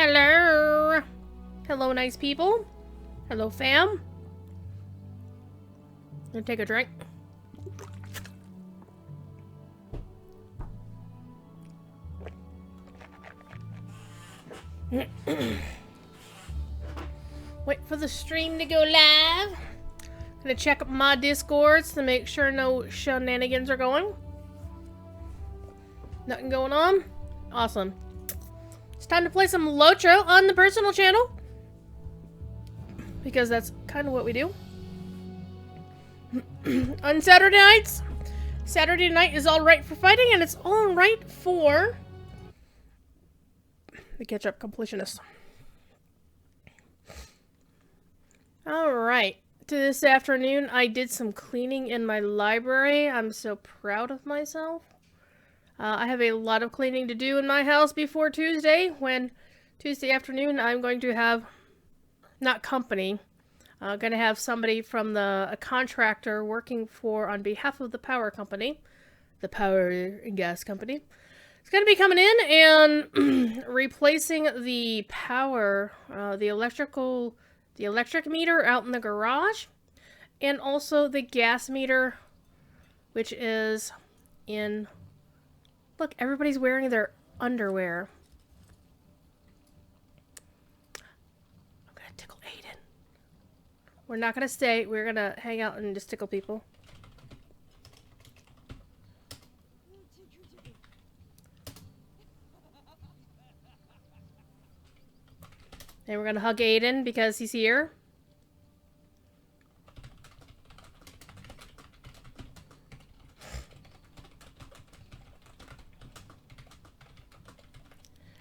Hello! Hello, nice people. Hello, fam. Gonna take a drink. Wait for the stream to go live. Gonna check my discords to make sure no shenanigans are going. Nothing going on? Awesome. It's time to play some Lotro on the personal channel. Because that's kind of what we do. On Saturday nights. Saturday night is alright for fighting, and it's alright for the catch-up completionist. Alright. This afternoon, I did some cleaning in my library. I'm so proud of myself. I have a lot of cleaning to do in my house before Tuesday, when Tuesday afternoon I'm going to have, not company, going to have somebody from a contractor working on behalf of the power company, the power and gas company. It's going to be coming in and replacing the power, the electric meter out in the garage, and also the gas meter, which is in... Look, everybody's wearing their underwear. I'm gonna tickle Aiden. We're not gonna stay. We're gonna hang out and just tickle people. And we're gonna hug Aiden because he's here.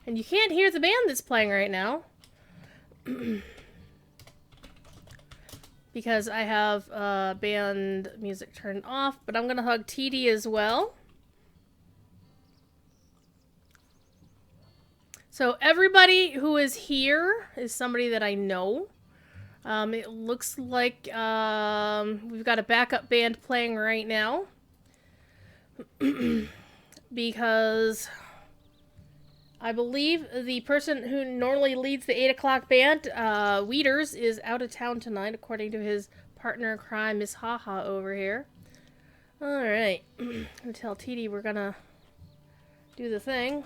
And you can't hear the band that's playing right now. Because I have band music turned off. But I'm going to hug TD as well. So everybody who is here is somebody that I know. It looks like we've got a backup band playing right now. Because... I believe the person who normally leads the 8 o'clock band, Weeders, is out of town tonight, according to his partner in crime, Miss Haha over here. Alright. I'm gonna tell TD we're gonna do the thing.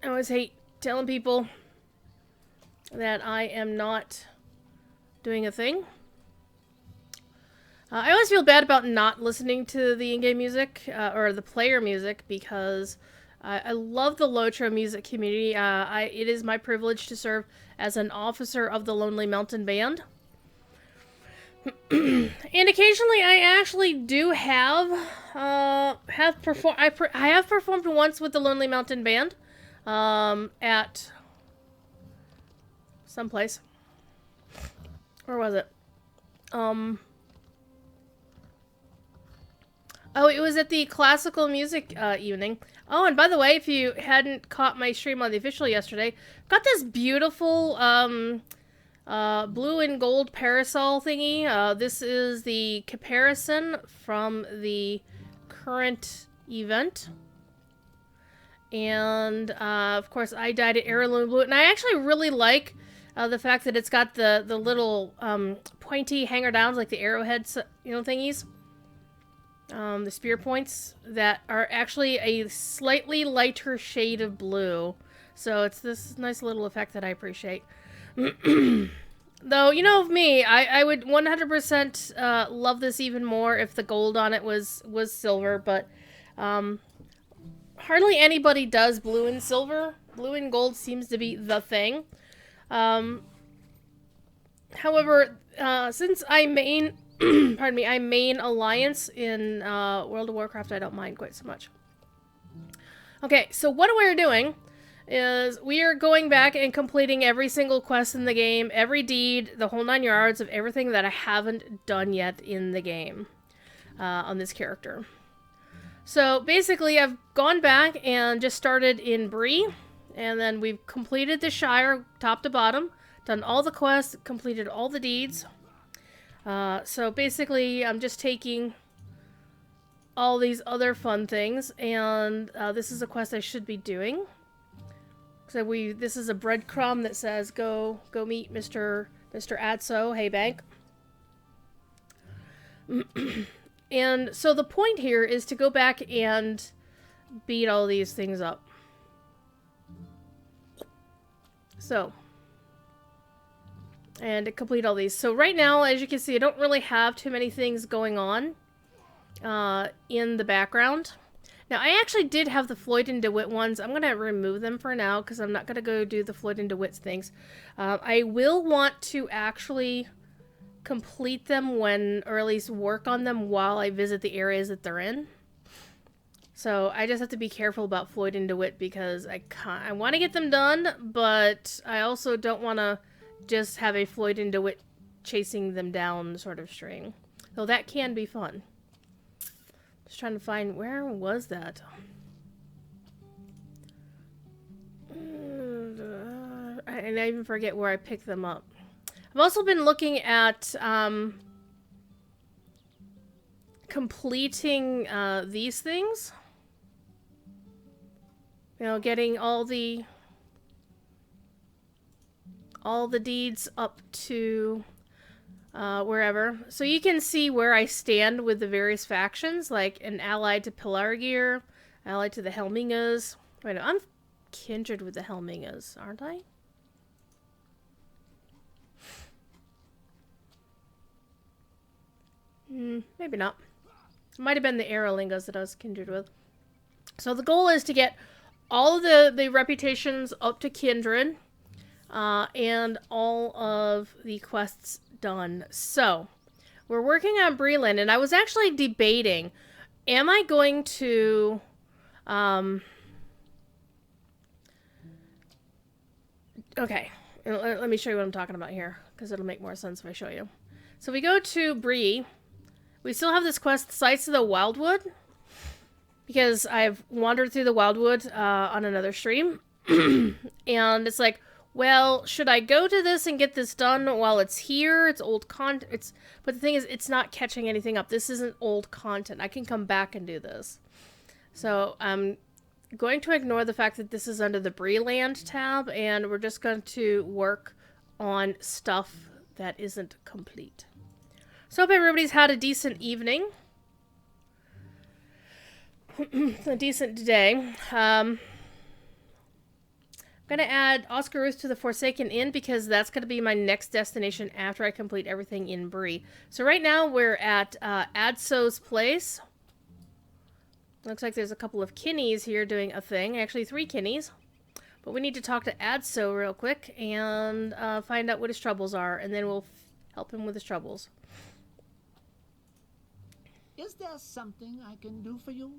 I always hate telling people that I am not doing a thing. I always feel bad about not listening to the in-game music, or the player music, because I love the Lotro music community. It is my privilege to serve as an officer of the Lonely Mountain Band. And occasionally I actually do I have performed once with the Lonely Mountain Band, at someplace. Where was it? Oh, it was at the classical music evening. Oh, and by the way, if you hadn't caught my stream on the official yesterday, I've got this beautiful blue and gold parasol thingy. This is the comparison from the current event. And, of course, I dyed it heirloom blue. And I actually really like the fact that it's got the little pointy hanger downs, like the arrowheads, thingies. The spear points that are actually a slightly lighter shade of blue. So it's this nice little effect that I appreciate. Though, you know of me, I would 100% love this even more if the gold on it was silver, but hardly anybody does blue and silver. Blue and gold seems to be the thing. However, since I main... pardon me, I main Alliance in World of Warcraft, I don't mind quite so much. Okay, so what we're doing is we are going back and completing every single quest in the game, every deed, the whole 9 yards of everything that I haven't done yet in the game on this character. So basically, I've gone back and just started in Bree, and then we've completed the Shire top to bottom, done all the quests, completed all the deeds. So basically, I'm just taking all these other fun things, and this is a quest I should be doing. So this is a breadcrumb that says go meet Mr. Adso Haybank. And so the point here is to go back and beat all these things up. So, and to complete all these. So right now, as you can see, I don't really have too many things going on in the background. Now, I actually did have the Floyd and DeWitt ones. I'm going to remove them for now because I'm not going to go do the Floyd and DeWitt things. I will want to actually complete them when, or at least work on them while I visit the areas that they're in. So I just have to be careful about Floyd and DeWitt because I want to get them done, but I also don't want to just have a Floyd and DeWitt chasing them down sort of string. Though that can be fun. Just trying to find, where was that? And I even forget where I picked them up. I've also been looking at completing these things. You know, getting all the deeds up to wherever. So you can see where I stand with the various factions, like an ally to Pelargir, ally to the Helmingas. Wait, I'm kindred with the Helmingas, aren't I? Maybe not. It might have been the Aralingas that I was kindred with. So the goal is to get all of the reputations up to kindred, and all of the quests done. So we're working on Breland, and I was actually debating, am I going to okay, let me show you what I'm talking about here, because it'll make more sense if I show you. So we go to Bree. We still have this quest, Sights of the Wildwood, because I've wandered through the Wildwood on another stream. And it's like, well, should I go to this and get this done while it's here? It's old content. But the thing is, it's not catching anything up. This isn't old content. I can come back and do this. So I'm going to ignore the fact that this is under the Breland tab, and we're just going to work on stuff that isn't complete. So hope everybody's had a decent evening. A decent day. I'm going to add Oscar Ruth to the Forsaken Inn because that's going to be my next destination after I complete everything in Bree. So right now we're at Adso's place. Looks like there's a couple of Kinneys here doing a thing. Actually, 3 Kinneys. But we need to talk to Adso real quick and find out what his troubles are, and then we'll help him with his troubles. Is there something I can do for you?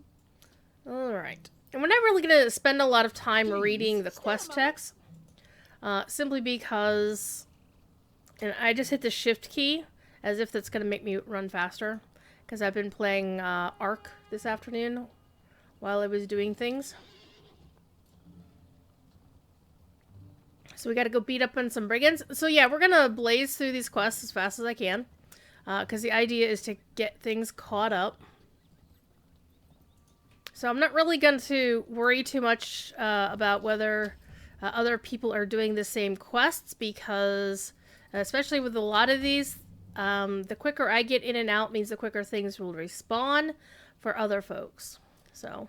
Alright. And we're not really going to spend a lot of time reading the quest text. Simply because... And I just hit the shift key, as if that's going to make me run faster. Because I've been playing Ark this afternoon while I was doing things. So we got to go beat up on some brigands. So yeah, we're going to blaze through these quests as fast as I can. Because the idea is to get things caught up. So I'm not really going to worry too much about whether other people are doing the same quests, because especially with a lot of these, the quicker I get in and out means the quicker things will respawn for other folks. So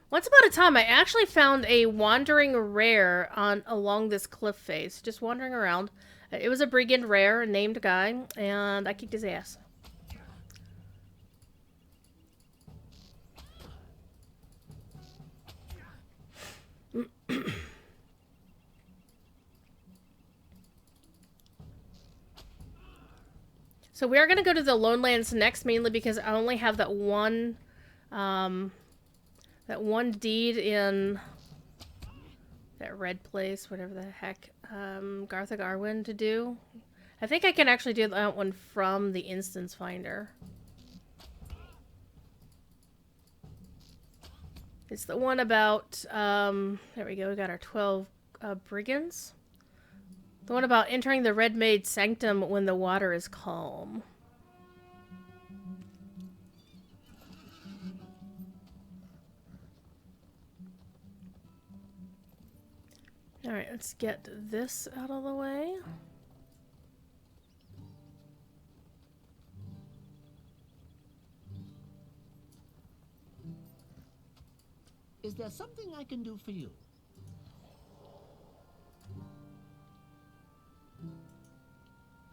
once upon a time, I actually found a wandering rare along this cliff face, just wandering around. It was a brigand rare, a named guy, and I kicked his ass. So we are going to go to the Lone Lands next, mainly because I only have that one deed in that red place, whatever the heck, Garthag Arwen to do. I think I can actually do that one from the Instance Finder. It's the one about, there we go, we got our 12 brigands. The one about entering the Red Maid Sanctum when the water is calm. Alright, let's get this out of the way. Is there something I can do for you?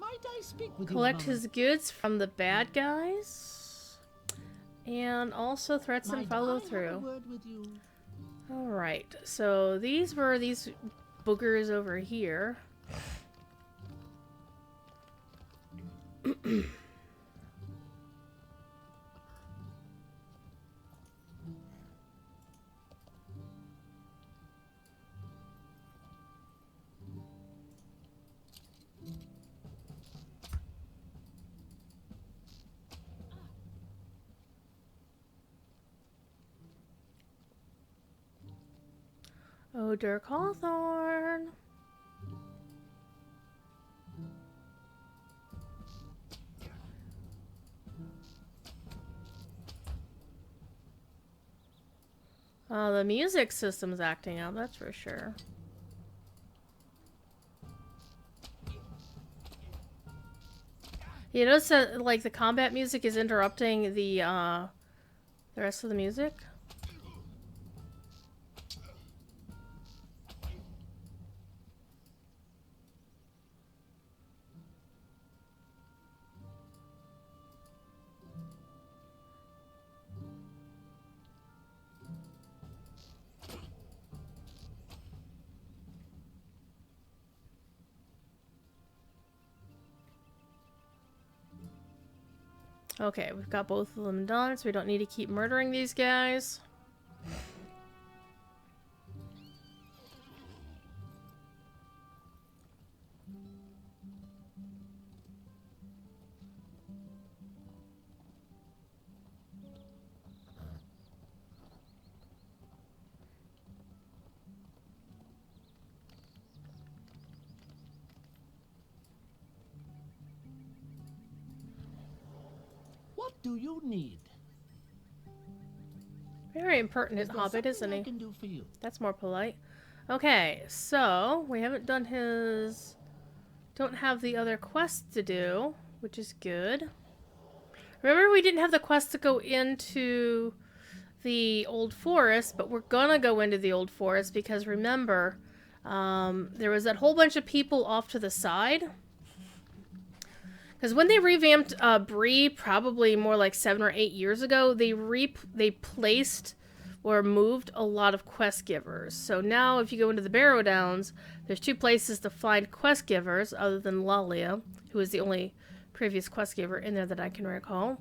Might I speak with you a Collect moment? his goods from the bad guys. And also threats and Might follow I have a through. word with you? Alright, so these were these boogers over here. Oh, Dirk Hawthorne. Oh, the music system's acting out, that's for sure. You notice that, like, the combat music is interrupting the rest of the music? Okay, we've got both of them done, so we don't need to keep murdering these guys. What do you need? Very impertinent Is there hobbit, isn't something I he? can do for you? That's more polite. Okay, so we haven't done his... Don't have the other quest to do, which is good. Remember, we didn't have the quest to go into the Old Forest, but we're gonna go into the Old Forest because remember, there was that whole bunch of people off to the side. Because when they revamped Bree, probably more like 7 or 8 years ago, they placed or moved a lot of quest givers. So now if you go into the Barrow Downs, there's 2 places to find quest givers other than Lalia, who is the only previous quest giver in there that I can recall.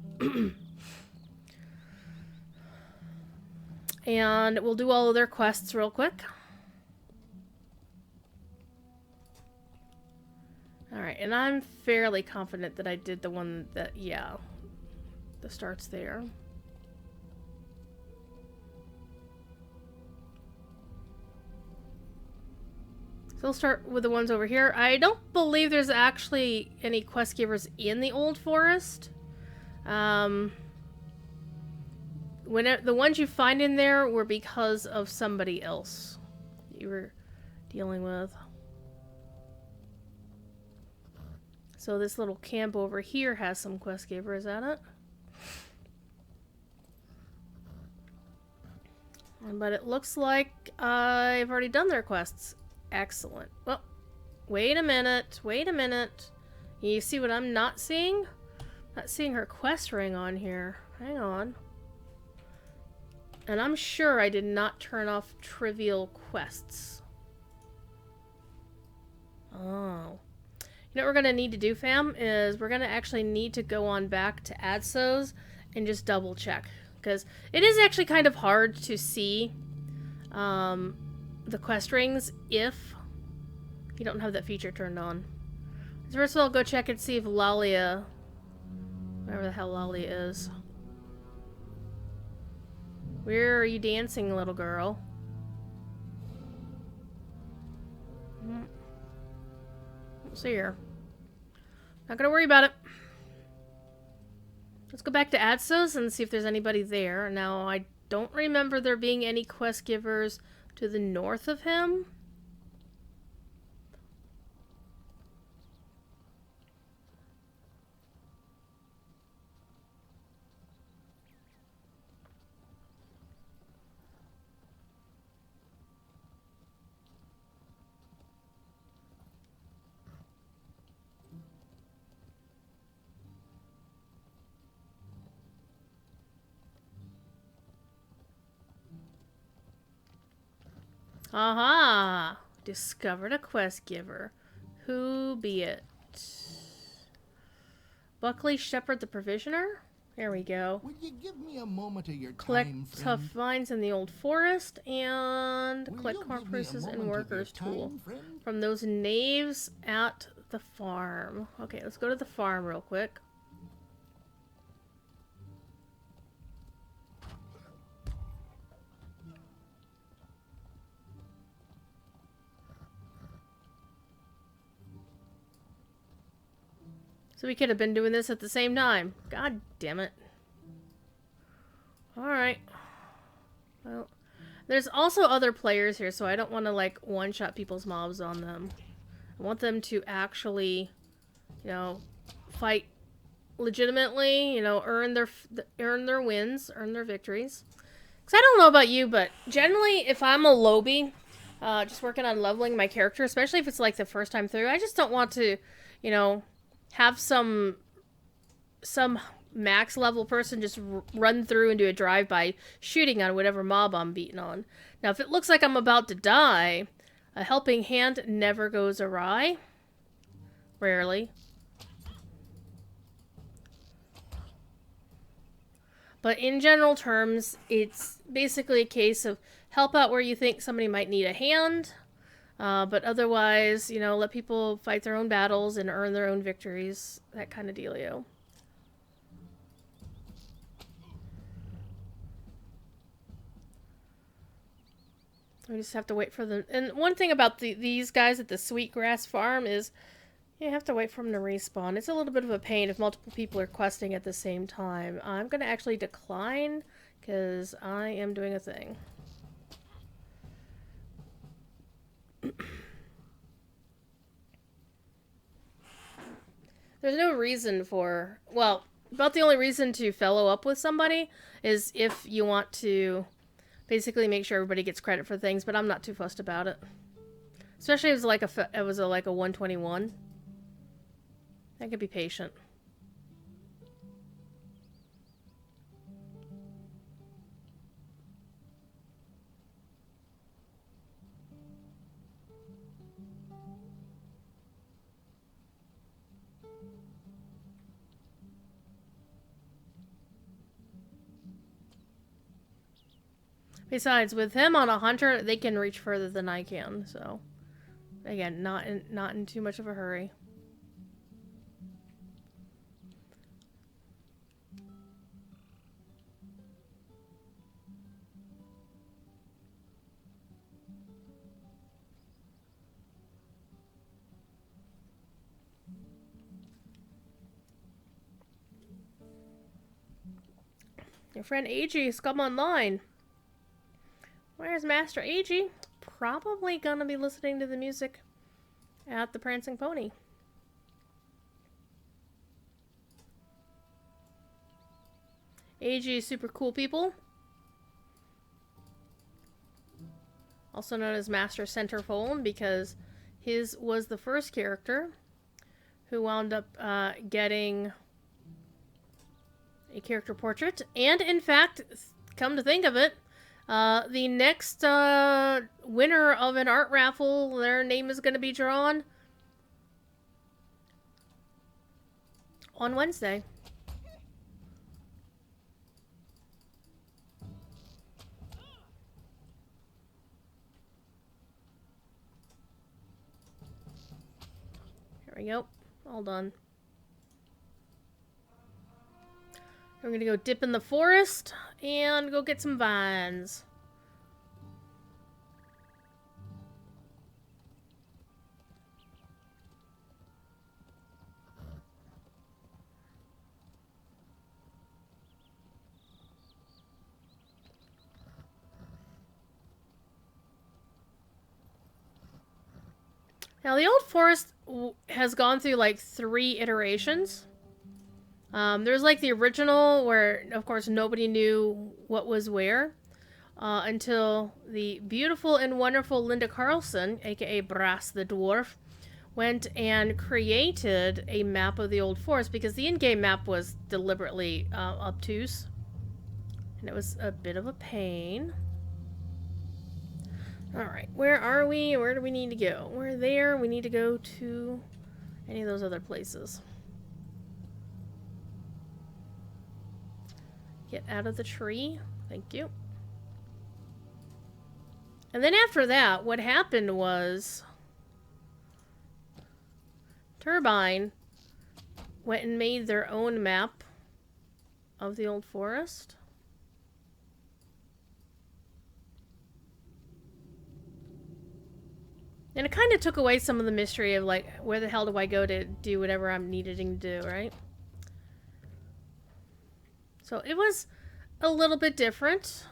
And we'll do all of their quests real quick. Alright, and I'm fairly confident that I did the one that, yeah, that starts there. So we'll start with the ones over here. I don't believe there's actually any quest givers in the Old Forest. The ones you find in there were because of somebody else you were dealing with. So this little camp over here has some quest givers at it. But it looks like I've already done their quests. Excellent. Well, wait a minute. Wait a minute. You see what I'm not seeing? Not seeing her quest ring on here. Hang on. And I'm sure I did not turn off trivial quests. Oh. You know what we're going to need to do, fam, is we're going to actually need to go on back to ADSOs and just double check. Because it is actually kind of hard to see the quest rings if you don't have that feature turned on. So first of all, go check and see if Lalia, whatever the hell Lalia is. Where are you dancing, little girl? Don't see her. Not gonna worry about it. Let's go back to ADSOS and see if there's anybody there. Now, I don't remember there being any quest givers to the north of him. Aha! Discovered a quest giver. Who be it? Buckley Shepherd the Provisioner? There we go. Will you give me a moment of your Collect time, tough friend? vines in the old forest and Will collect you corn give me a purses and moment of your workers tool time, friend? from those knaves at the farm. Okay, let's go to the farm real quick. So we could have been doing this at the same time. God damn it. Alright. Well, there's also other players here, so I don't want to, like, one-shot people's mobs on them. I want them to actually, you know, fight legitimately, you know, earn their wins, earn their victories. Because I don't know about you, but generally, if I'm a lowbie, just working on leveling my character, especially if it's, like, the first time through, I just don't want to, you know, have some max level person just run through and do a drive-by shooting on whatever mob I'm beating on. Now, if it looks like I'm about to die, a helping hand never goes awry. Rarely. But in general terms, it's basically a case of help out where you think somebody might need a hand, but otherwise, you know, let people fight their own battles and earn their own victories, that kind of dealio. We just have to wait for them. And one thing about these guys at the Sweetgrass Farm is you have to wait for them to respawn. It's a little bit of a pain if multiple people are questing at the same time. I'm going to actually decline because I am doing a thing. There's no reason for... Well, about the only reason to fellow up with somebody is if you want to basically make sure everybody gets credit for things, but I'm not too fussed about it. Especially if it was like a 121. I could be patient. Besides, with him on a hunter, they can reach further than I can, so... Again, not in too much of a hurry. Your friend AG has come online. Where's Master AG? Probably gonna be listening to the music at the Prancing Pony. AG is super cool people. Also known as Master Centerfold because his was the first character who wound up getting a character portrait. And in fact, come to think of it, the next winner of an art raffle, their name is going to be drawn on Wednesday. Here we go. All done. We're going to go dip in the forest and go get some vines. Now, the old forest has gone through like 3 iterations. There's like the original where, of course, nobody knew what was where until the beautiful and wonderful Linda Carlson, aka Brass the Dwarf, went and created a map of the old forest because the in-game map was deliberately obtuse. And it was a bit of a pain. Alright, where are we? Where do we need to go? We're there. We need to go to any of those other places. Get out of the tree. Thank you. And then after that, what happened was Turbine went and made their own map of the old forest. And it kind of took away some of the mystery of, like, where the hell do I go to do whatever I'm needing to do, right? So it was a little bit different.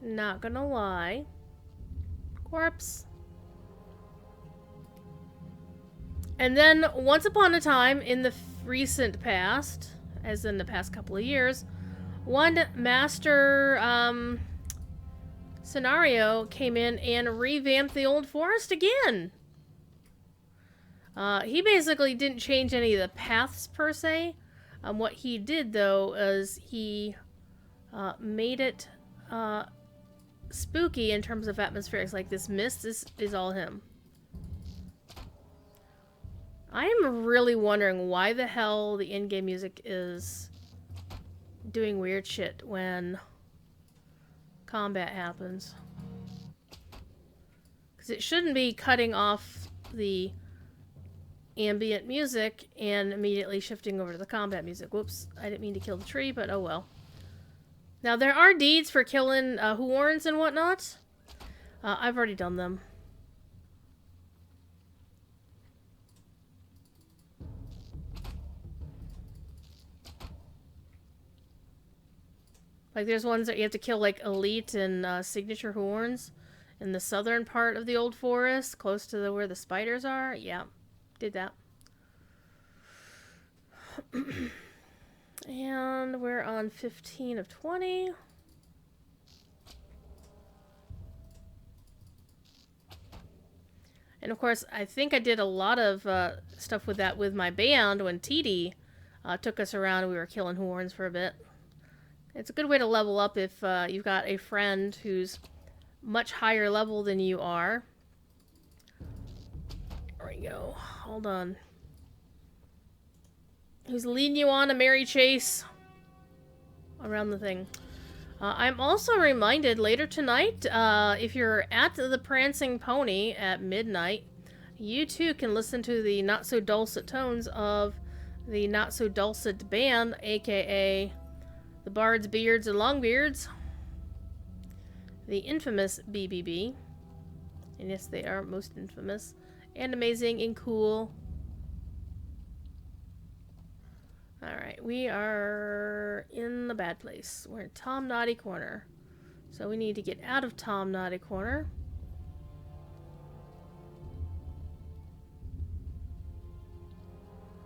Not gonna lie. Corpse. And then, once upon a time, in the recent past, as in the past couple of years, one master scenario came in and revamped the old forest again. He basically didn't change any of the paths per se. What he did, though, is he made it spooky in terms of atmospherics. Like this mist is all him. I am really wondering why the hell the in-game music is doing weird shit when combat happens. Because it shouldn't be cutting off the ambient music and immediately shifting over to the combat music. Whoops, I didn't mean to kill the tree, but oh well. Now, there are deeds for killing horns and whatnot. I've already done them. Like, there's ones that you have to kill, like, elite and signature horns in the southern part of the old forest, close to where the spiders are. Yeah, did that. And we're on 15 of 20. And of course, I think I did a lot of stuff with that with my band when TD took us around and we were killing horns for a bit. It's a good way to level up if you've got a friend who's much higher level than you are. There we go. Hold on. Who's leading you on a merry chase around the thing. I'm also reminded later tonight, if you're at the Prancing Pony at midnight, you too can listen to the not-so-dulcet tones of the not-so-dulcet band, aka the Bards, Beards, and Longbeards. The infamous BBB. And yes, they are most infamous. And amazing and cool. Alright, we are in the bad place. We're in Tom Naughty Corner. So we need to get out of Tom Naughty Corner.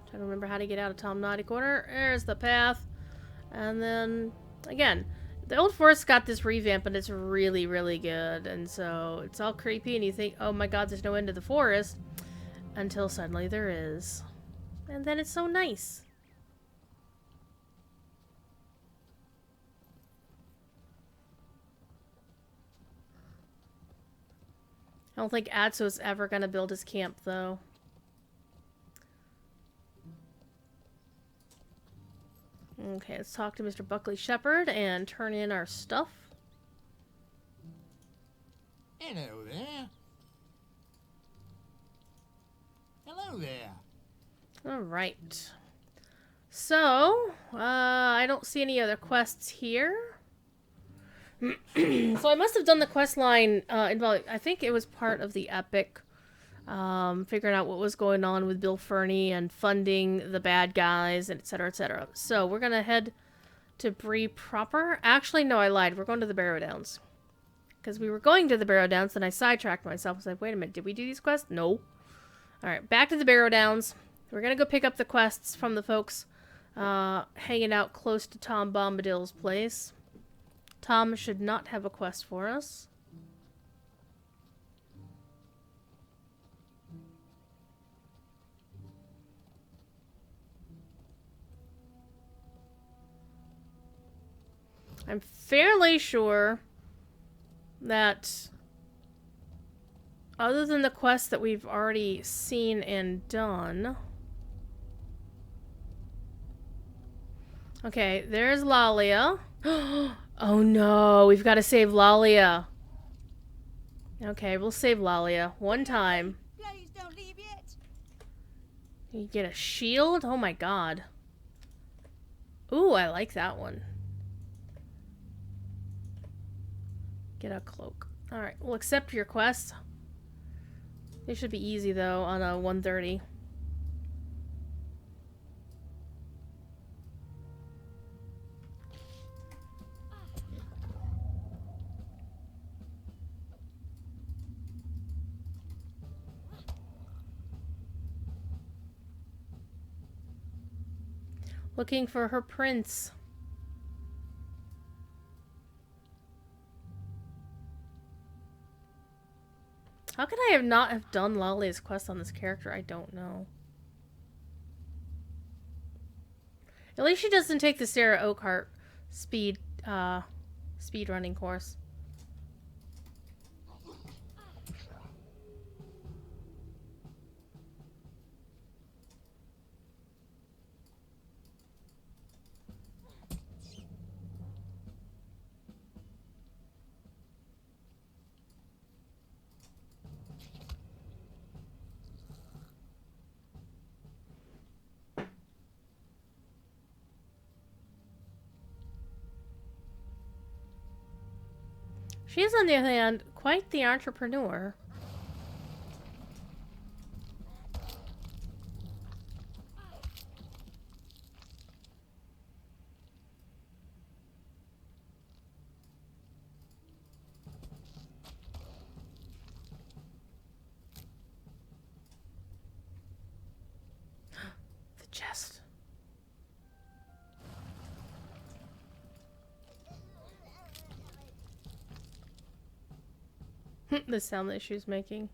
Trying to remember how to get out of Tom Naughty Corner. There's the path. And then, again, the old forest got this revamp, and it's really, really good. And so it's all creepy, and you think, oh my god, there's no end to the forest. Until suddenly there is. And then it's so nice. I don't think Atso's ever going to build his camp, though. Okay, let's talk to Mr. Buckley Shepherd and turn in our stuff. Hello there. Hello there. Alright. So, I don't see any other quests here. So I must have done the quest line involving, I think it was part of the epic, figuring out what was going on with Bill Ferny and funding the bad guys, and etc., etc. So we're gonna head to Bree proper. Actually, no, I lied. We're going to the Barrow Downs. Because we were going to the Barrow Downs, and I sidetracked myself. I was like, wait a minute, did we do these quests? No. Alright, back to the Barrow Downs. We're gonna go pick up the quests from the folks hanging out close to Tom Bombadil's place. Tom should not have a quest for us. I'm fairly sure that Other than the quest that we've already seen and done. Okay, there's Lalia. Oh no, we've got to save Lalia. Okay, we'll save Lalia. One time. Please don't leave yet. You get a shield? Oh my god. Ooh, I like that one. Get a cloak. Alright, we'll accept your quest. They should be easy though on a 130. Looking for her prince. How could I have not have done Lalia's quest on this character? I don't know. At least she doesn't take the Sarah Oakhart speed running course. She is, on the other hand, quite the entrepreneur. The chest. The sound that she was making.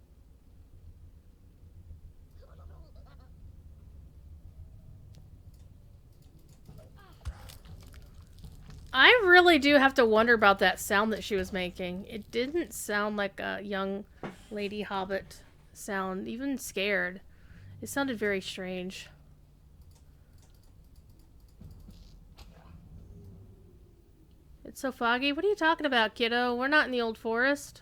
I really do have to wonder about that sound that she was making. It didn't sound like a young lady hobbit sound, even scared. It sounded very strange. It's so foggy. What are you talking about, kiddo? We're not in the old forest.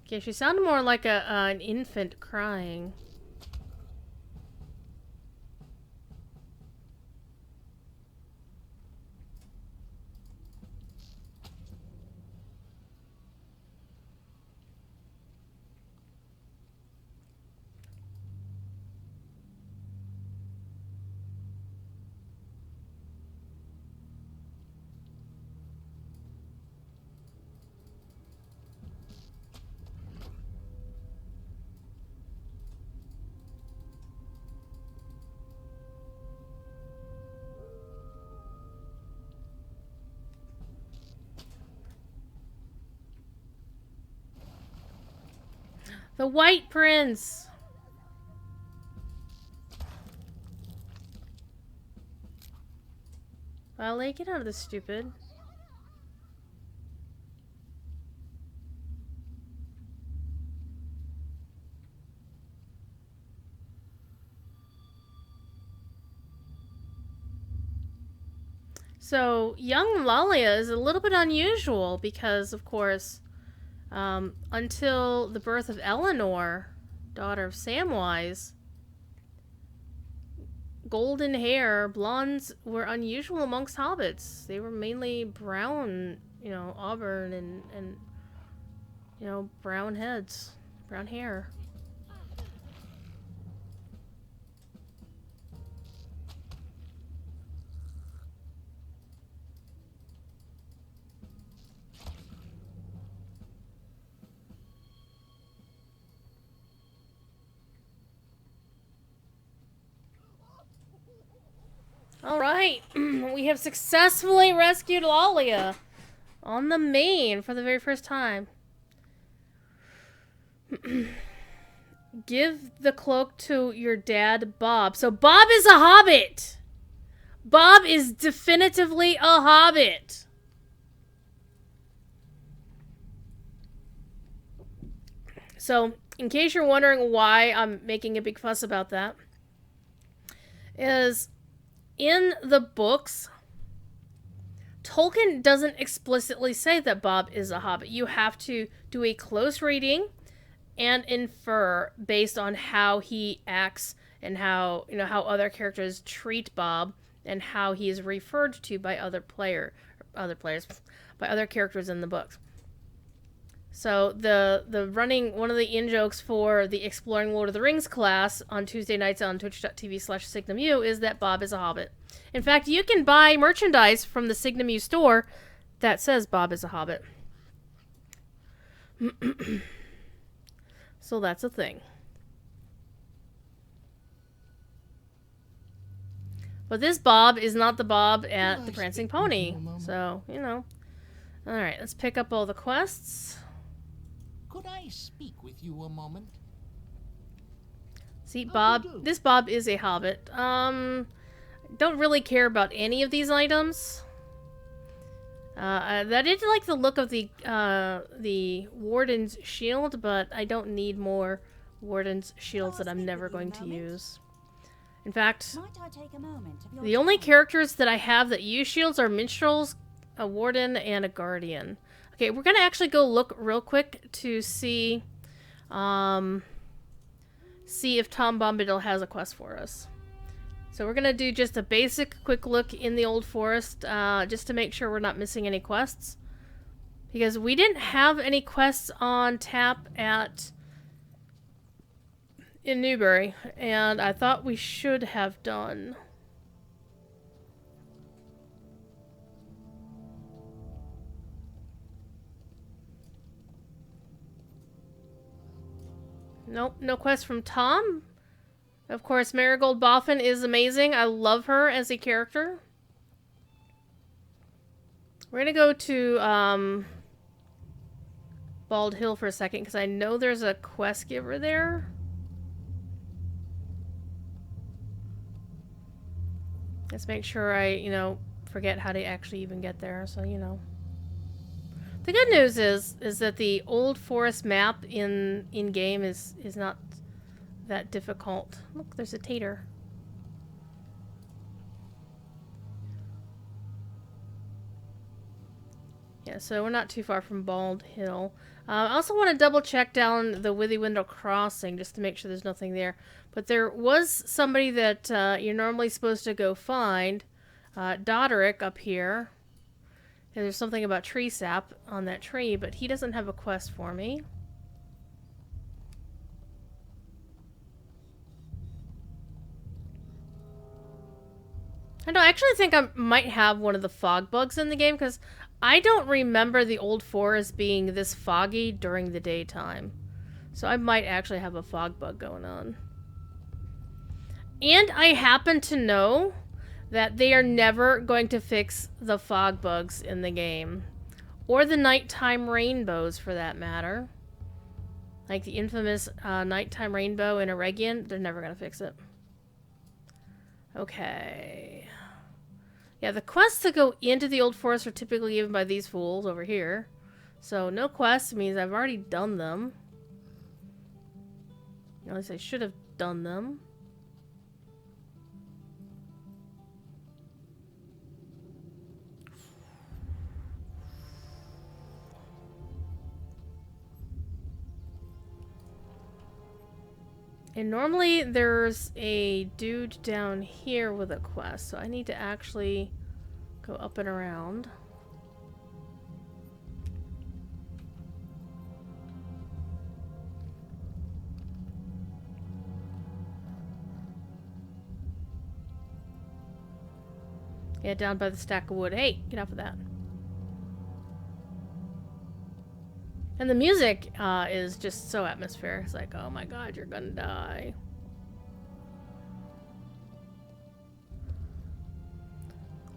Okay, she sounded more like an infant crying. The White Prince! Violet, get out of this, stupid. So, young Lalia is a little bit unusual because, of course, until the birth of Eleanor, daughter of Samwise, golden hair, blondes were unusual amongst hobbits. They were mainly brown, auburn and brown heads, brown hair. Alright, we have successfully rescued Lalia on the main for the very first time. Give the cloak to your dad, Bob. So Bob is a hobbit! Bob is definitively a hobbit. So, in case you're wondering why I'm making a big fuss about that, is in the books, Tolkien doesn't explicitly say that Bob is a hobbit. You have to do a close reading and infer based on how he acts and how how other characters treat Bob and how he is referred to by other players by other characters in the books. So the running one of the in jokes for the Exploring Lord of the Rings class on Tuesday nights on twitch.tv/SignumU is that Bob is a hobbit. In fact, you can buy merchandise from the SignumU store that says Bob is a hobbit. So that's a thing. But this Bob is not the Bob at the Prancing Pony. So, Alright, let's pick up all the quests. Could I speak with you a moment? See, Bob, this Bob is a hobbit. Don't really care about any of these items. I did like the look of the Warden's shield, but I don't need more Warden's shields that I'm never going to use. In fact, the only characters that I have that use shields are minstrels, a warden, and a guardian. Okay, we're gonna actually go look real quick to see if Tom Bombadil has a quest for us. So we're gonna do just a basic quick look in the Old Forest, just to make sure we're not missing any quests. Because we didn't have any quests on tap in Newbury, and I thought we should have done. Nope, no quest from Tom. Of course, Marigold Boffin is amazing. I love her as a character. We're gonna go to Bald Hill for a second, because I know there's a quest giver there. Let's make sure I, forget how to actually even get there, so The good news is that the Old Forest map in game is not that difficult. Look, there's a tater. Yeah, so we're not too far from Bald Hill. I also want to double check down the Withy-Windle Crossing just to make sure there's nothing there. But there was somebody that you're normally supposed to go find, Doderick up here. And there's something about tree sap on that tree, but he doesn't have a quest for me. I actually think I might have one of the fog bugs in the game, because I don't remember the Old Forest being this foggy during the daytime. So I might actually have a fog bug going on. And I happen to know that they are never going to fix the fog bugs in the game. Or the nighttime rainbows, for that matter. Like the infamous nighttime rainbow in Eregion, they're never going to fix it. Okay. Yeah, the quests to go into the Old Forest are typically given by these fools over here. So no quests means I've already done them. At least I should have done them. And normally there's a dude down here with a quest, so I need to actually go up and around. Yeah, down by the stack of wood. Hey, get off of that. And the music is just so atmospheric. It's like, oh my god, you're gonna die.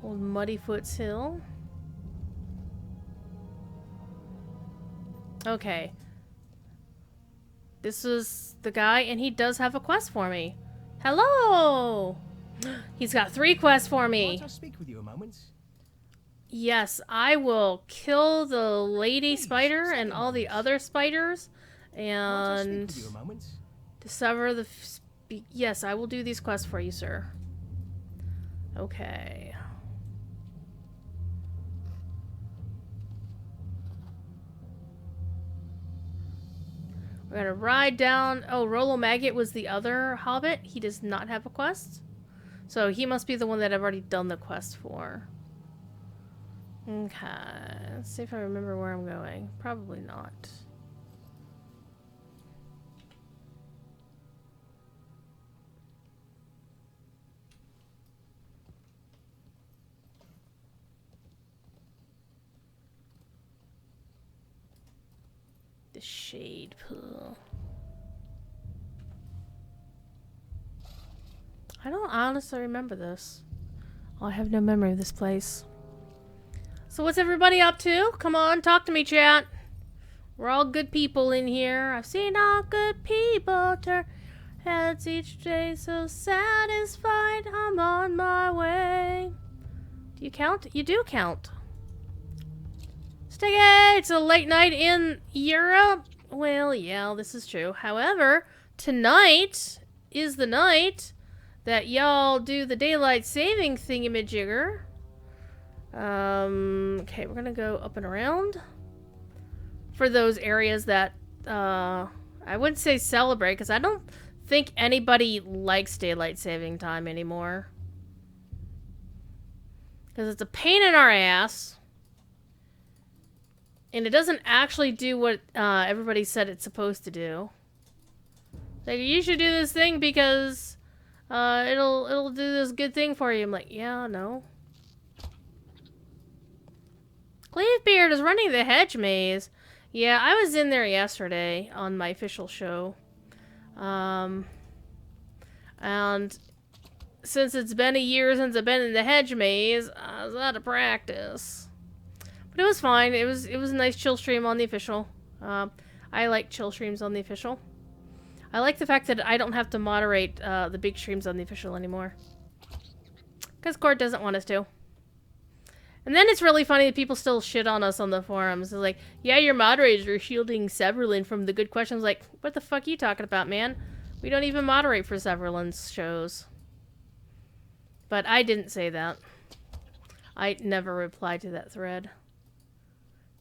Old Muddyfoot's Hill. Okay. This is the guy, and he does have a quest for me. Hello! He's got 3 quests for me. Might I speak with you a moment? Yes, I will kill the lady Please, spider stay and a all the moment. other spiders. Might I speak And with you a moment? to sever the... Yes, I will do these quests for you, sir. Okay. We're gonna ride down... Oh, Rollo Maggot was the other hobbit. He does not have a quest. So he must be the one that I've already done the quest for. Okay. Let's see if I remember where I'm going. Probably not. The Shade Pool. I don't honestly remember this. Oh, I have no memory of this place. So what's everybody up to? Come on, talk to me, chat. We're all good people in here. I've seen all good people turn heads each day, so satisfied I'm on my way. Do you count? You do count. Stiggy! It's a late night in Europe. Well, yeah, this is true. However, tonight is the night that y'all do the daylight saving thingamajigger. Okay, we're gonna go up and around. For those areas that, I wouldn't say celebrate, because I don't think anybody likes daylight saving time anymore. Because it's a pain in our ass. And it doesn't actually do what everybody said it's supposed to do. Like, you should do this thing because it'll do this good thing for you. I'm like, yeah, no. Cleavebeard is running the hedge maze. Yeah, I was in there yesterday on my official show. And since it's been a year since I've been in the hedge maze, I was out of practice. But it was fine. It was a nice chill stream on the official. I like chill streams on the official. I like the fact that I don't have to moderate the big streams on the official anymore. Because Court doesn't want us to. And then it's really funny that people still shit on us on the forums. It's like, yeah, your moderators are shielding Severlin from the good questions. Like, what the fuck are you talking about, man? We don't even moderate for Severlin's shows. But I didn't say that. I never replied to that thread.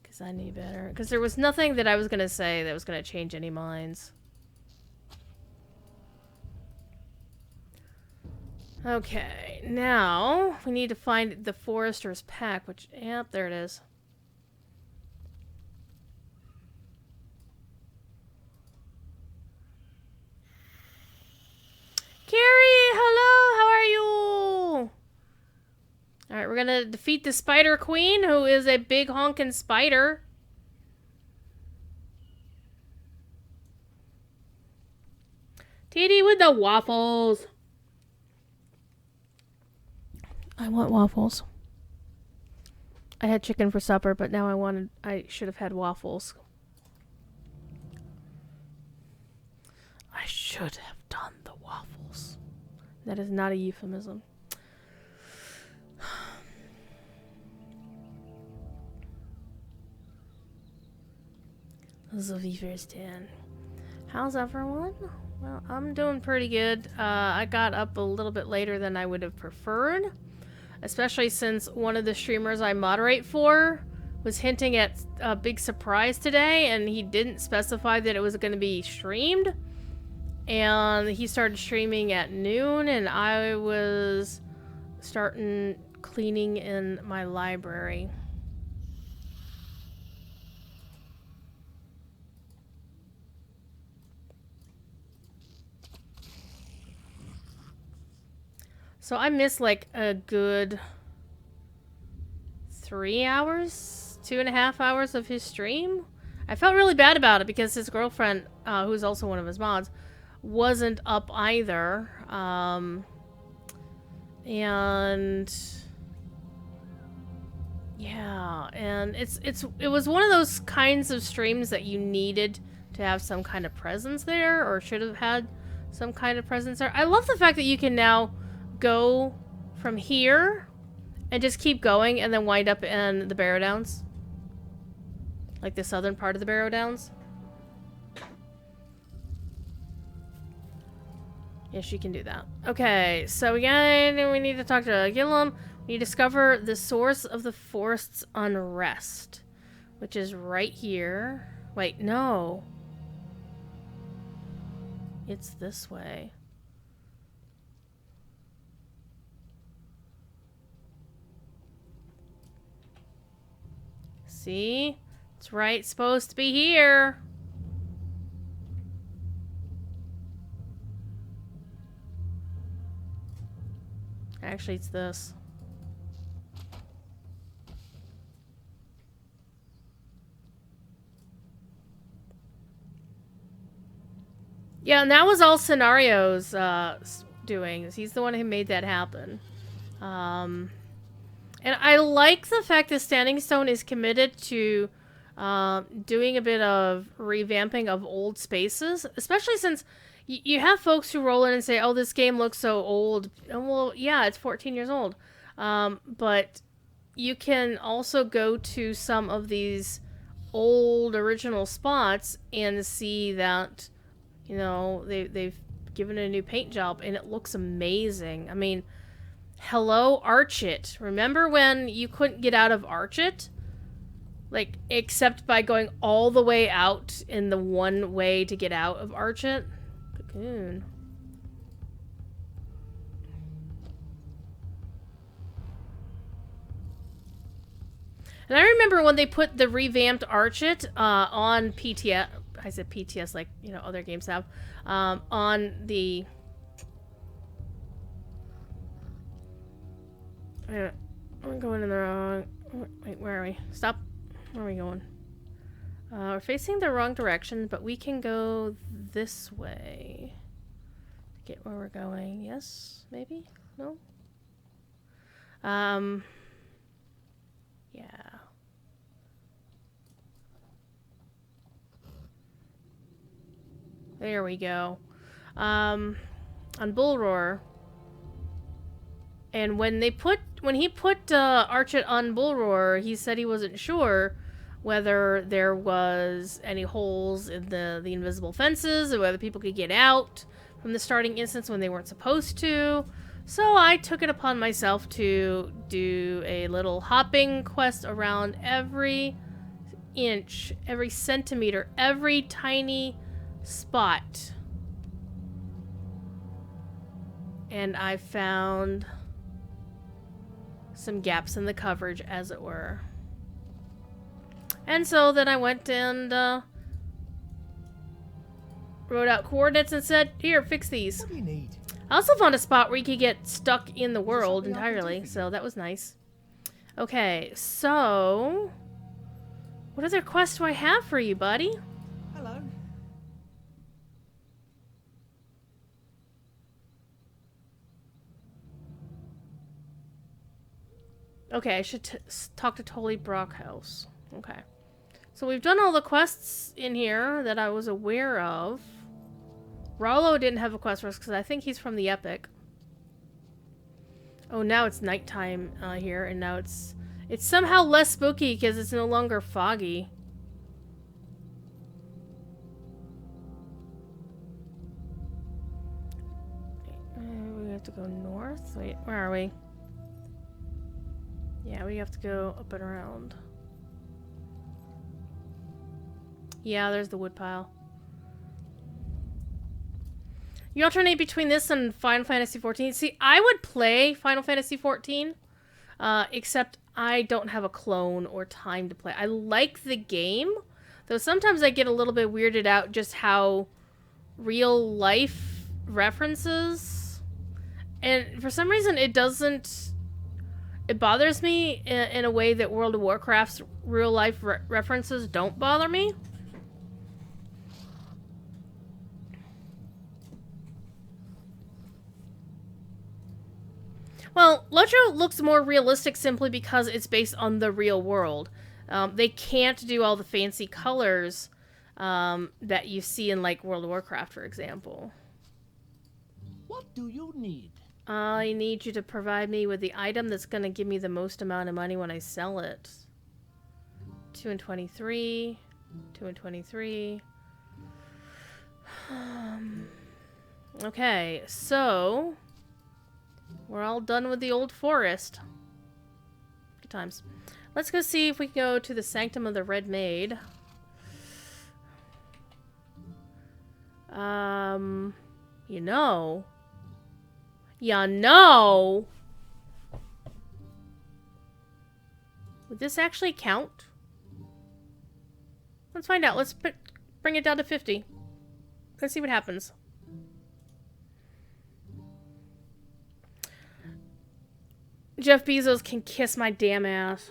Because I knew better. Because there was nothing that I was going to say that was going to change any minds. Okay, now we need to find the Forester's Pack, which, yep, there it is. Carrie, hello, how are you? Alright, we're gonna defeat the Spider Queen, who is a big honkin' spider. TD with the waffles. I want waffles. I had chicken for supper, but now I should have had waffles. I should have done the waffles. That is not a euphemism. Zoviver's 10. How's everyone? Well, I'm doing pretty good. I got up a little bit later than I would have preferred. Especially since one of the streamers I moderate for was hinting at a big surprise today, and he didn't specify that it was going to be streamed. And he started streaming at noon, and I was starting cleaning in my library. So I missed like a good 3 hours, 2.5 hours of his stream. I felt really bad about it because his girlfriend, who's also one of his mods, wasn't up either. And yeah, and it was one of those kinds of streams that you needed to have some kind of presence there, or should have had some kind of presence there. I love the fact that you can now go from here and just keep going and then wind up in the Barrow Downs. Like the southern part of the Barrow Downs. Yes, you can do that. Okay, so again, we need to talk to Gilliam. We discover the source of the forest's unrest, which is right here. Wait, no. It's this way. See? It's right, supposed to be here. Actually, it's this. Yeah, and that was all Scenario's doings. He's the one who made that happen. And I like the fact that Standing Stone is committed to doing a bit of revamping of old spaces, especially since you have folks who roll in and say, oh, this game looks so old. And well, yeah, it's 14 years old. But you can also go to some of these old original spots and see that, you know, they've given it a new paint job and it looks amazing. I mean, hello, Archit. Remember when you couldn't get out of Archit? Like, except by going all the way out in the one way to get out of Archit? Cocoon. And I remember when they put the revamped Archit on PTS. I said PTS like, you know, other games have. On the... We're going in the wrong... Wait, where are we? Stop. Where are we going? We're facing the wrong direction, but we can go this way. To get where we're going. Yes? Maybe? No? Yeah. There we go. On Bull Roar. And when he put Archit on Bull Roar, he said he wasn't sure whether there was any holes in the invisible fences or whether people could get out from the starting instance when they weren't supposed to. So I took it upon myself to do a little hopping quest around every inch, every centimeter, every tiny spot. And I found some gaps in the coverage, as it were. And so then I went and wrote out coordinates and said, here, fix these. What do you need? I also found a spot where you could get stuck in the world entirely, so that was nice. Okay, so... what other quests do I have for you, buddy? Hello. Okay, I should talk to Tolly Brockhouse. Okay. So we've done all the quests in here that I was aware of. Rollo didn't have a quest for us because I think he's from the Epic. Oh, now it's nighttime here, and now it's somehow less spooky because it's no longer foggy. We have to go north? Wait, where are we? Yeah, we have to go up and around. Yeah, there's the woodpile. You alternate between this and Final Fantasy XIV. See, I would play Final Fantasy XIV, except I don't have a clone or time to play. I like the game, though sometimes I get a little bit weirded out just how real life references. And for some reason, it doesn't... It bothers me in a way that World of Warcraft's real life references don't bother me. Well, Lotro looks more realistic simply because it's based on the real world. They can't do all the fancy colors that you see in, like, World of Warcraft, for example. What do you need? I need you to provide me with the item that's going to give me the most amount of money when I sell it. 2 and 23. 2 and 23. Okay, so we're all done with the old forest. Good times. Let's go see if we can go to the Sanctum of the Red Maid. You know. Would this actually count? Let's find out. Let's bring it down to 50. Let's see what happens. Jeff Bezos can kiss my damn ass.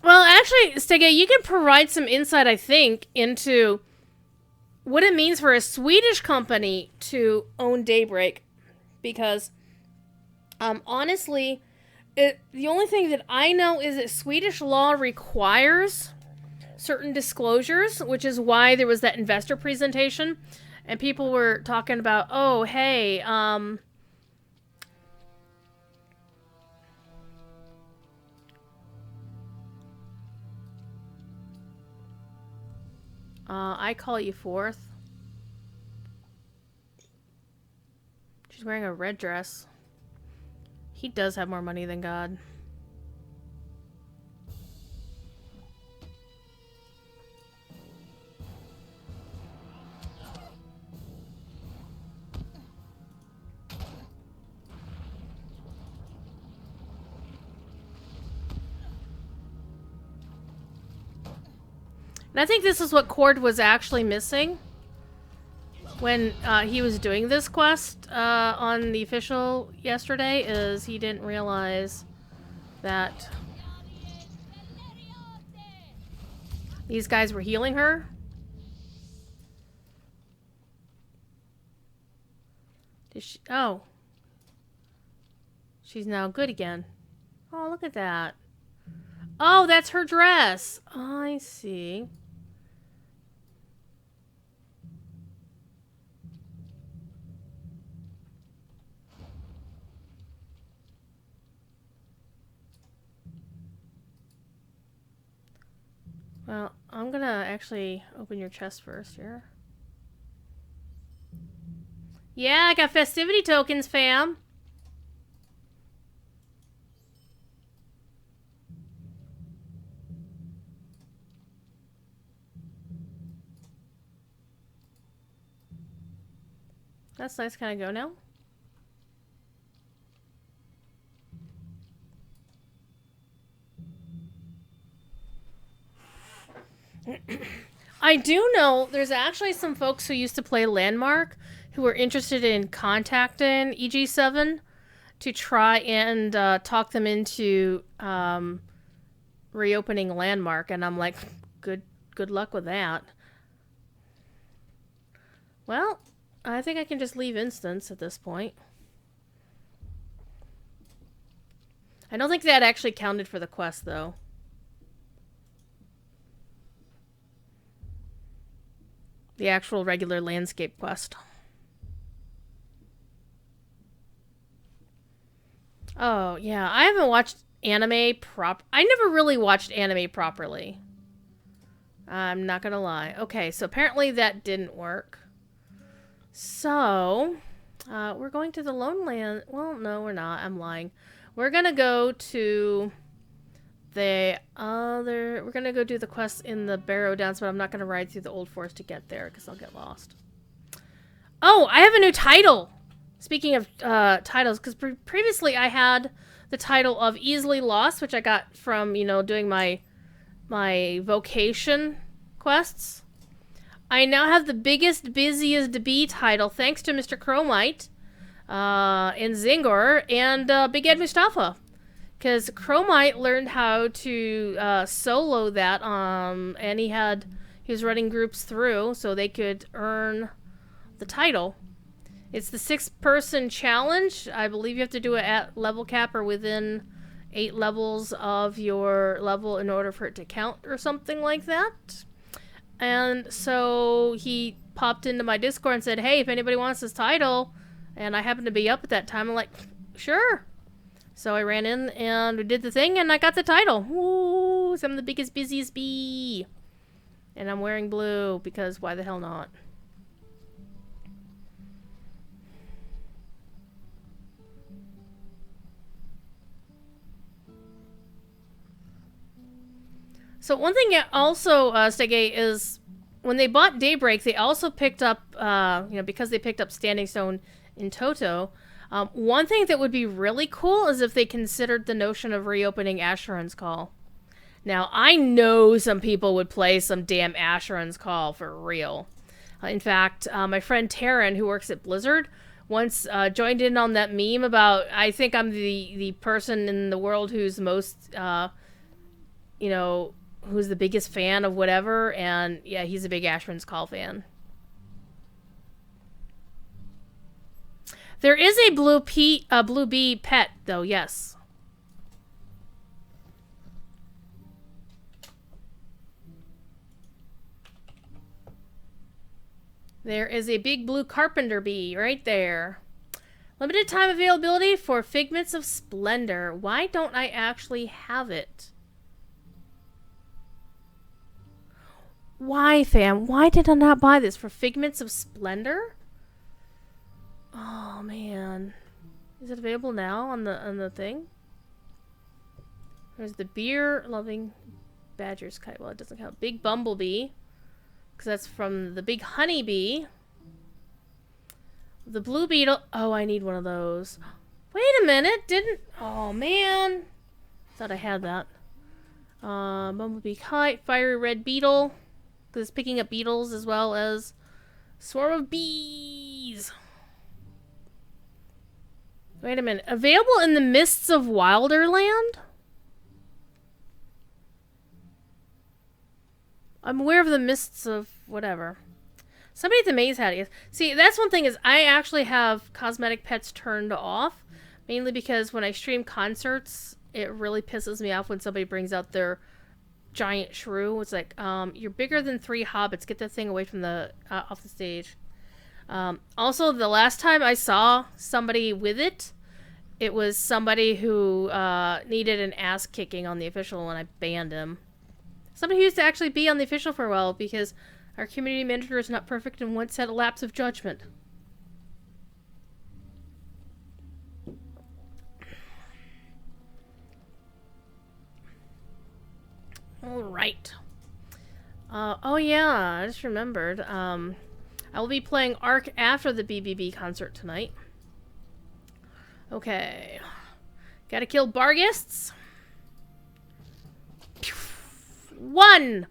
Well, actually, Stege, you can provide some insight, I think, into what it means for a Swedish company to own Daybreak. Because, honestly, the only thing that I know is that Swedish law requires certain disclosures, which is why there was that investor presentation. And people were talking about, oh, hey, I call you forth. She's wearing a red dress. He does have more money than God. And I think this is what Cord was actually missing when he was doing this quest on the official yesterday, is he didn't realize that these guys were healing her. Did she? Oh. She's now good again. Oh, look at that. Oh, that's her dress. Oh, I see. Well, I'm gonna actually open your chest first here. Yeah, I got festivity tokens, fam. That's nice. Can I go now? I do know there's actually some folks who used to play Landmark who were interested in contacting EG7 to try and talk them into reopening Landmark, and I'm like, good luck with that. Well, I think I can just leave instance at this point. I don't think that actually counted for the quest, though. The actual regular landscape quest. Oh, yeah. I haven't watched anime I never really watched anime properly. I'm not gonna lie. Okay, so apparently that didn't work. So, we're going to the Lone Land. Well, no, we're not. I'm lying. We're gonna go to the other... We're gonna go do the quest in the Barrow Downs, but I'm not gonna ride through the Old Forest to get there, because I'll get lost. Oh, I have a new title! Speaking of titles, because previously I had the title of Easily Lost, which I got from, you know, doing my vocation quests. I now have the biggest, busiest bee title, thanks to Mr. Chromite, and Zingor, and Big Ed Mustafa. Because Chromite learned how to solo that, and he was running groups through so they could earn the title. It's the 6-person challenge. I believe you have to do it at level cap or within 8 levels of your level in order for it to count or something like that. And so he popped into my Discord and said, hey, if anybody wants this title, and I happened to be up at that time, I'm like, sure. So I ran in and we did the thing, and I got the title. Woo! So I'm the biggest, busiest bee. And I'm wearing blue, because why the hell not? So one thing also, Stegay, is when they bought Daybreak, they also picked up, because they picked up Standing Stone in Toto, one thing that would be really cool is if they considered the notion of reopening Asheron's Call. Now, I know some people would play some damn Asheron's Call for real. In fact, my friend Taryn, who works at Blizzard, once joined in on that meme about, I think I'm the person in the world who's most, who's the biggest fan of whatever, and yeah, he's a big Asheron's Call fan. There is a blue bee pet, though, yes. There is a big blue carpenter bee right there. Limited time availability for Figments of Splendor. Why don't I actually have it? Why, fam? Why did I not buy this? For Figments of Splendor? Oh, man. Is it available now on the thing? There's the beer-loving badger's kite. Well, it doesn't count. Big bumblebee. Because that's from the big honeybee. The blue beetle. Oh, I need one of those. Wait a minute. Didn't... Oh, man. Thought I had that. Bumblebee kite. Fiery red beetle. Because it's picking up beetles as well as swarm of bees. Wait a minute. Available in the Mists of Wilderland? I'm aware of the Mists of whatever. Somebody at the maze had it. See, that's one thing is I actually have cosmetic pets turned off. Mainly because when I stream concerts, it really pisses me off when somebody brings out their giant shrew. It's like, you're bigger than 3 hobbits. Get that thing away from the off the stage. Also, the last time I saw somebody with it, it was somebody who needed an ass kicking on the official, and I banned him. Somebody who used to actually be on the official for a while because our community manager is not perfect and once had a lapse of judgment. Alright. Oh yeah, I just remembered. I will be playing Ark after the BBB concert tonight. Okay. Gotta kill Barghists. 1!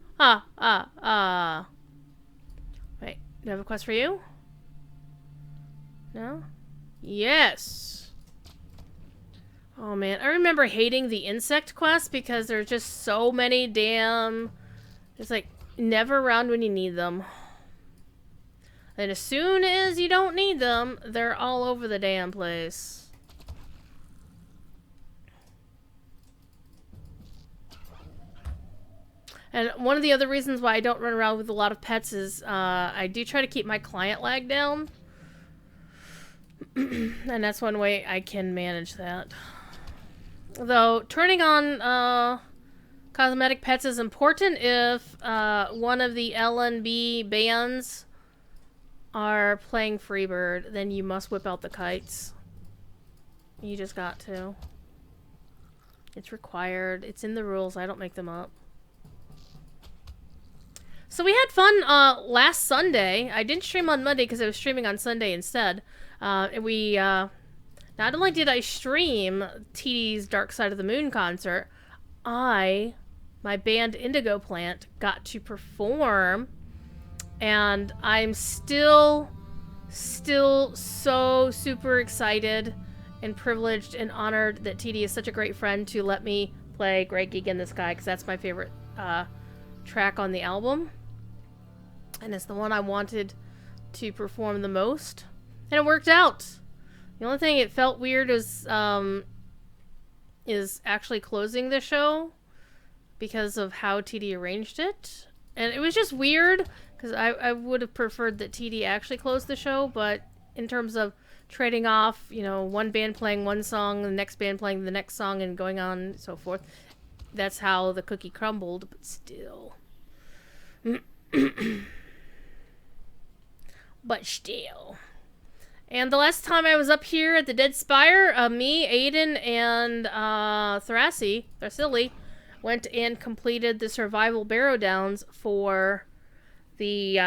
Wait, do I have a quest for you? No? Yes! Oh man, I remember hating the insect quest because there's just so many damn... It's like, never around when you need them. And as soon as you don't need them, they're all over the damn place. And one of the other reasons why I don't run around with a lot of pets is I do try to keep my client lag down. And that's one way I can manage that. Though, turning on cosmetic pets is important if one of the L&B bands are playing Freebird, then you must whip out the kites. You just got to. It's required. It's in the rules. I don't make them up. So we had fun last Sunday. I didn't stream on Monday because I was streaming on Sunday instead. And we, not only did I stream TD's Dark Side of the Moon concert, my band Indigo Plant got to perform. And I'm still so super excited and privileged and honored that TD is such a great friend to let me play Great Gig in the Sky, because that's my favorite track on the album. And it's the one I wanted to perform the most. And it worked out. The only thing it felt weird is actually closing the show because of how TD arranged it. And it was just weird, because I would have preferred that TD actually closed the show, but in terms of trading off, you know, one band playing one song, the next band playing the next song, and going on and so forth, that's how the cookie crumbled, but still. But still. And the last time I was up here at the Dead Spire, me, Aiden, and Thrasily went and completed the Survival Barrow Downs for the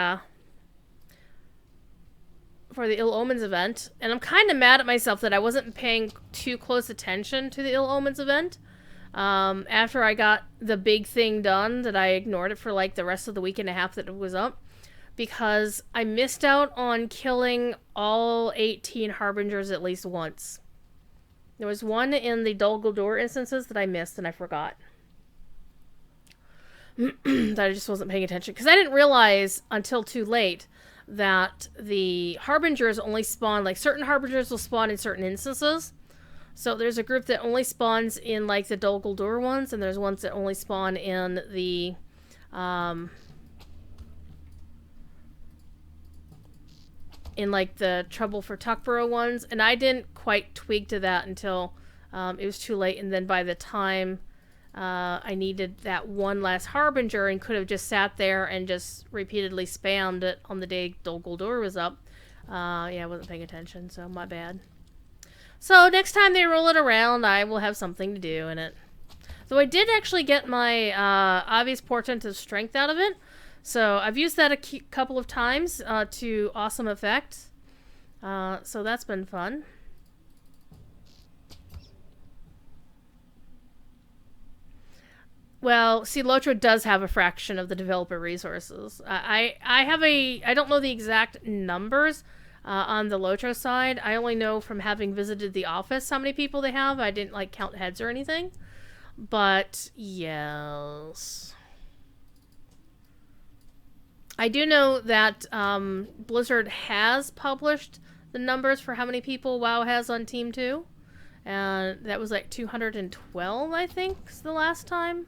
Ill Omens event. And I'm kind of mad at myself that I wasn't paying too close attention to the Ill Omens event. After I got the big thing done, that I ignored it for like the rest of the week and a half that it was up. Because I missed out on killing all 18 Harbingers at least once. There was one in the Dol Guldur instances that I missed and I forgot. That I just wasn't paying attention. Because I didn't realize until too late that the Harbingers only spawn, like certain Harbingers will spawn in certain instances. So there's a group that only spawns in like the Dol Guldur ones, and there's ones that only spawn in the like the Trouble for Tuckborough ones, and I didn't quite twig to that until it was too late, and then by the time I needed that one last Harbinger and could have just sat there and just repeatedly spammed it on the day Dol Guldur was up, yeah, I wasn't paying attention, so my bad. So next time they roll it around, I will have something to do in it. Though I did actually get my obvious portent of strength out of it, so I've used that a couple of times to awesome effect. So that's been fun. Well, see, Lotro does have a fraction of the developer resources. I don't know the exact numbers on the Lotro side. I only know from having visited the office how many people they have. I didn't like count heads or anything. But yes. I do know that Blizzard has published the numbers for how many people WoW has on Team 2. And that was like 212, I think, the last time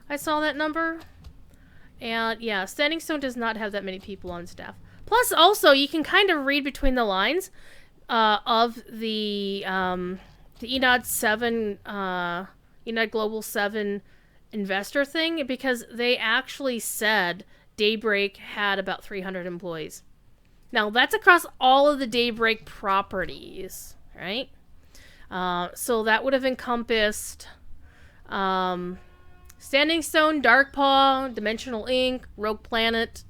I saw that number. And yeah, Standing Stone does not have that many people on staff. Plus, also, you can kind of read between the lines of the Enod 7, Enod Global 7 investor thing, because they actually said Daybreak had about 300 employees. Now, that's across all of the Daybreak properties, right? So that would have encompassed Standing Stone, Darkpaw, Dimensional Inc., Rogue Planet,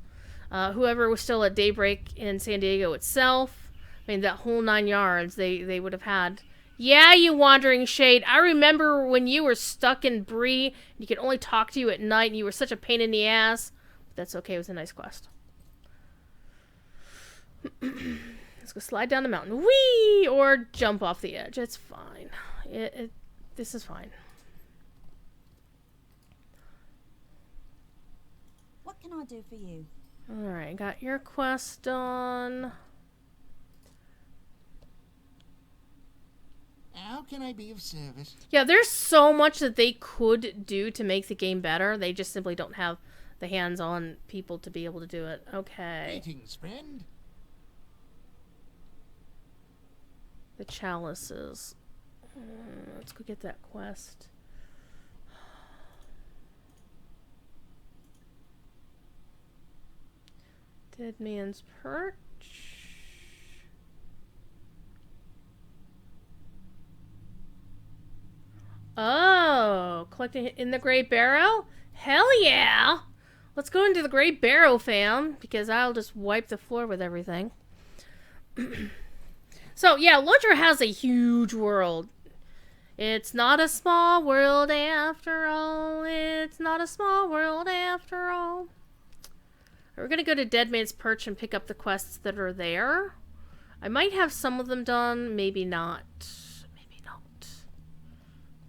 whoever was still at Daybreak in San Diego itself. I mean, that whole 9 yards they would have had. Yeah, you Wandering Shade. I remember when you were stuck in Bree, and you could only talk to you at night, and you were such a pain in the ass. That's okay, it was a nice quest. Let's go slide down the mountain. Whee! Or jump off the edge. It's fine. This is fine. What can I do for you? Alright, got your quest done. How can I be of service? Yeah, there's so much that they could do to make the game better. They just simply don't have the hands-on people to be able to do it. Okay. Greetings, friend. The chalices. Let's go get that quest. Dead Man's Perch. Oh, collecting in the Great Barrow? Hell yeah! Let's go into the Great Barrow, fam, because I'll just wipe the floor with everything. So, yeah, Lodra has a huge world. It's not a small world after all. It's not a small world after all. We're going to go to Dead Man's Perch and pick up the quests that are there. I might have some of them done, maybe not. Maybe not.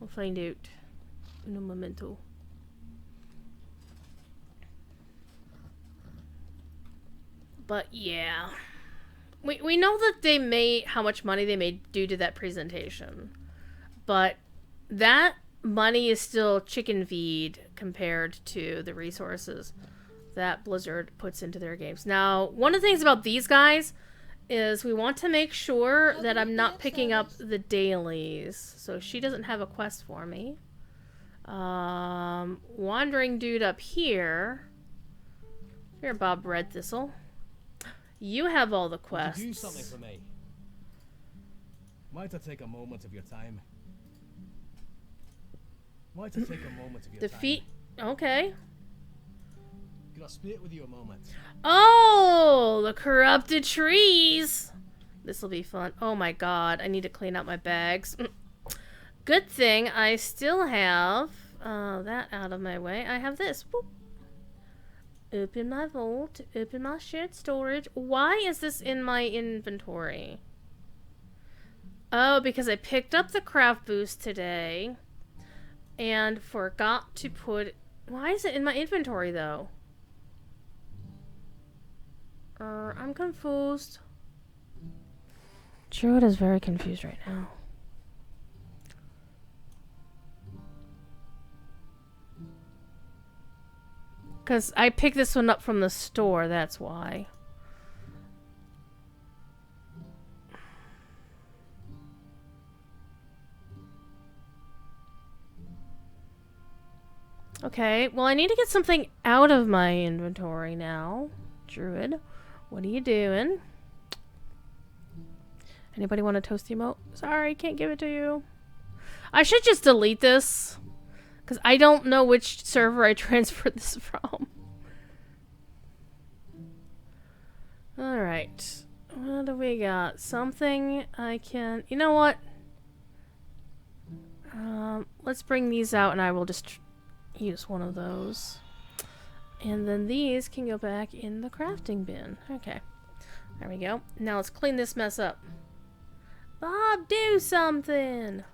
We'll find out in a momento. But yeah. We know that they made how much money they made due to that presentation. But that money is still chicken feed compared to the resources that Blizzard puts into their games. Now, one of the things about these guys is we want to make sure that I'm not picking up the dailies. So she doesn't have a quest for me. Wandering dude up here. Here, Bob Red Thistle. You have all the quests. Would you do something for me? Might I take a moment of your time? Might I take a moment of your Defeat. Okay. time? Can I speak with you a moment? Oh, the corrupted trees. This will be fun. Oh my god, I need to clean out my bags. Good thing I still have that out of my way. I have this. Boop. Open my vault. Open my shared storage. Why is this in my inventory? Oh, because I picked up the craft boost today and forgot to put... Why is it in my inventory, though? I'm confused. Druid is very confused right now. Because I picked this one up from the store, that's why. Okay, well I need to get something out of my inventory now. Druid, what are you doing? Anybody want a toast emote? Sorry, can't give it to you. I should just delete this. Because I don't know which server I transferred this from. Alright. What do we got? Something I can... You know what? Let's bring these out and I will just use one of those. And then these can go back in the crafting bin. Okay. There we go. Now let's clean this mess up. Bob, do something!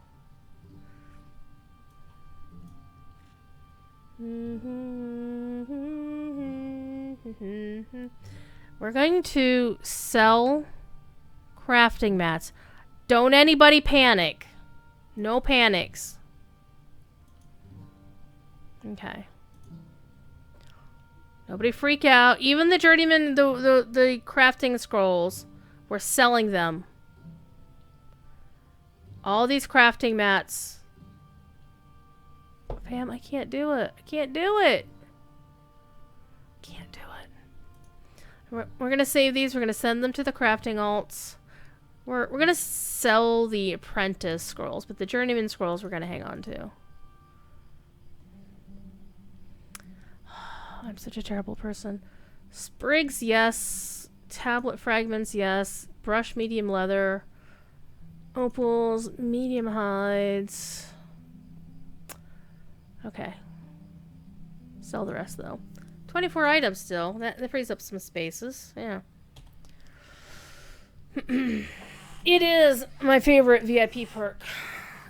We're going to sell crafting mats. Don't anybody panic. No panics. Okay. Nobody freak out. Even the journeyman, the crafting scrolls, we're selling them. All these crafting mats. Pam, I can't do it. I can't do it. Can't do it. We're gonna save these. We're gonna send them to the crafting alts. We're gonna sell the apprentice scrolls, but the journeyman scrolls we're gonna hang on to. I'm such a terrible person. Sprigs, yes. Tablet fragments, yes. Brush, medium leather. Opals, medium hides. Okay. Sell the rest, though. 24 items still. That frees up some spaces. Yeah. It is my favorite VIP perk.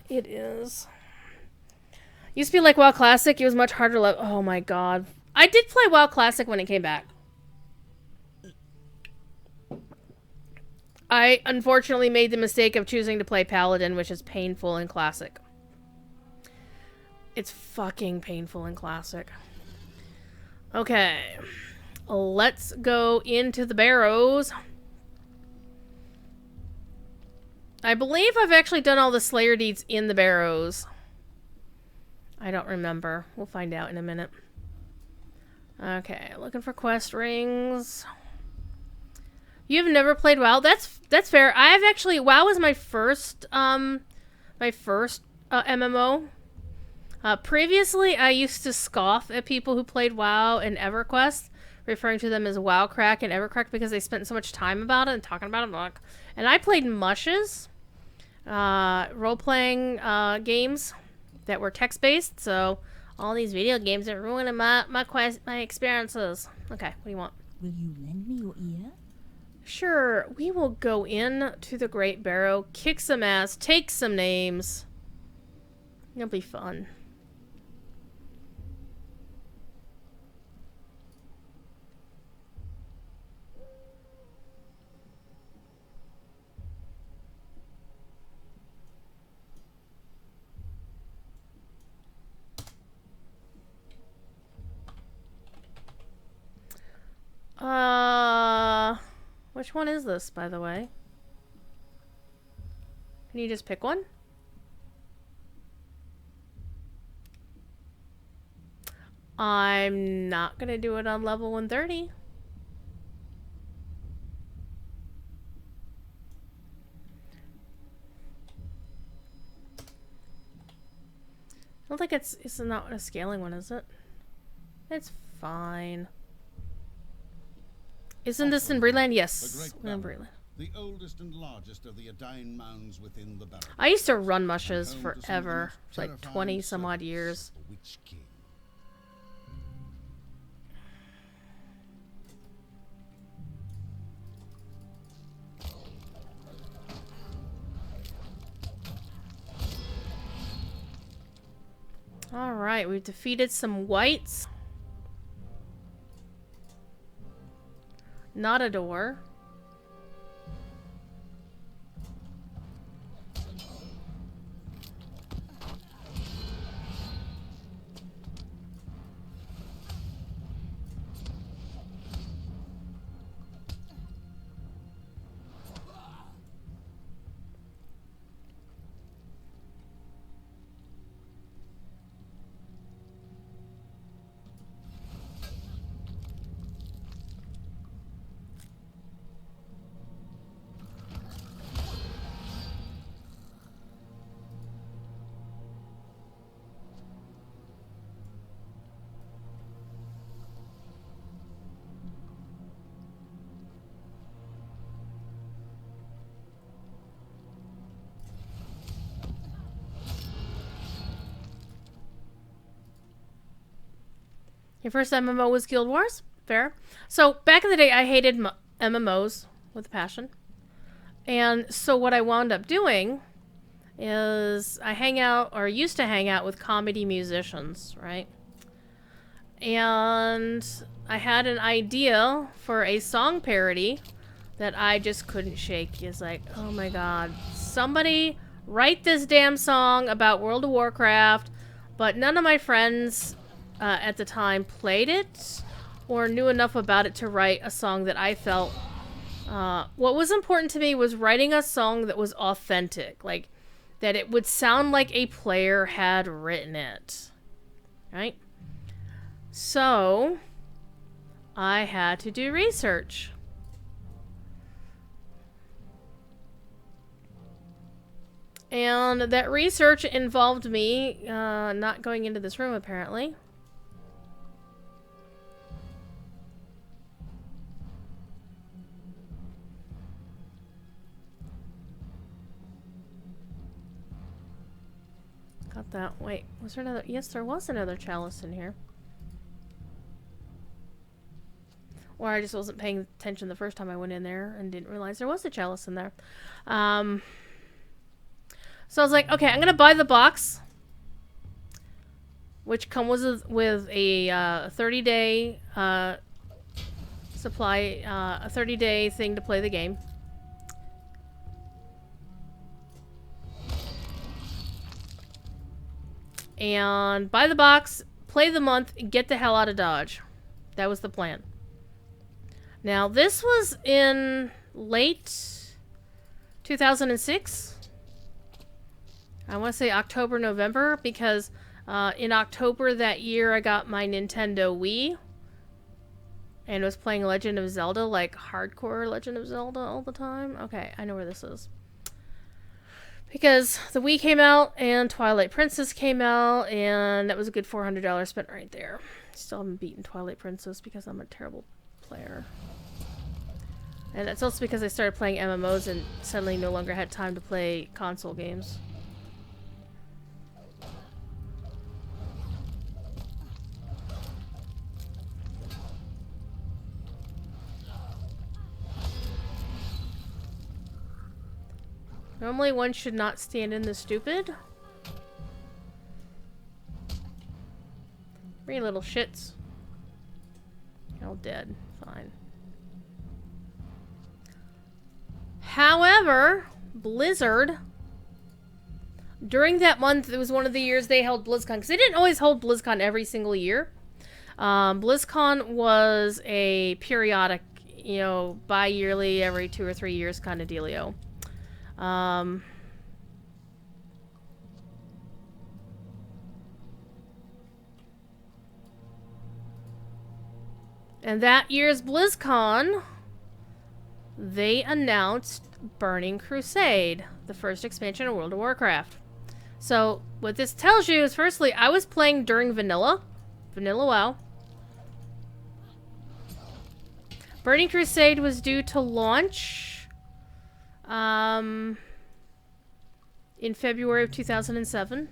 It is. Used to be like WoW Classic. It was much harder to... Oh my god. I did play WoW Classic when it came back. I unfortunately made the mistake of choosing to play Paladin, which is painful in Classic. It's fucking painful in Classic. Okay. Let's go into the barrows. I believe I've actually done all the Slayer deeds in the barrows. I don't remember. We'll find out in a minute. Okay, looking for quest rings. You've never played WoW? That's fair. I've actually... WoW was my first MMO. Previously, I used to scoff at people who played WoW and EverQuest, referring to them as WoWcrack and EverCrack because they spent so much time about it and talking about it. And I played mushes, role-playing games that were text-based, so all these video games are ruining my experiences. Okay, what do you want? Will you lend me your ear? Sure, we will go in to the Great Barrow, kick some ass, take some names. It'll be fun. Which one is this, by the way? Can you just pick one? I'm not gonna do it on level 130. I don't think it's not a scaling one, is it? It's fine. Isn't this in Breland? Yes, we're in Breland. The oldest and largest of the Adain mounds within the barrens. I used to run mushes And home to some of the forever, most for like terrifying 20 some odd servants, years. the Witch King. Alright, we've defeated some whites. Not a door. Your first MMO was Guild Wars? Fair. So, back in the day, I hated MMOs with a passion. And so what I wound up doing is I hang out, or used to hang out with comedy musicians, right? And I had an idea for a song parody that I just couldn't shake. It's like, oh my god, somebody write this damn song about World of Warcraft, but none of my friends at the time played it or knew enough about it to write a song that I felt what was important to me was writing a song that was authentic, like that it would sound like a player had written it, right? So I had to do research. And that research involved me not going into this room, apparently. Got that. Wait, was there another? Yes, there was another chalice in here. Or I just wasn't paying attention the first time I went in there and didn't realize there was a chalice in there. So I was like, okay, I'm going to buy the box, which comes with a 30-day supply, a 30-day thing to play the game. And buy the box, play the month, and get the hell out of Dodge. That was the plan. Now, this was in late 2006. I want to say October, November, because in October that year I got my Nintendo Wii and was playing Legend of Zelda, like hardcore Legend of Zelda all the time. Okay, I know where this is. Because the Wii came out and Twilight Princess came out, and that was a good $400 spent right there. Still haven't beaten Twilight Princess because I'm a terrible player. And that's also because I started playing MMOs and suddenly no longer had time to play console games. Normally one should not stand in the stupid. Three little shits. You're all dead. Fine. However, Blizzard, during that month, it was one of the years they held BlizzCon, because they didn't always hold BlizzCon every single year. BlizzCon was a periodic you know, bi-yearly, every 2 or 3 years kind of dealio. And that year's BlizzCon, they announced Burning Crusade, the first expansion of World of Warcraft. So, what this tells you is, firstly, I was playing during Vanilla WoW. Burning Crusade was due to launch in February of 2007.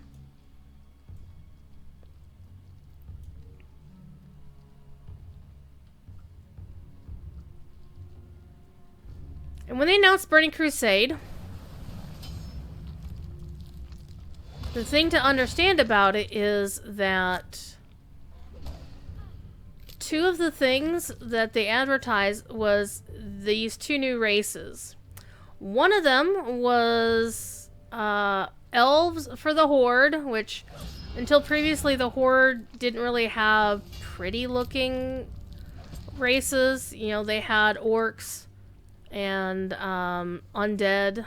And when they announced Burning Crusade, the thing to understand about it is that two of the things that they advertised was these two new races. One of them was elves for the Horde, which until previously the Horde didn't really have pretty looking races. You know, they had orcs and undead.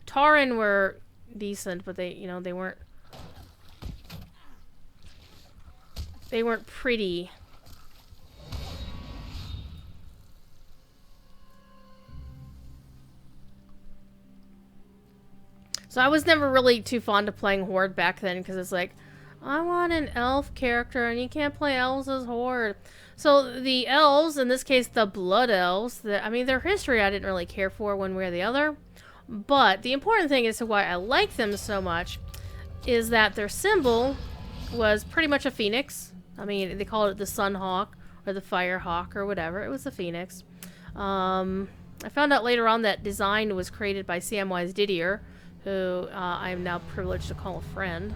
Tauren were decent, but they weren't pretty. So I was never really too fond of playing Horde back then, because it's like, I want an elf character and you can't play elves as Horde. So the elves, in this case the blood elves, I mean, their history I didn't really care for one way or the other. But the important thing as to why I like them so much is that their symbol was pretty much a phoenix. I mean, they called it the Sun Hawk or the Fire Hawk or whatever. It was the phoenix. I found out later on that design was created by Samwise Didier, who I am now privileged to call a friend.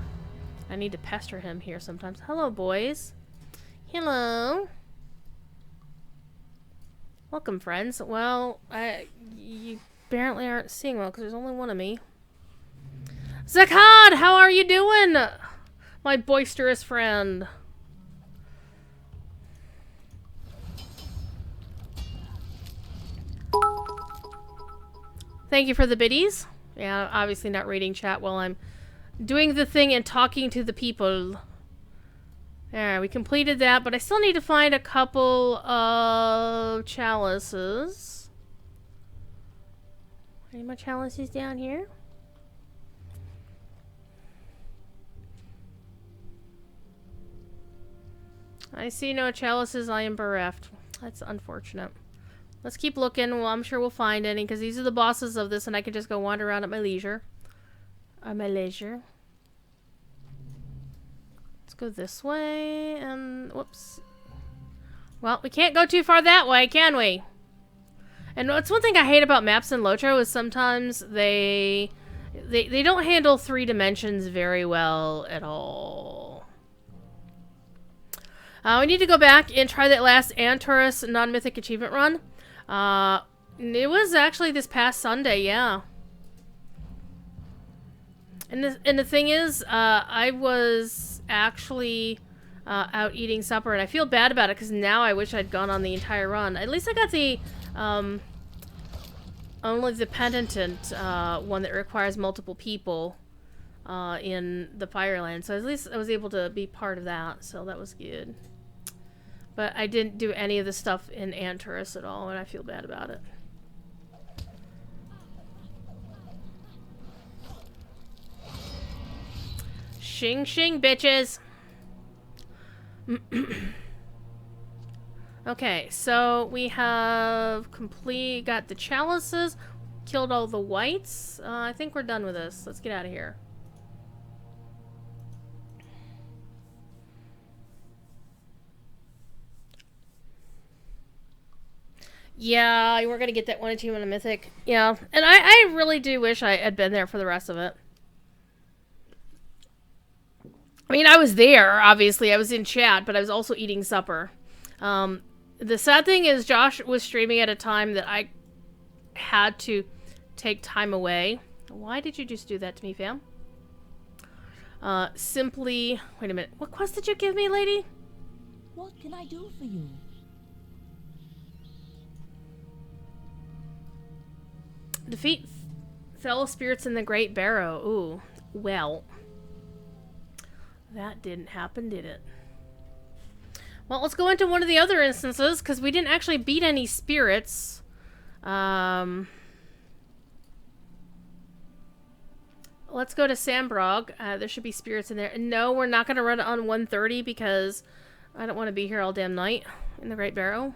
I need to pester him here sometimes. Hello, boys. Hello. Welcome, friends. Well, you apparently aren't seeing well because there's only one of me. Zakhad, how are you doing? My boisterous friend. Thank you for the biddies. Yeah, obviously not reading chat while I'm doing the thing and talking to the people. Alright, we completed that, but I still need to find a couple of chalices. Any more chalices down here? I see no chalices. I am bereft. That's unfortunate. Let's keep looking. Well, I'm sure we'll find any, because these are the bosses of this, and I can just go wander around at my leisure. At my leisure. Let's go this way, and whoops. Well, we can't go too far that way, can we? And what's one thing I hate about maps in Lotro is sometimes they don't handle 3 dimensions very well at all. We need to go back and try that last Antaurus non-mythic achievement run. It was actually this past Sunday, yeah. And the thing is, I was actually out eating supper, and I feel bad about it because now I wish I'd gone on the entire run. At least I got the only the penitent one that requires multiple people in the Fireland. So at least I was able to be part of that, so that was good. But I didn't do any of the stuff in Antaurus at all, and I feel bad about it. Shing shing, bitches! Okay, so we have got the chalices, killed all the whites. I think we're done with this. Let's get out of here. Yeah, we're gonna get that one achievement on Mythic. Yeah, and I really do wish I had been there for the rest of it. I mean, I was there, obviously. I was in chat, but I was also eating supper. The sad thing is Josh was streaming at a time that I had to take time away. Why did you just do that to me, fam? Simply... Wait a minute. What quest did you give me, lady? What can I do for you? Defeat fellow spirits in the Great Barrow. Ooh, well. That didn't happen, did it? Well, let's go into one of the other instances, because we didn't actually beat any spirits. Let's go to Sambrog. There should be spirits in there. No, we're not going to run it on 130, because I don't want to be here all damn night in the Great Barrow.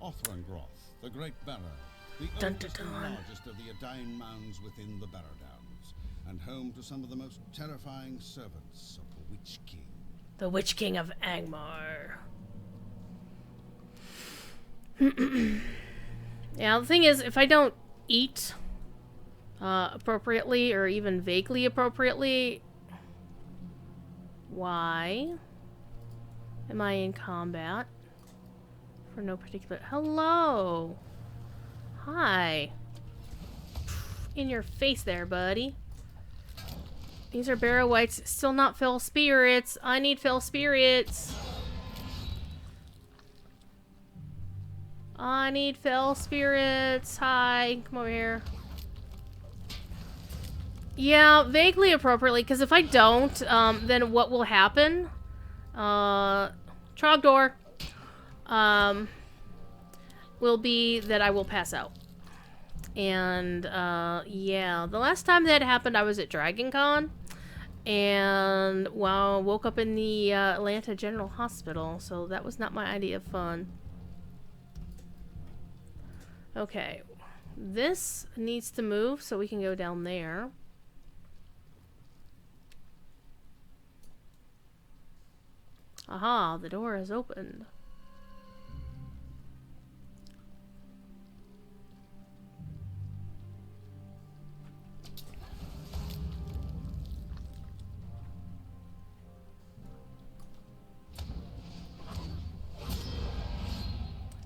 Othrangroth, the Great Barrow, the Dun, oldest dun, and dun. largest of the Adain mounds within the Barrow Downs, and home to some of the most terrifying servants of the Witch King. The Witch King of Angmar. Yeah, the thing is, if I don't eat appropriately, or even vaguely appropriately, why am I in combat? For no particular... Hello! Hi! In your face there, buddy. These are Barrow Wights. Still not fell spirits. I need fell spirits. I need fell spirits. Hi. Come over here. Yeah, vaguely appropriately, because if I don't, then what will happen? Trogdor. Will be that I will pass out. And, yeah. The last time that happened, I was at Dragon Con. And, well, woke up in the Atlanta General Hospital. So that was not my idea of fun. Okay. This needs to move so we can go down there. Aha, the door is opened.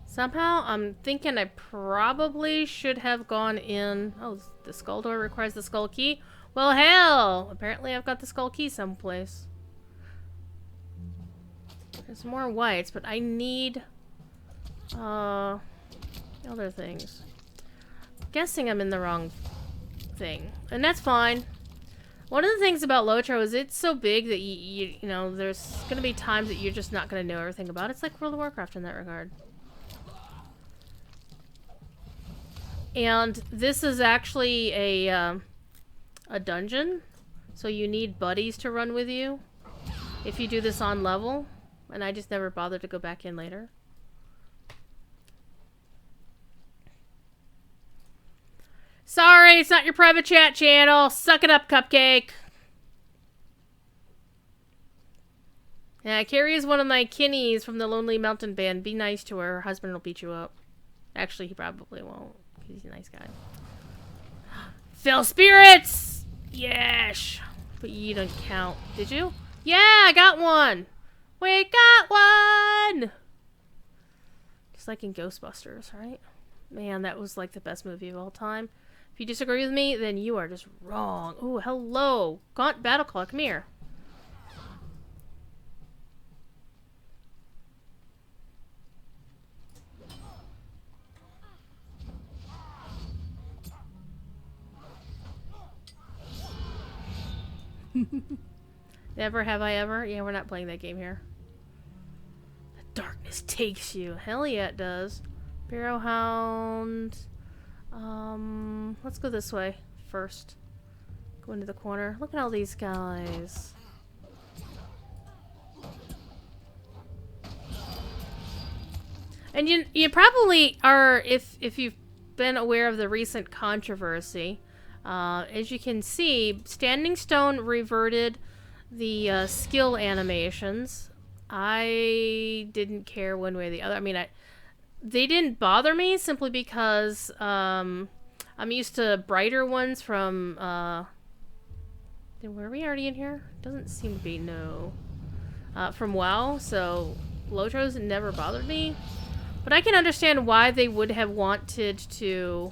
Somehow, I'm thinking I probably should have gone in... Oh, the skull door requires the skull key? Well, hell! Apparently I've got the skull key someplace. There's more whites, but I need... other things. Guessing I'm in the wrong thing. And that's fine. One of the things about Lotro is it's so big that you know, there's gonna be times that you're just not gonna know everything about it. It's like World of Warcraft in that regard. And this is actually a dungeon, so you need buddies to run with you if you do this on level, and I just never bothered to go back in later. Sorry, it's not your private chat channel. Suck it up, Cupcake. Yeah, Carrie is one of my kinnies from the Lonely Mountain Band. Be nice to her. Her husband will beat you up. Actually, he probably won't. He's a nice guy. Fell spirits! Yes! But you don't count. Did you? Yeah, I got one! We got one! Just like in Ghostbusters, right? Man, that was like the best movie of all time. If you disagree with me, then you are just wrong. Oh, hello. Gaunt Battleclaw, come here. Never have I ever. Yeah, we're not playing that game here. The darkness takes you. Hell yeah, it does. Barrowhound. Let's go this way first. Go into the corner. Look at all these guys. And you probably are, if you've been aware of the recent controversy, as you can see, Standing Stone reverted the skill animations. I didn't care one way or the other. I mean, they didn't bother me simply because I'm used to brighter ones from... were we already in here? Doesn't seem to be, no. From WoW, so Lotros never bothered me. But I can understand why they would have wanted to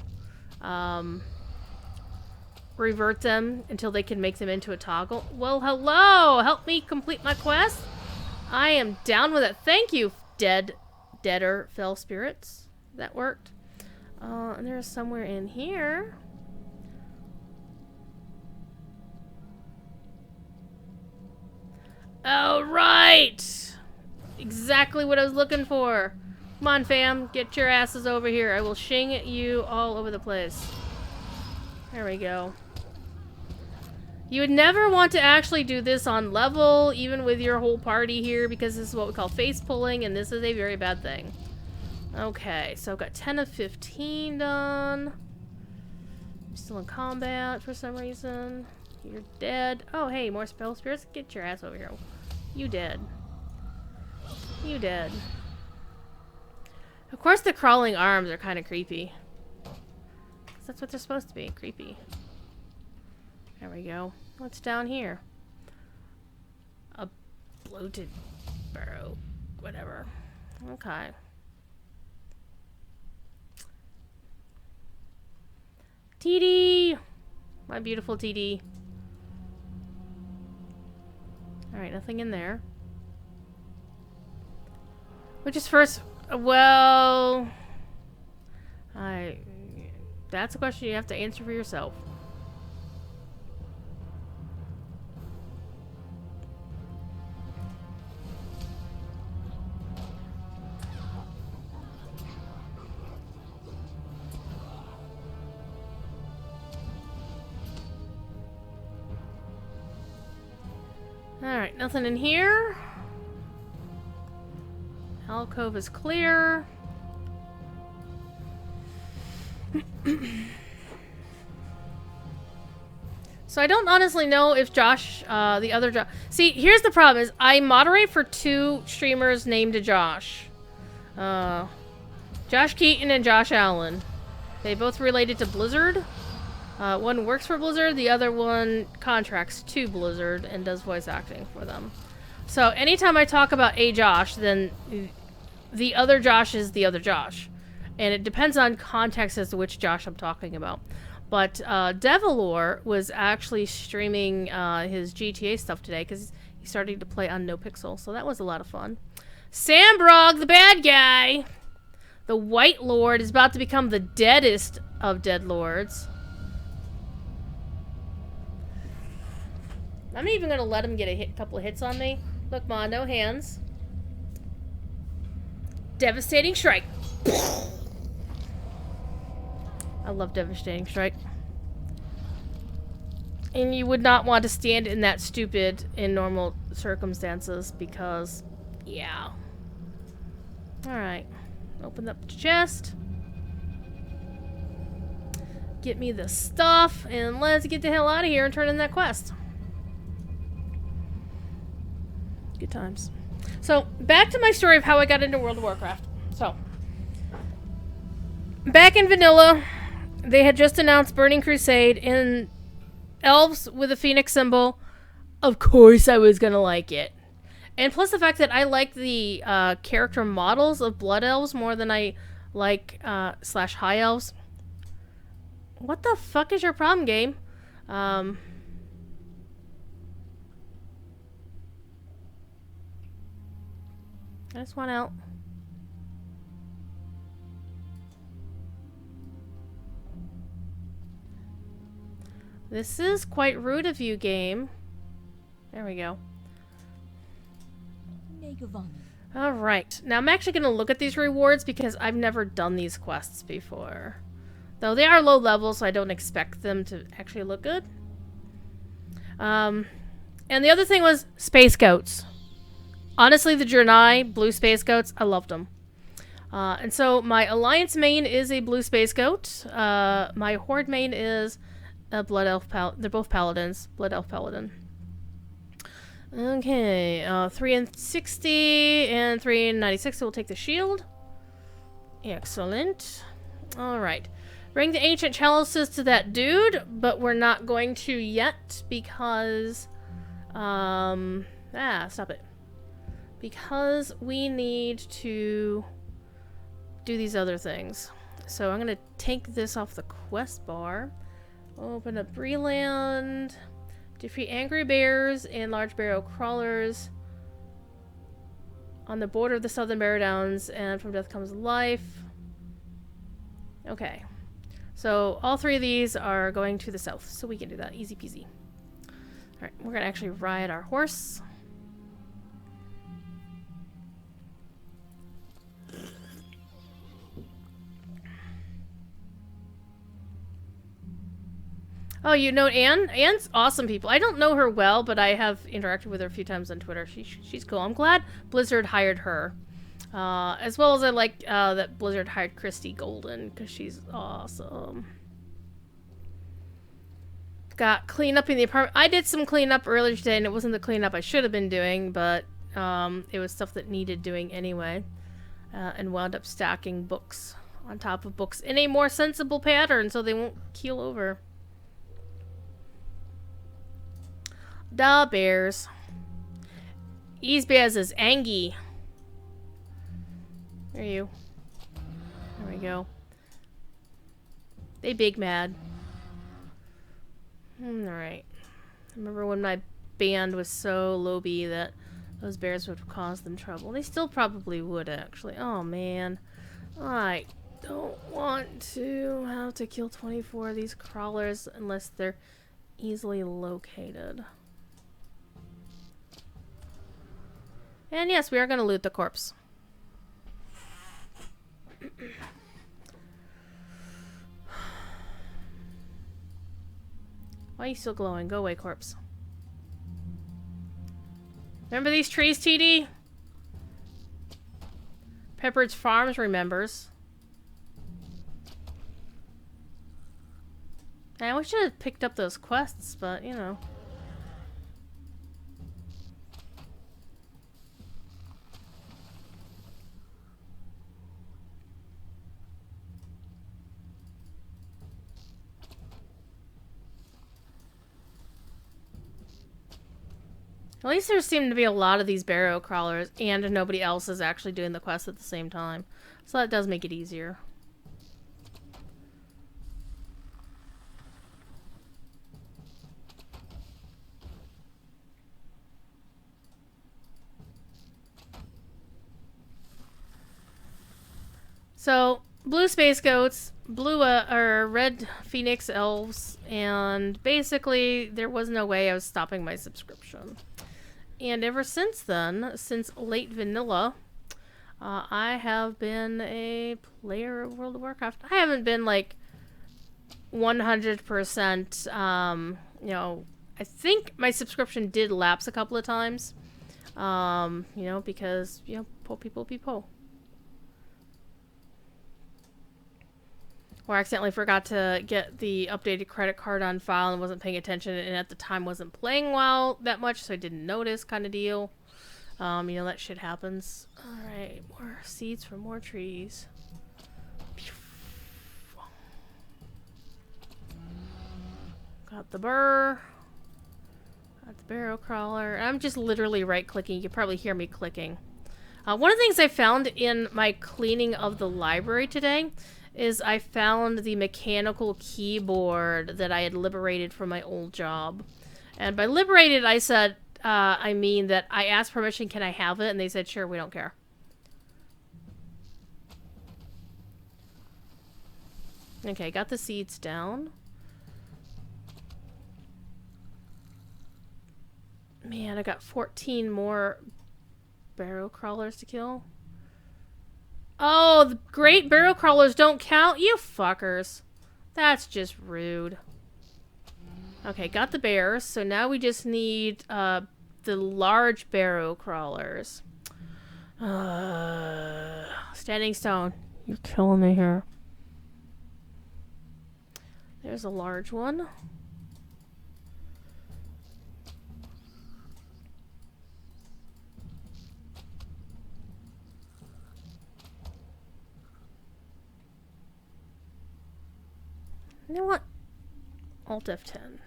revert them until they can make them into a toggle. Well, hello! Help me complete my quest? I am down with it. Thank you, deader fell spirits. That worked. And there's somewhere in here. All right! Exactly what I was looking for. Come on, fam. Get your asses over here. I will shing you all over the place. There we go. You would never want to actually do this on level, even with your whole party here, because this is what we call face pulling, and this is a very bad thing. Okay, so I've got 10 of 15 done. I'm still in combat for some reason. You're dead. Oh, hey, more spell spirits. Get your ass over here. You dead. You dead. Of course, the crawling arms are kind of creepy. 'Cause that's what they're supposed to be. Creepy. There we go. What's down here? A bloated burrow. Whatever. Okay. TD! My beautiful TD. Alright, nothing in there. Which is first... Well... That's a question you have to answer for yourself. Alright, nothing in here. Alcove is clear. So I don't honestly know if Josh, the other Josh... See, here's the problem is I moderate for 2 streamers named Josh. Josh Keaton and Josh Allen. They both related to Blizzard. One works for Blizzard, the other one contracts to Blizzard and does voice acting for them. So anytime I talk about a Josh, then the other Josh is the other Josh. And it depends on context as to which Josh I'm talking about. But Devilor was actually streaming his GTA stuff today because he's starting to play on NoPixel, so that was a lot of fun. Sambrog, the bad guy! The White Lord is about to become the deadest of dead lords. I'm even gonna let him get a couple of hits on me. Look, Ma, no hands. Devastating Strike. I love Devastating Strike. And you would not want to stand in that stupid in normal circumstances because, yeah. Alright. Open up the chest. Get me the stuff, and let's get the hell out of here and turn in that quest. Good times. So, back to my story of how I got into World of Warcraft. So, back in Vanilla, they had just announced Burning Crusade in elves with a phoenix symbol. Of course I was gonna like it. And plus the fact that I like the character models of Blood Elves more than I like slash High Elves. What the fuck is your problem, game? I just want out. This is quite rude of you, game. There we go. Alright, now I'm actually going to look at these rewards because I've never done these quests before. Though they are low level, so I don't expect them to actually look good. And the other thing was Space Goats. Honestly, the Draenei blue Space Goats, I loved them. And so my Alliance main is a blue Space Goat. My Horde main is a Blood Elf They're both Paladins. Blood Elf Paladin. Okay, 3 and 60 and 3 and 96, so we'll take the shield. Excellent. Alright. Bring the ancient chalices to that dude, but we're not going to yet because... stop it. Because we need to do these other things. So I'm going to take this off the quest bar. Open up Breland. Defeat angry bears and large barrow crawlers on the border of the southern Barrow Downs, and from death comes life. Okay. So all 3 of these are going to the south, so we can do that. Easy peasy. Alright, we're gonna actually ride our horse. Oh, you know Anne? Anne's awesome people. I don't know her well, but I have interacted with her a few times on Twitter. She's cool. I'm glad Blizzard hired her. As well as I like that Blizzard hired Christy Golden, because she's awesome. Got cleanup in the apartment. I did some cleanup earlier today, and it wasn't the cleanup I should have been doing, but it was stuff that needed doing anyway. And wound up stacking books on top of books in a more sensible pattern so they won't keel over. Da bears. These bears is Angie. There you. There we go. They big mad. Alright. Remember when my band was so low B that those bears would cause them trouble. They still probably would, actually. Oh, man. I don't want to have to kill 24 of these crawlers unless they're easily located. And yes, we are going to loot the corpse. Why are you still glowing? Go away, corpse. Remember these trees, TD? Pepperidge Farms remembers. I wish I had picked up those quests, but, you know. At least there seem to be a lot of these barrow crawlers, and nobody else is actually doing the quest at the same time. So that does make it easier. So, blue space goats, blue or red phoenix elves, and basically there was no way I was stopping my subscription. And ever since then, since late vanilla, I have been a player of World of Warcraft. I haven't been like 100%, you know, I think my subscription did lapse a couple of times, you know, because, you know, poor people be poor. Or accidentally forgot to get the updated credit card on file and wasn't paying attention, and at the time wasn't playing WoW that much, so I didn't notice, kind of deal. You know, that shit happens. Alright, more seeds for more trees. Got the burr. Got the barrow crawler. I'm just literally right-clicking. You can probably hear me clicking. One of the things I found in my cleaning of the library today is I found the mechanical keyboard that I had liberated from my old job. And by liberated, I said, I mean that I asked permission, can I have it? And they said, sure, we don't care. Okay, got the seeds down. Man, I got 14 more barrow crawlers to kill. Oh, the great barrow crawlers don't count? You fuckers. That's just rude. Okay, got the bears. So now we just need the large barrow crawlers. Standing stone. You're killing me here. There's a large one. You know what? Alt F10.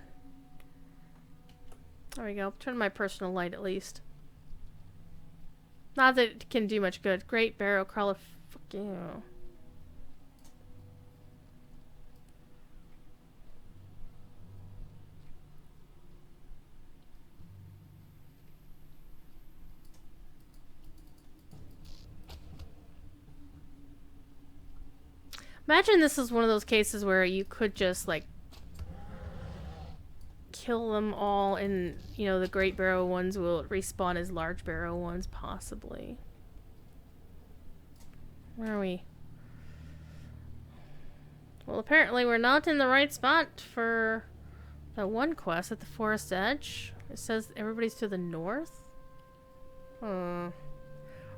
There we go. Turn my personal light at least. Not that it can do much good. Great barrow crawler. Fuck you. Imagine this is one of those cases where you could just, like, kill them all and, you know, the Great Barrow ones will respawn as Large Barrow ones, possibly. Where are we? Well, apparently we're not in the right spot for that one quest at the forest edge. It says everybody's to the north. Or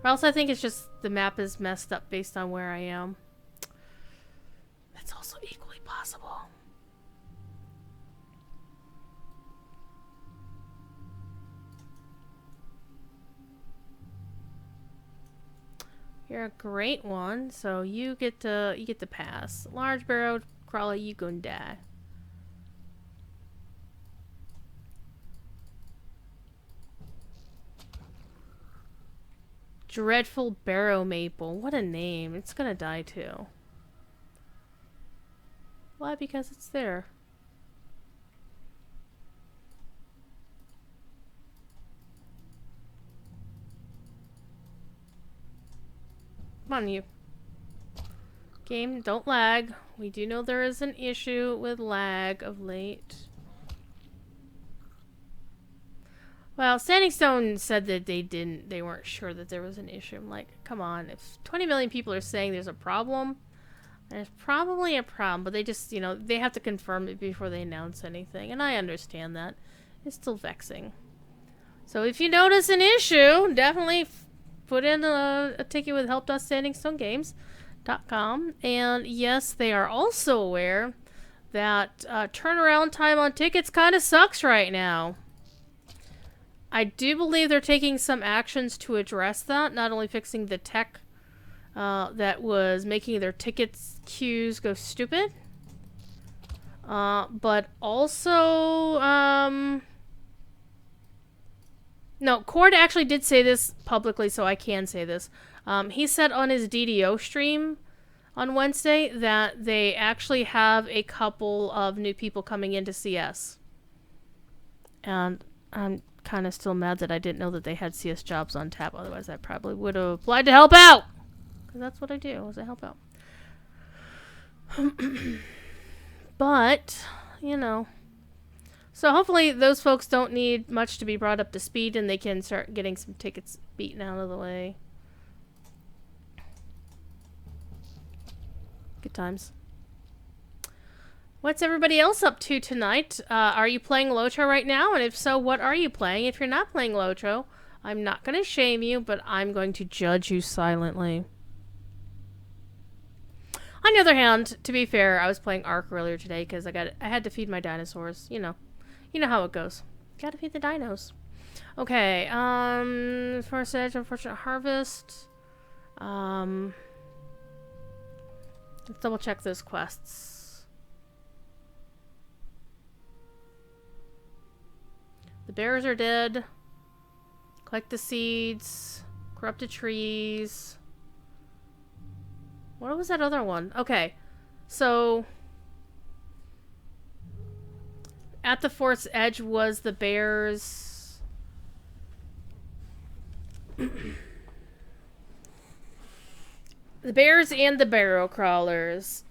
else I think it's just the map is messed up based on where I am. That's also equally possible. You're a great one, so you get to pass. Large Barrow Crawler, you gonna die. Dreadful Barrow Maple. What a name. It's gonna die too. Why? Because it's there. Come on, you. Game, don't lag. We do know there is an issue with lag of late. Well, Standing Stone said that they weren't sure that there was an issue. I'm like, come on, if 20 million people are saying there's a problem, there's probably a problem, but they just, you know, they have to confirm it before they announce anything, and I understand that. It's still vexing. So if you notice an issue, definitely put in a ticket with help.standingstonegames.com. And yes, they are also aware that turnaround time on tickets kind of sucks right now. I do believe they're taking some actions to address that, not only fixing the tech that was making their tickets queues go stupid, but also no, Cord actually did say this publicly, so I can say this. He said on his DDO stream on Wednesday that they actually have a couple of new people coming into CS. And I'm kind of still mad that I didn't know that they had CS jobs on tap. Otherwise, I probably would have applied to help out. Because that's what I do, is I help out. But, you know. So hopefully those folks don't need much to be brought up to speed and they can start getting some tickets beaten out of the way. Good times. What's everybody else up to tonight? Are you playing Lotro right now? And if so, what are you playing? If you're not playing Lotro, I'm not going to shame you, but I'm going to judge you silently. On the other hand, to be fair, I was playing Ark earlier today because I had to feed my dinosaurs, you know. You know how it goes. Gotta feed the dinos. Okay, First Edge, Unfortunate Harvest. Let's double check those quests. The bears are dead. Collect the seeds. Corrupted trees. What was that other one? Okay, so at the fort's edge was the bears. The bears and the barrow crawlers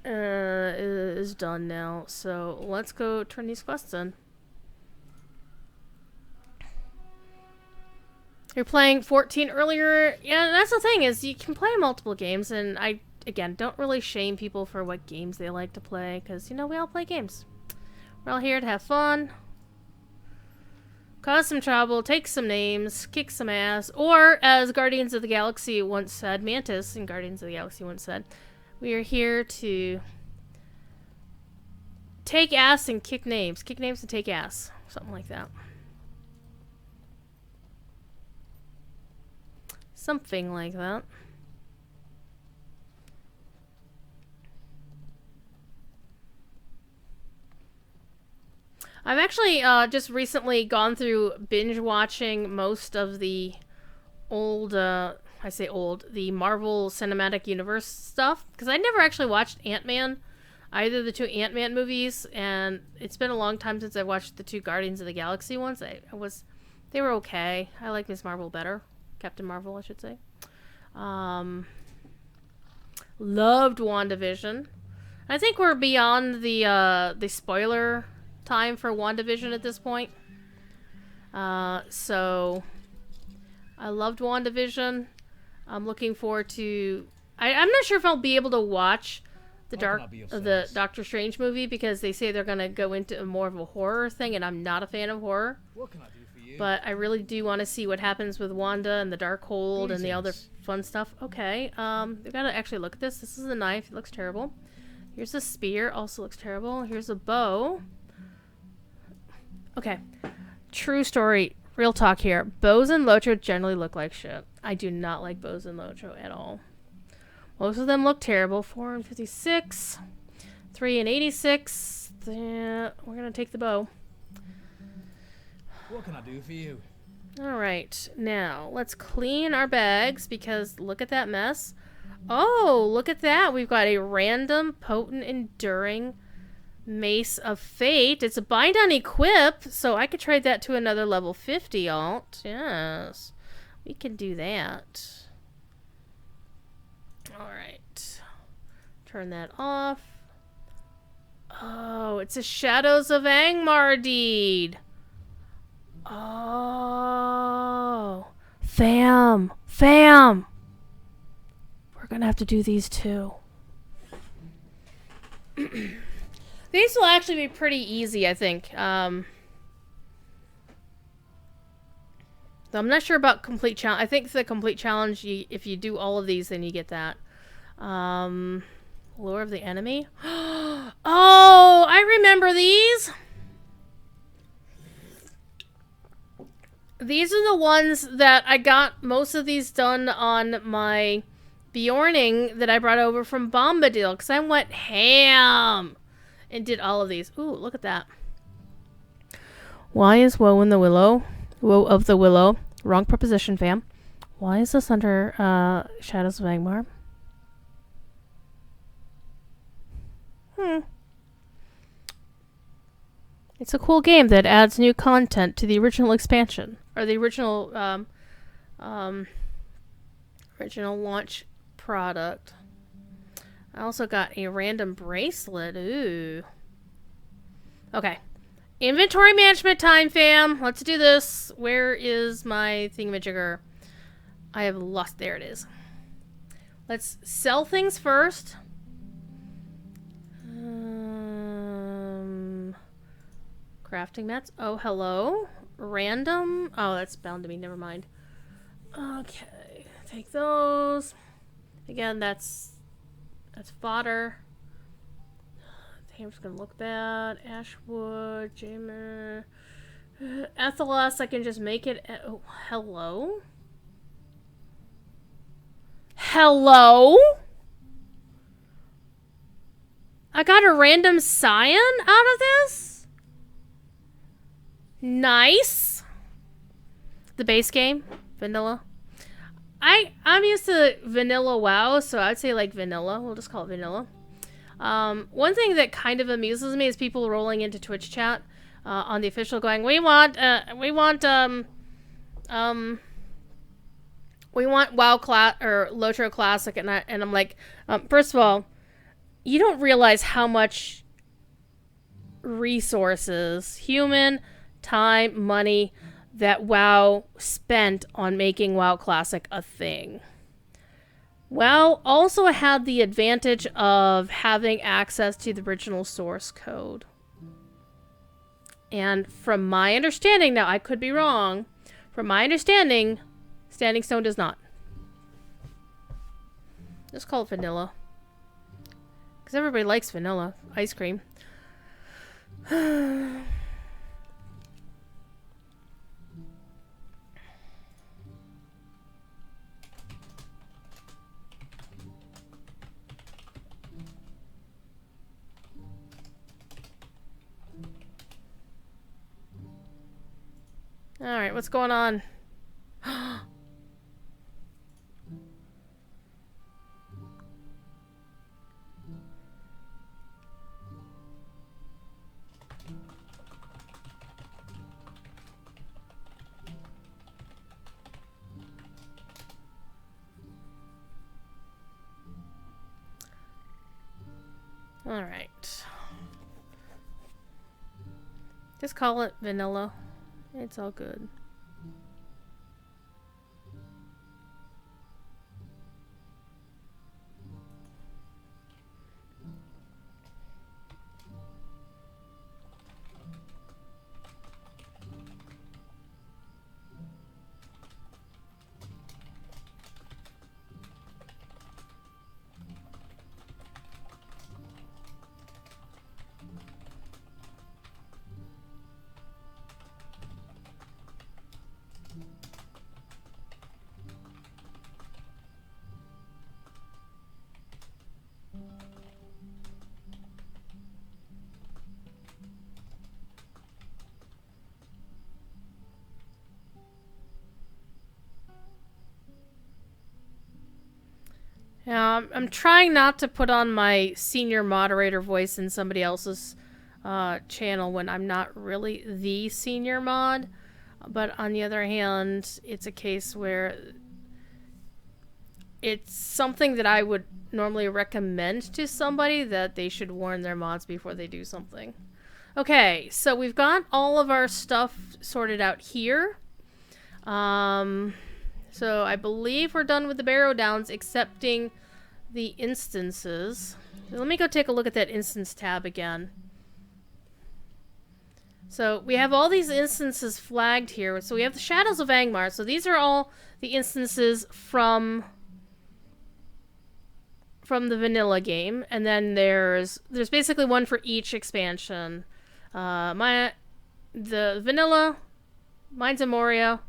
is done now. So let's go turn these quests in. You're playing 14 earlier. Yeah, that's the thing, is you can play multiple games, and I, again, don't really shame people for what games they like to play, because, you know, we all play games. We're all here to have fun, cause some trouble, take some names, kick some ass, or as Guardians of the Galaxy once said, Mantis in Guardians of the Galaxy once said, we are here to take ass and kick names. Kick names and take ass. Something like that. Something like that. I've actually just recently gone through binge watching most of the old, I say old, the Marvel Cinematic Universe stuff, because I never actually watched Ant-Man, either the two Ant-Man movies, and it's been a long time since I watched the two Guardians of the Galaxy ones. They were okay. I like Miss Marvel better. Captain Marvel, I should say. Loved WandaVision. I think we're beyond the spoiler time for WandaVision at this point. So I loved WandaVision. I'm looking forward to. I'm not sure if I'll be able to watch the Doctor Strange movie because they say they're gonna go into more of a horror thing, and I'm not a fan of horror. What can I do for you? But I really do want to see what happens with Wanda and the Darkhold and the other Greetings. fun stuff. Okay, we gotta actually look at this. This is a knife. It looks terrible. Here's a spear. Also looks terrible. Here's a bow. Okay. True story. Real talk here. Bows and Locho generally look like shit. I do not like bows and Locho at all. Most of them look terrible. 4 and 56. 3 and 86. We're gonna take the bow. What can I do for you? Alright, now let's clean our bags because look at that mess. Oh, look at that. We've got a random, potent, enduring Mace of Fate. It's a bind on equip, so I could trade that to another level 50 alt. Yes, we can do that. Alright, turn that off. Oh, it's a Shadows of Angmar deed. Oh, fam. We're gonna have to do these too. These will actually be pretty easy, I think. So I'm not sure about complete challenge. I think the complete challenge, if you do all of these, then you get that. Lure of the enemy. Oh, I remember these. These are the ones that I got most of these done on my Bjorning that I brought over from Bombadil because I went ham and did all of these. Ooh, look at that. Why is Woe in the Willow? Woe of the Willow. Wrong preposition, fam. Why is this under Shadows of Angmar? It's a cool game that adds new content to the original expansion. Or the original original launch product. I also got a random bracelet. Ooh. Okay. Inventory management time, fam. Let's do this. Where is my thingamajigger? I have lost. There it is. Let's sell things first. Crafting mats. Oh, hello. Random. Oh, that's bound to be. Never mind. Okay. Take those. Again, that's fodder. I think I'm just gonna look bad. Ashwood, Jamer, Ethelos. I can just make it. Oh, hello. Hello. I got a random scion out of this. Nice. The base game, vanilla. I'm used to vanilla WoW, so I'd say like vanilla. We'll just call it vanilla. One thing that kind of amuses me is people rolling into Twitch chat on the official going, we want WoW class or Lotro Classic, and I'm like, first of all, you don't realize how much resources, human, time, money, that WoW spent on making WoW Classic a thing. WoW also had the advantage of having access to the original source code. And from my understanding, now I could be wrong, from my understanding, Standing Stone does not. Just call it vanilla. Because everybody likes vanilla ice cream. Alright, what's going on? Alright. Just call it vanilla. It's all good. Yeah, I'm trying not to put on my senior moderator voice in somebody else's channel when I'm not really the senior mod. But on the other hand, it's a case where it's something that I would normally recommend to somebody that they should warn their mods before they do something. Okay, so we've got all of our stuff sorted out here. So I believe we're done with the Barrow Downs, excepting the instances. Let me go take a look at that instance tab again. So we have all these instances flagged here. So we have the Shadows of Angmar. So these are all the instances from the vanilla game, and then there's basically one for each expansion. The vanilla, Mines of Moria,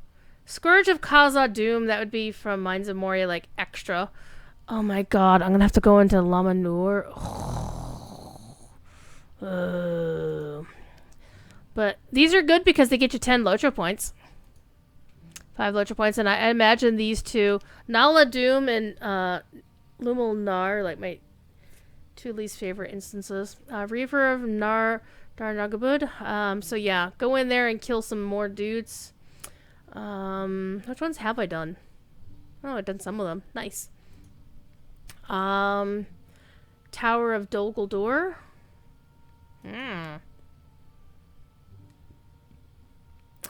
Scourge of Kaza Doom, that would be from Mines of Moria, like, extra. Oh my god, I'm gonna have to go into Lama Nur. But these are good because they get you 10 Lotra points. 5 Lotra points, and I imagine these two, Nala Doom and Lumul Nar, like my two least favorite instances. Reaver of Darnagabud. So yeah, go in there and kill some more dudes. Which ones have I done? Oh, I've done some of them. Nice. Tower of Dol Guldur.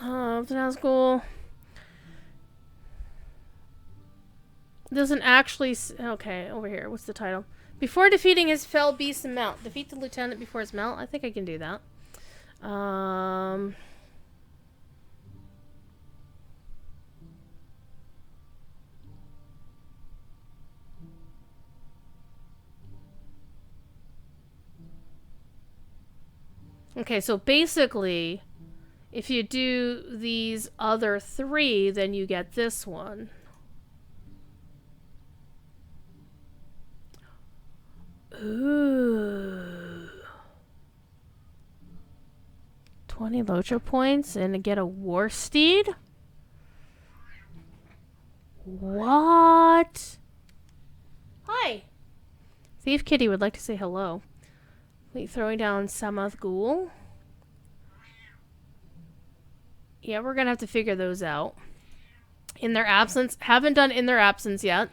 Oh, sounds cool. Doesn't actually... Okay, over here. What's the title? Before defeating his fell beast and mount. Defeat the lieutenant before his mount. I think I can do that. Okay, so basically, if you do these other 3, then you get this one. Ooh. 20 Lotra points and get a War Steed? What? Hi. Thief Kitty would like to say hello. Wait, throwing down Samath Ghoul. Yeah, we're gonna have to figure those out. In their absence. Haven't done in their absence yet.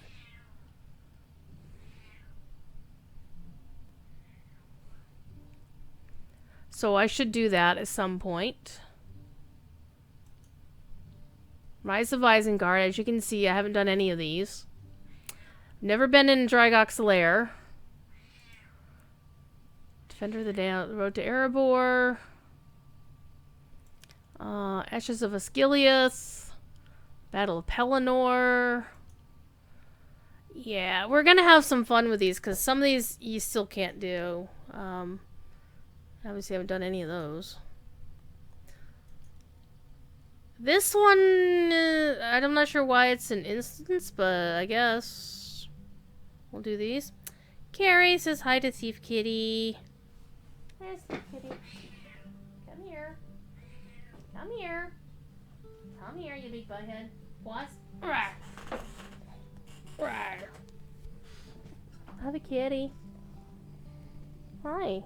So I should do that at some point. Rise of Isengard. As you can see, I haven't done any of these. Never been in Drygok's Lair. Defender of the Road to Erebor. Ashes of Ascilius. Battle of Pelennor. Yeah, we're gonna have some fun with these, because some of these you still can't do. Obviously, I haven't done any of those. This one, I'm not sure why it's an instance, but I guess we'll do these. Carrie says hi to Thief Kitty. There's Thief Kitty. Come here. Come here. Come here, you big butthead. What? Rawr. Rawr. Hi, the kitty. Hi.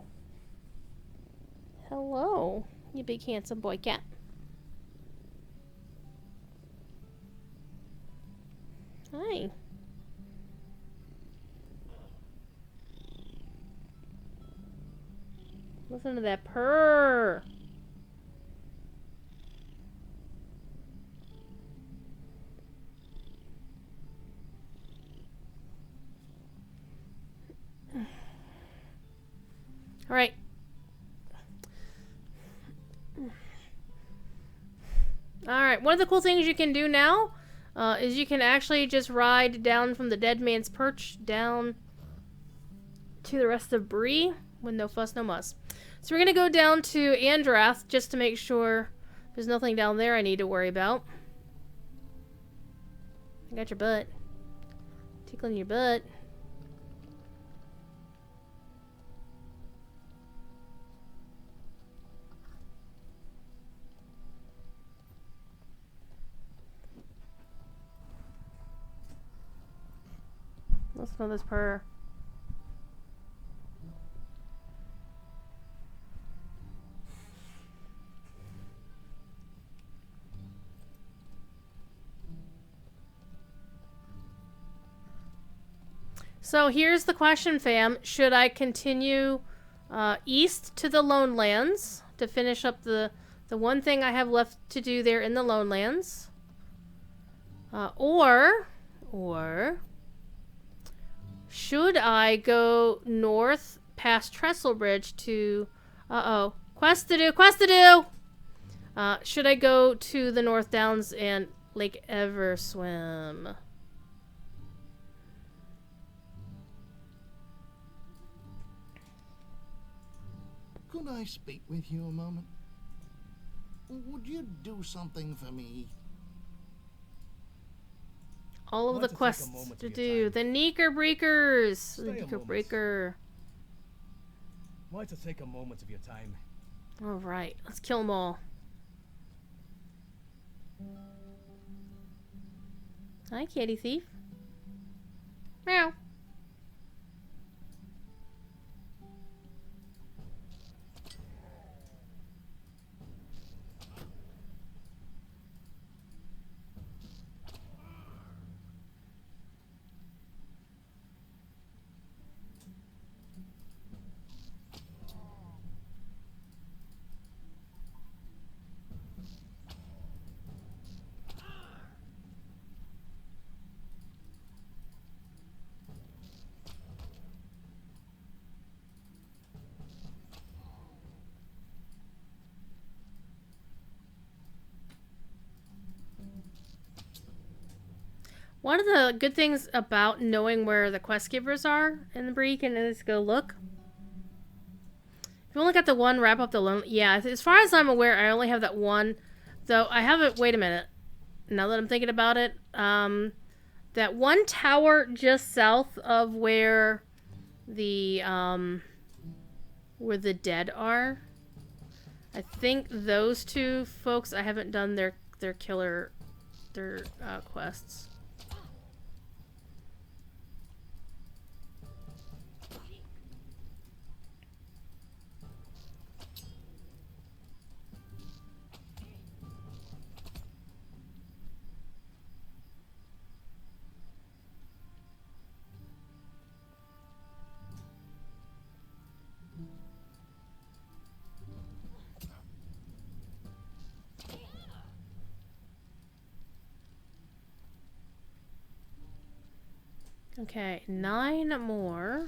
Hello, you big handsome boy cat. Hi. Listen to that purr. All right. Alright, one of the cool things you can do now is you can actually just ride down from the dead man's perch down to the rest of Bree with no fuss, no muss. So we're going to go down to Andrath just to make sure there's nothing down there I need to worry about. I got your butt. Tickling your butt. Listen to this purr. So here's the question, fam. Should I continue east to the Lone Lands to finish up the one thing I have left to do there in the Lone Lands? Or should I go north past Trestlebridge to... Uh-oh. Quest to do! Should I go to the North Downs and Lake Everswim? Could I speak with you a moment? Would you do something for me? All of Want the to take a quests moment to of do. your The Neeker Breakers! The Stay a Neeker moment. Breaker. Why to take a moment of your time? Alright, let's kill them all. Hi, kitty thief. Meow. One of the good things about knowing where the quest givers are in the Break, and let's go look. If you only got the one, wrap up the lone. Yeah, as far as I'm aware, I only have that one. Though I have it. Wait a minute. Now that I'm thinking about it, that one tower just south of where the dead are. I think those two folks. I haven't done their quests. Okay, 9 more.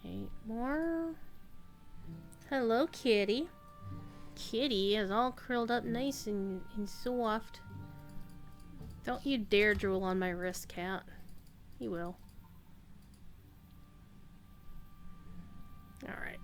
Eight more. Hello, kitty. Kitty is all curled up nice and soft. Don't you dare drool on my wrist, cat. You will. Alright.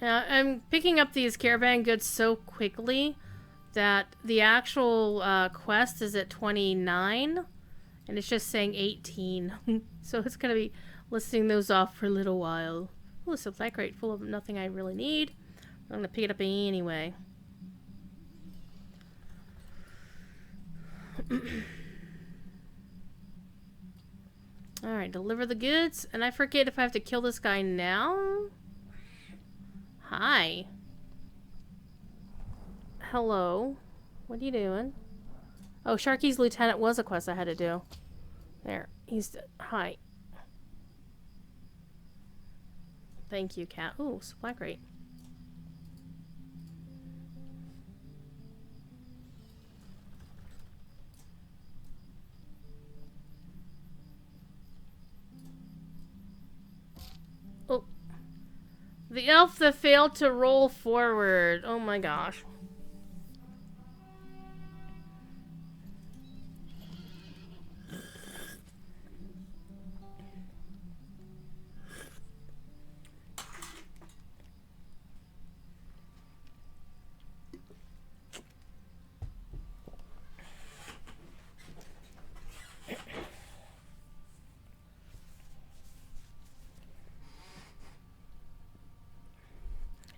I'm picking up these caravan goods so quickly that the actual quest is at 29, and it's just saying 18. So it's going to be listing those off for a little while. Ooh, supply crate full of nothing I really need. I'm going to pick it up anyway. Alright, deliver the goods. And I forget if I have to kill this guy now. Hi. Hello. What are you doing? Oh, Sharky's lieutenant was a quest I had to do. There. He's... Hi. Thank you, cat. Ooh, supply crate. Oh. The elf that failed to roll forward. Oh my gosh.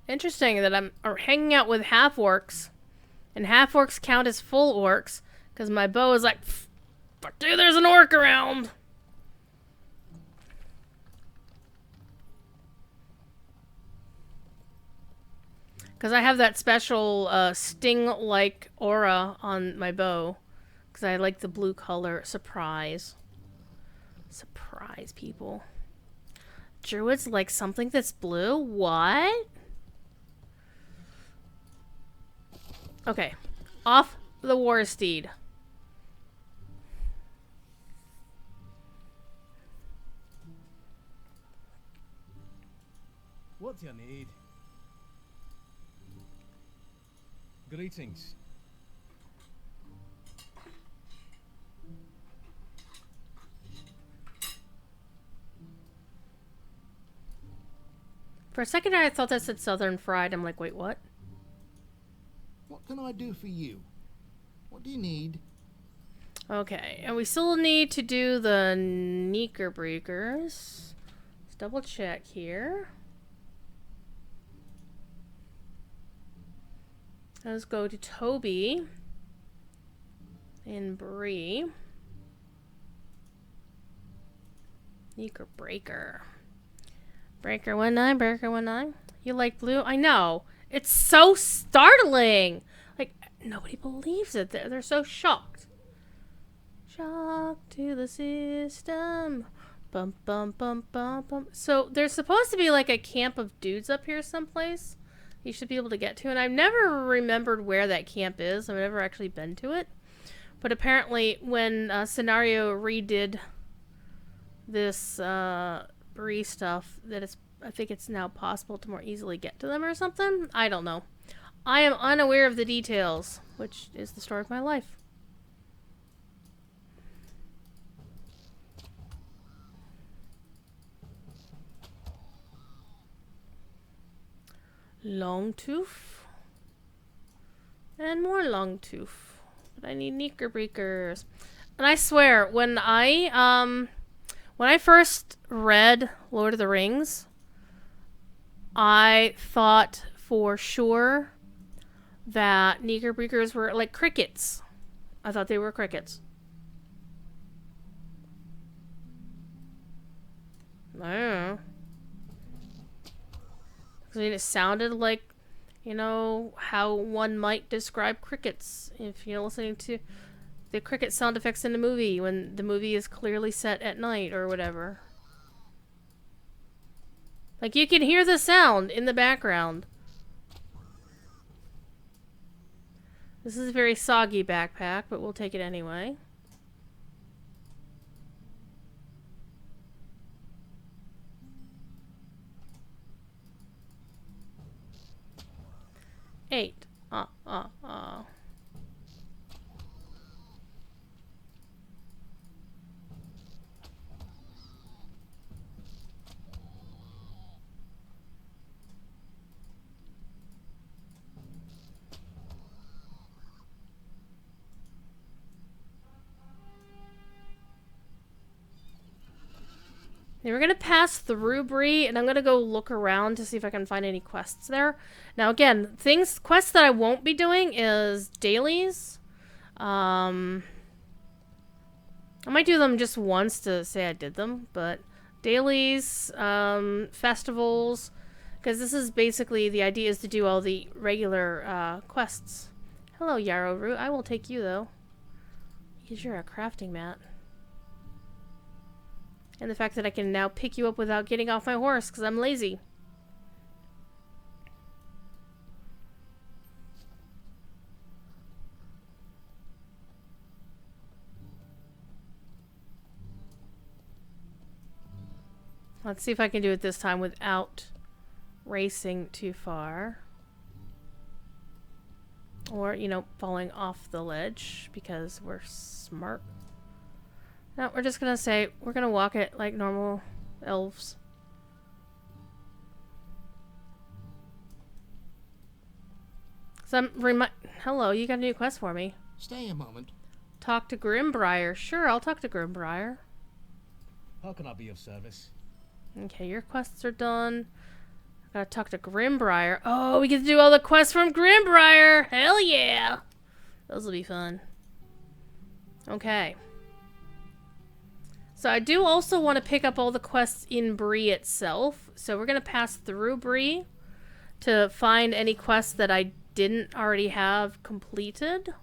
Interesting that I'm hanging out with half-orcs. And half-orcs count as full orcs. Because my bow is like, fuck dude, there's an orc around! Because I have that special sting-like aura on my bow. Because I like the blue color. Surprise. Surprise, people. Druids like something that's blue? What? Okay. Off the war steed. What do you need? Greetings. For a second I thought that said Southern Fried. I'm like, wait, what? What can I do for you? What do you need? Okay, and we still need to do the Knickerbockers. Let's double check here. Let's go to Toby and Bree. Knickerbreaker. Breaker 19, Breaker 19. You like blue? I know. It's so startling. Like, nobody believes it. They're so shocked. Shock to the system. Bum, bum, bum, bum, bum. So, there's supposed to be like a camp of dudes up here someplace. You should be able to get to. And I've never remembered where that camp is. I've never actually been to it. But apparently, when Scenario redid this Bree stuff, I think it's now possible to more easily get to them or something. I don't know. I am unaware of the details, which is the story of my life. Long tooth. And more long tooth. But I need Knickerbockers. And I swear, when I first read Lord of the Rings, I thought for sure that Knickerbockers were like crickets. I thought they were crickets. I don't know. I mean, it sounded like, you know, how one might describe crickets if you're listening to the cricket sound effects in a movie when the movie is clearly set at night or whatever. Like, you can hear the sound in the background. This is a very soggy backpack, but we'll take it anyway. Eight. Then we're gonna pass through Bree, and I'm gonna go look around to see if I can find any quests there. Now again, quests that I won't be doing is dailies. I might do them just once to say I did them, but dailies, festivals, because this is basically, the idea is to do all the regular quests. Hello, Yarrow Root. I will take you, though. Because you're a crafting mat. And the fact that I can now pick you up without getting off my horse, because I'm lazy. Let's see if I can do it this time without racing too far. Or, you know, falling off the ledge because we're smart. No, we're just gonna say, we're gonna walk it like normal elves. So hello, you got a new quest for me. Stay a moment. Talk to Grimbriar. Sure, I'll talk to Grimbriar. How can I be of service? Okay, your quests are done. I gotta talk to Grimbriar. Oh, we get to do all the quests from Grimbriar! Hell yeah! Those will be fun. Okay. So I do also want to pick up all the quests in Bree itself. So we're gonna pass through Bree to find any quests that I didn't already have completed.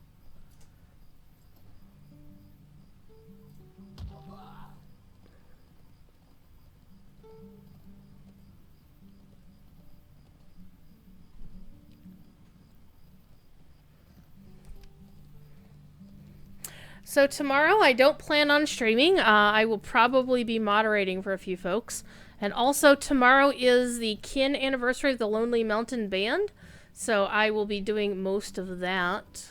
So tomorrow I don't plan on streaming. I will probably be moderating for a few folks. And also tomorrow is the kin anniversary of the Lonely Mountain Band. So I will be doing most of that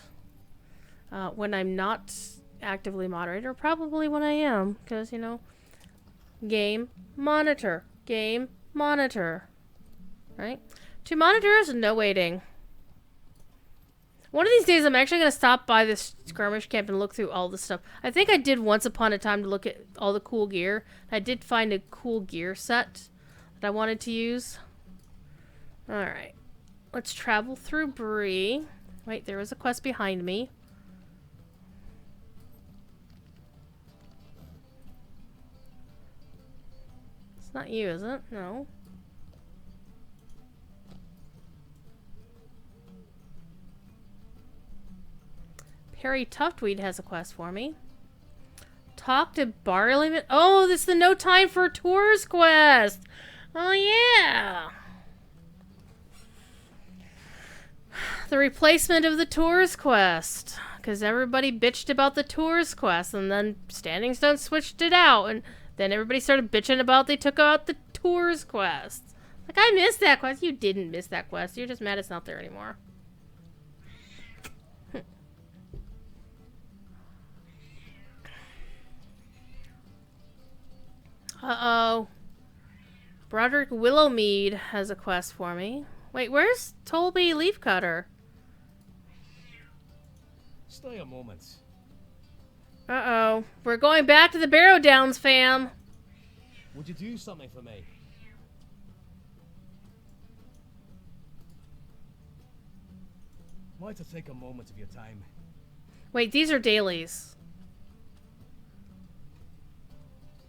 when I'm not actively moderator. Probably when I am. Because, you know, game, monitor. Game, monitor. Right? 2 monitors, no waiting. One of these days, I'm actually going to stop by this skirmish camp and look through all the stuff. I think I did once upon a time to look at all the cool gear. I did find a cool gear set that I wanted to use. Alright. Let's travel through Bree. Wait, there was a quest behind me. It's not you, is it? No. Harry Tuftweed has a quest for me. Talk to Barleyman. Oh, this is the No Time for Tours quest. Oh, yeah. The replacement of the Tours quest. Because everybody bitched about the Tours quest. And then Standing Stone switched it out. And then everybody started bitching about they took out the Tours quest. Like, I missed that quest. You didn't miss that quest. You're just mad it's not there anymore. Uh-oh. Broderick Willowmead has a quest for me. Wait, where's Tolby Leafcutter? Stay a moment. Uh-oh. We're going back to the Barrow Downs, fam. Would you do something for me? Might I take a moment of your time? Wait, these are dailies.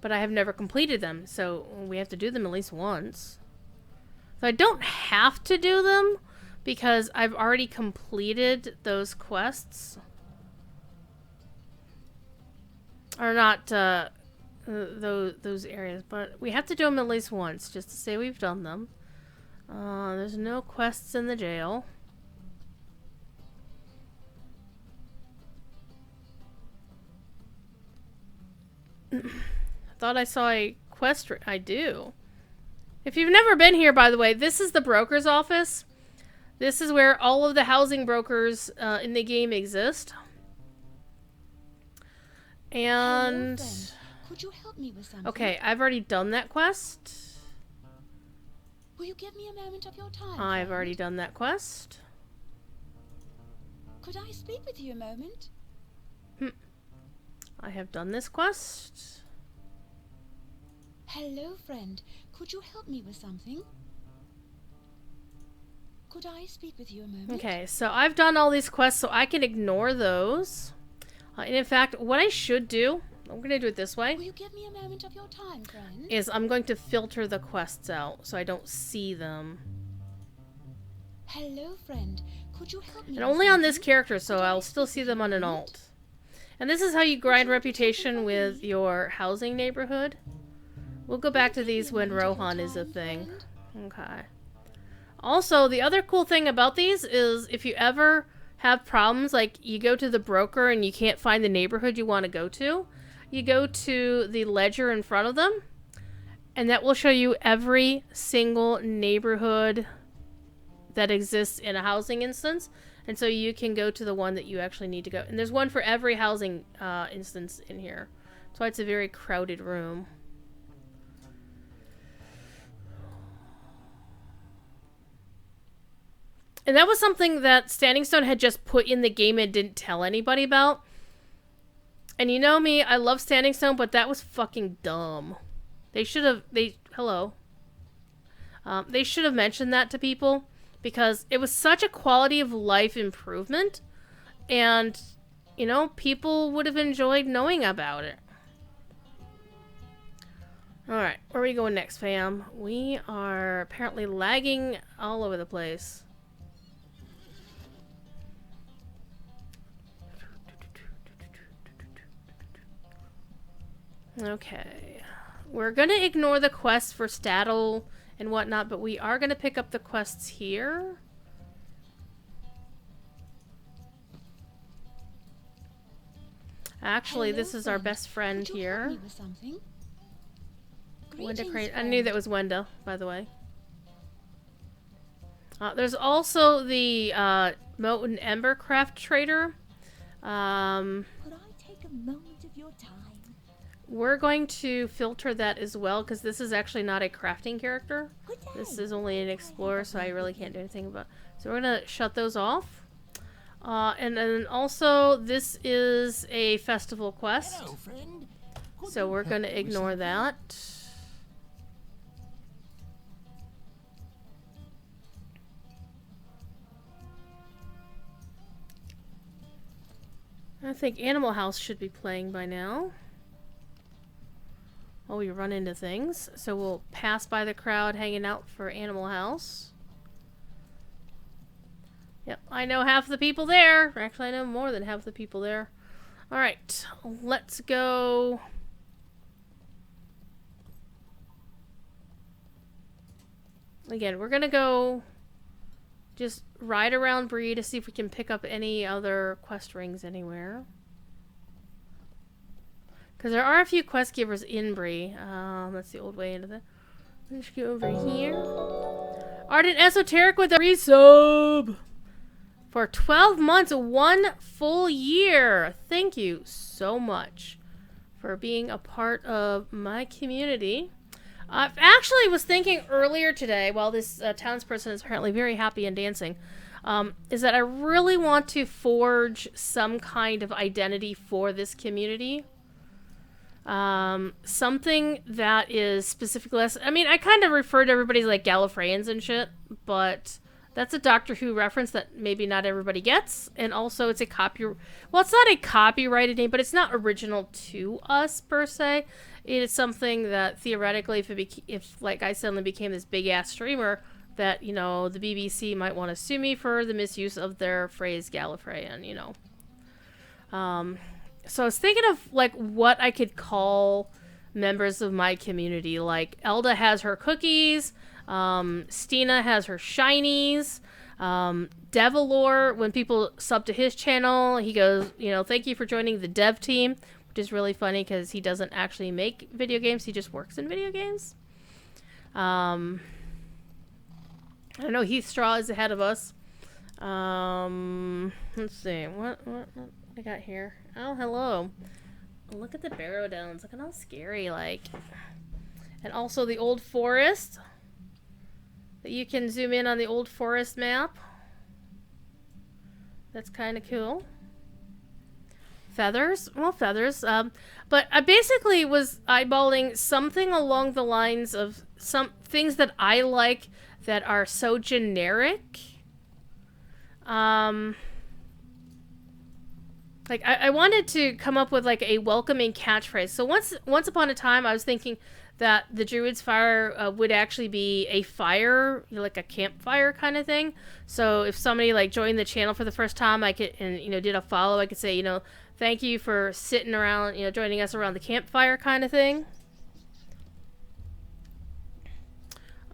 But I have never completed them, so we have to do them at least once. So I don't have to do them, because I've already completed those quests. Or not, those areas, but we have to do them at least once, just to say we've done them. There's no quests in the jail. Thought I saw a quest. I do. If you've never been here, by the way, this is the broker's office. This is where all of the housing brokers in the game exist. And Hello, friend. Could you help me with something? okay, I've already done that quest. Will you give me a moment of your time? I've friend? already done that quest. Could I speak with you a moment? I have done this quest. Hello, friend. Could you help me with something? Could I speak with you a moment? Okay, so I've done all these quests, so I can ignore those. And in fact, what I should do, I'm going to do it this way, Will you give me a moment of your time, friend? is I'm going to filter the quests out so I don't see them. Hello, friend. Could you help me And with only on this something? character, so Could I I'll still speak see with them you on a an moment? alt. And this is how you grind you like to take reputation it with from me? your housing neighborhood. We'll go Will back you to give me these a when moment of your Rohan is a time, thing. friend? Okay. Also, the other cool thing about these is if you ever have problems, like you go to the broker and you can't find the neighborhood you want to go to, you go to the ledger in front of them, and that will show you every single neighborhood that exists in a housing instance. And so you can go to the one that you actually need to go. And there's one for every housing instance in here. That's why it's a very crowded room. And that was something that Standing Stone had just put in the game and didn't tell anybody about. And you know me, I love Standing Stone, but that was fucking dumb. They should have, hello. They should have mentioned that to people because it was such a quality of life improvement. And, you know, people would have enjoyed knowing about it. Alright, where are we going next, fam? We are apparently lagging all over the place. Okay. We're going to ignore the quest for Staddle and whatnot, but we are going to pick up the quests here. Actually, Hello, this is our friend. best friend Could you help here. me with something? Wenda Greetings, Crane. I friend. knew that was Wenda, by the way. There's also the Molten Embercraft trader. Could I take a moment of your time? We're going to filter that as well because this is actually not a crafting character. Good day. This is only an explorer, so I really can't do anything about. So we're gonna shut those off. And then also this is a festival quest, Hello, friend. Could so you we're help gonna me with ignore something? that. I think Animal House should be playing by now. Oh, we run into things. So we'll pass by the crowd hanging out for Animal House. Yep, I know half the people there. Actually, I know more than half the people there. Alright, let's go. Again, we're gonna go just ride around Bree to see if we can pick up any other quest rings anywhere. Because there are a few quest givers in Bree. That's the old way into the. Let's go over here. Ardent Esoteric with a resub for 12 months, 1 full year. Thank you so much for being a part of my community. I actually was thinking earlier today, while this townsperson is apparently very happy and dancing, is that I really want to forge some kind of identity for this community. Something that is specifically less. I mean, I kind of refer to everybody as like Gallifreyans and shit, but that's a Doctor Who reference that maybe not everybody gets. And also, it's a well, it's not a copyrighted name, but it's not original to us per se. It is something that theoretically, if like I suddenly became this big ass streamer, that you know the BBC might want to sue me for the misuse of their phrase Gallifreyan, you know. So I was thinking of like what I could call members of my community. Like Elda has her cookies, Stina has her shinies, Devilor, when people sub to his channel, he goes, you know, thank you for joining the dev team, which is really funny because he doesn't actually make video games, he just works in video games. I know Heath Straw is ahead of us. Let's see, what I got here? Oh, hello. Look at the Barrow Downs. Look at how scary, like. And also the Old Forest. That you can zoom in on the Old Forest map. That's kind of cool. Feathers? Well, feathers. But I basically was eyeballing something along the lines of some things that I like that are so generic. Like, I wanted to come up with, like, a welcoming catchphrase. So once upon a time, I was thinking that the Druid's Fire would actually be a fire, like a campfire kind of thing. So if somebody, like, joined the channel for the first time, I could, and, did a follow, I could say, thank you for sitting around, joining us around the campfire kind of thing.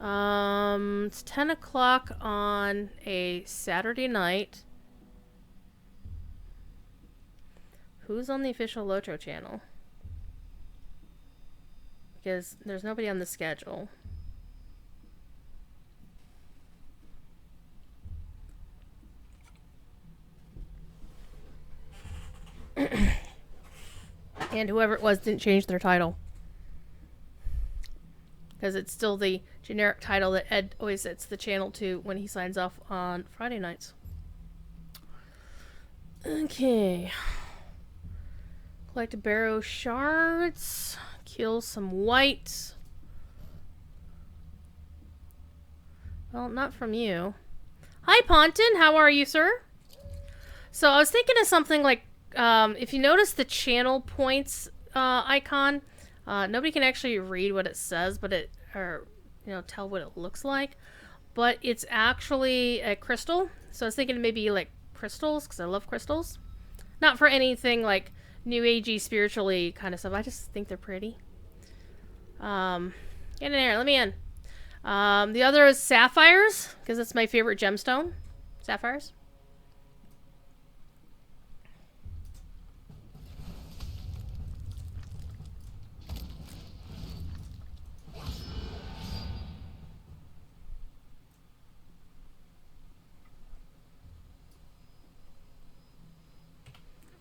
It's 10 o'clock on a Saturday night. Who's on the official Lotro channel? Because there's nobody on the schedule. And whoever it was didn't change their title. Because it's still the generic title that Ed always sets the channel to when he signs off on Friday nights. Okay. Collect barrow shards. Kill some whites. Well, not from you. Hi, Ponton. How are you, sir? So I was thinking of something like, if you notice the channel points icon, nobody can actually read what it says, but tell what it looks like. But it's actually a crystal. So I was thinking maybe like crystals, because I love crystals. Not for anything like new agey, spiritually kind of stuff. I just think they're pretty. Get in there. Let me in. The other is sapphires, because that's my favorite gemstone. Sapphires.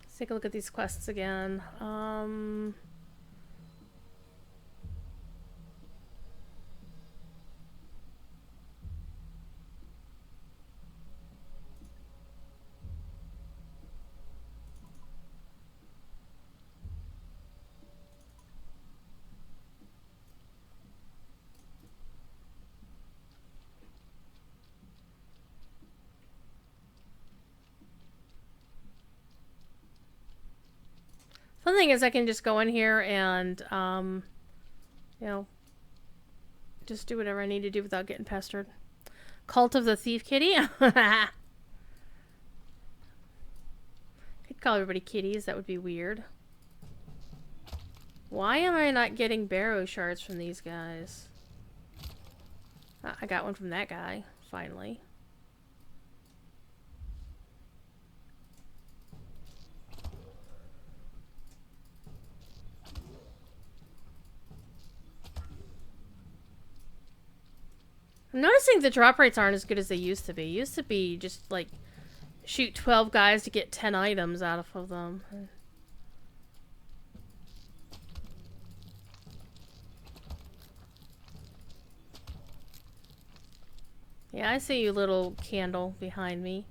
Let's take a look at these quests again. Fun thing is I can just go in here and, just do whatever I need to do without getting pestered. Cult of the Thief Kitty? Could call everybody kitties, that would be weird. Why am I not getting barrow shards from these guys? I got one from that guy, finally. I'm noticing the drop rates aren't as good as they used to be. Used to be just like shoot 12 guys to get 10 items out of them. Yeah, I see you, little candle behind me.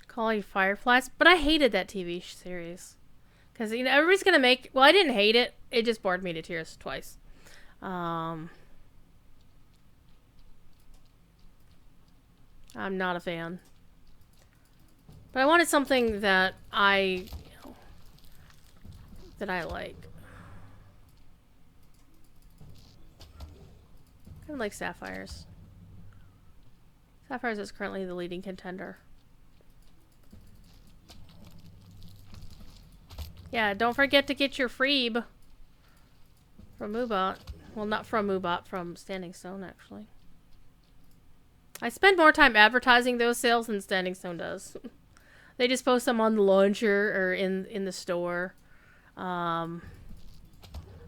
Call you Fireflies, but I hated that TV series. Because, everybody's gonna make... Well, I didn't hate it. It just bored me to tears twice. I'm not a fan. But I wanted something that I like. Kind of like Sapphires. Sapphires is currently the leading contender. Yeah, don't forget to get your freeb from Moobot. Well, not from Moobot, from Standing Stone, actually. I spend more time advertising those sales than Standing Stone does. They just post them on the launcher or in the store.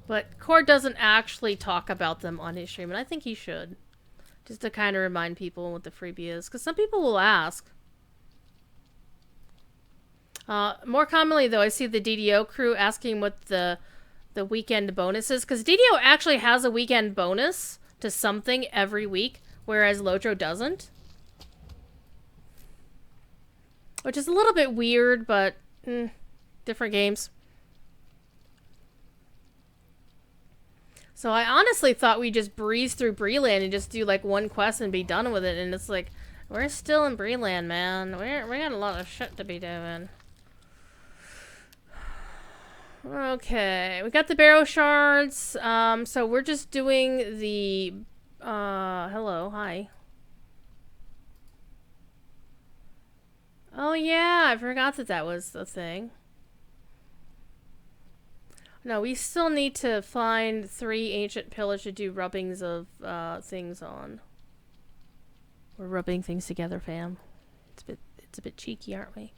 But Cord doesn't actually talk about them on his stream, and I think he should. Just to kind of remind people what the freebie is. Because some people will ask. More commonly, though, I see the DDO crew asking what the weekend bonus is. Because DDO actually has a weekend bonus to something every week, whereas Lotro doesn't. Which is a little bit weird, but different games. So I honestly thought we'd just breeze through Breeland and just do like one quest and be done with it. And it's like, we're still in Breeland, man. We got a lot of shit to be doing. Okay, we got the barrow shards. So we're just doing the, hello, hi. Oh yeah, I forgot that that was the thing. No, we still need to find 3 ancient pillars to do rubbings of things on. We're rubbing things together, fam. It's a bit cheeky, aren't we?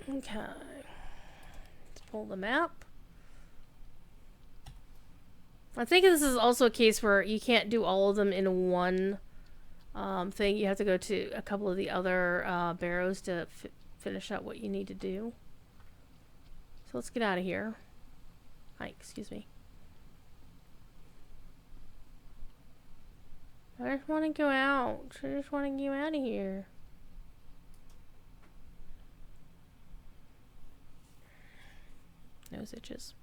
Okay. Let's pull the map. I think this is also a case where you can't do all of them in one thing. You have to go to a couple of the other barrows to finish out what you need to do. So let's get out of here. Hi, excuse me. I just want to go out. I just want to get out of here. Nose itches.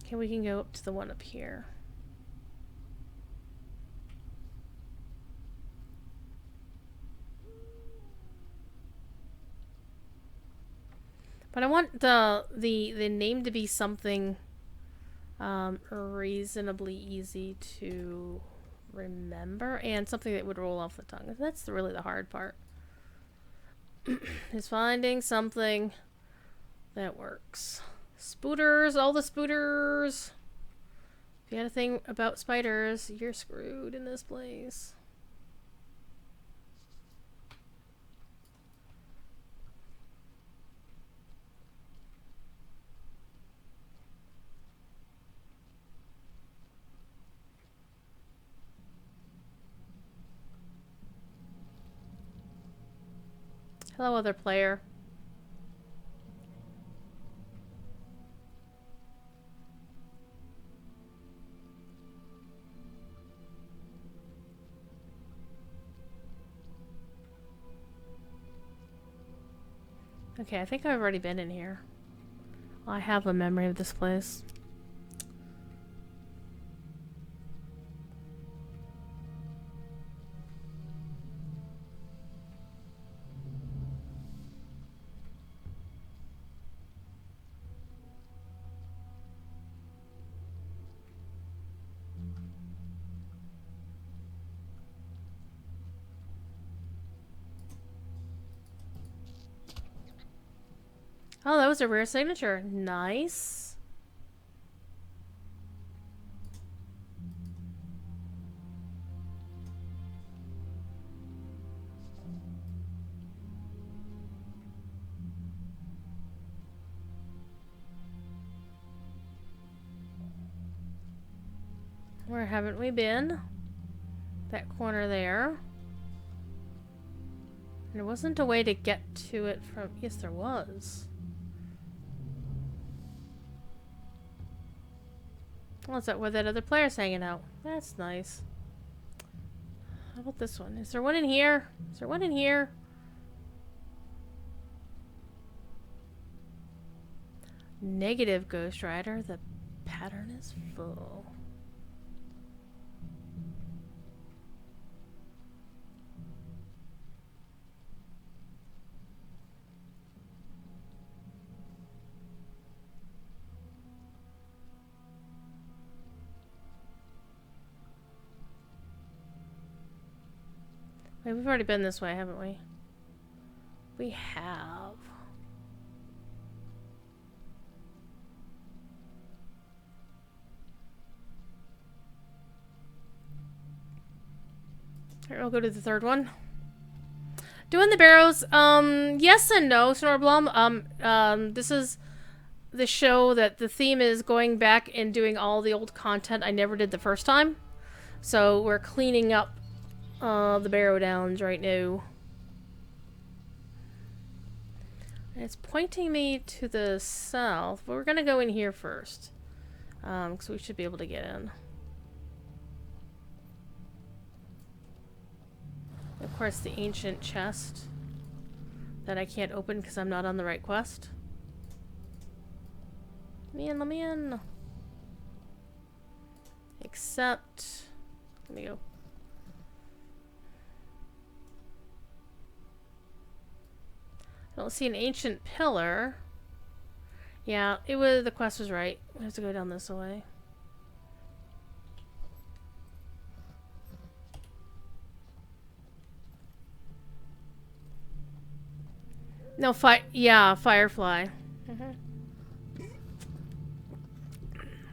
Okay, we can go up to the one up here. But I want the name to be something reasonably easy to remember and something that would roll off the tongue. That's really the hard part. Is finding something that works. Spooters, all the spooters. If you had a thing about spiders, you're screwed in this place. Hello, other player. Okay, I think I've already been in here. I have a memory of this place. Oh, that was a rare signature. Nice. Where haven't we been? That corner there. There wasn't a way to get to it from... Yes, there was. Well, is that where that other player's hanging out? That's nice. How about this one? Is there one in here? Is there one in here? Negative Ghost Rider. The pattern is full. Wait, we've already been this way, haven't we? We have. Alright, we'll go to the third one. Doing the barrows, yes and no, Snorblum. This is the show that the theme is going back and doing all the old content I never did the first time. So we're cleaning up the barrow downs right now. And it's pointing me to the south, but we're gonna go in here first. Because we should be able to get in. Of course, the ancient chest that I can't open because I'm not on the right quest. Let me in. Except, let me go. I don't see an ancient pillar. Yeah, the quest was right. We have to go down this way. No, Firefly.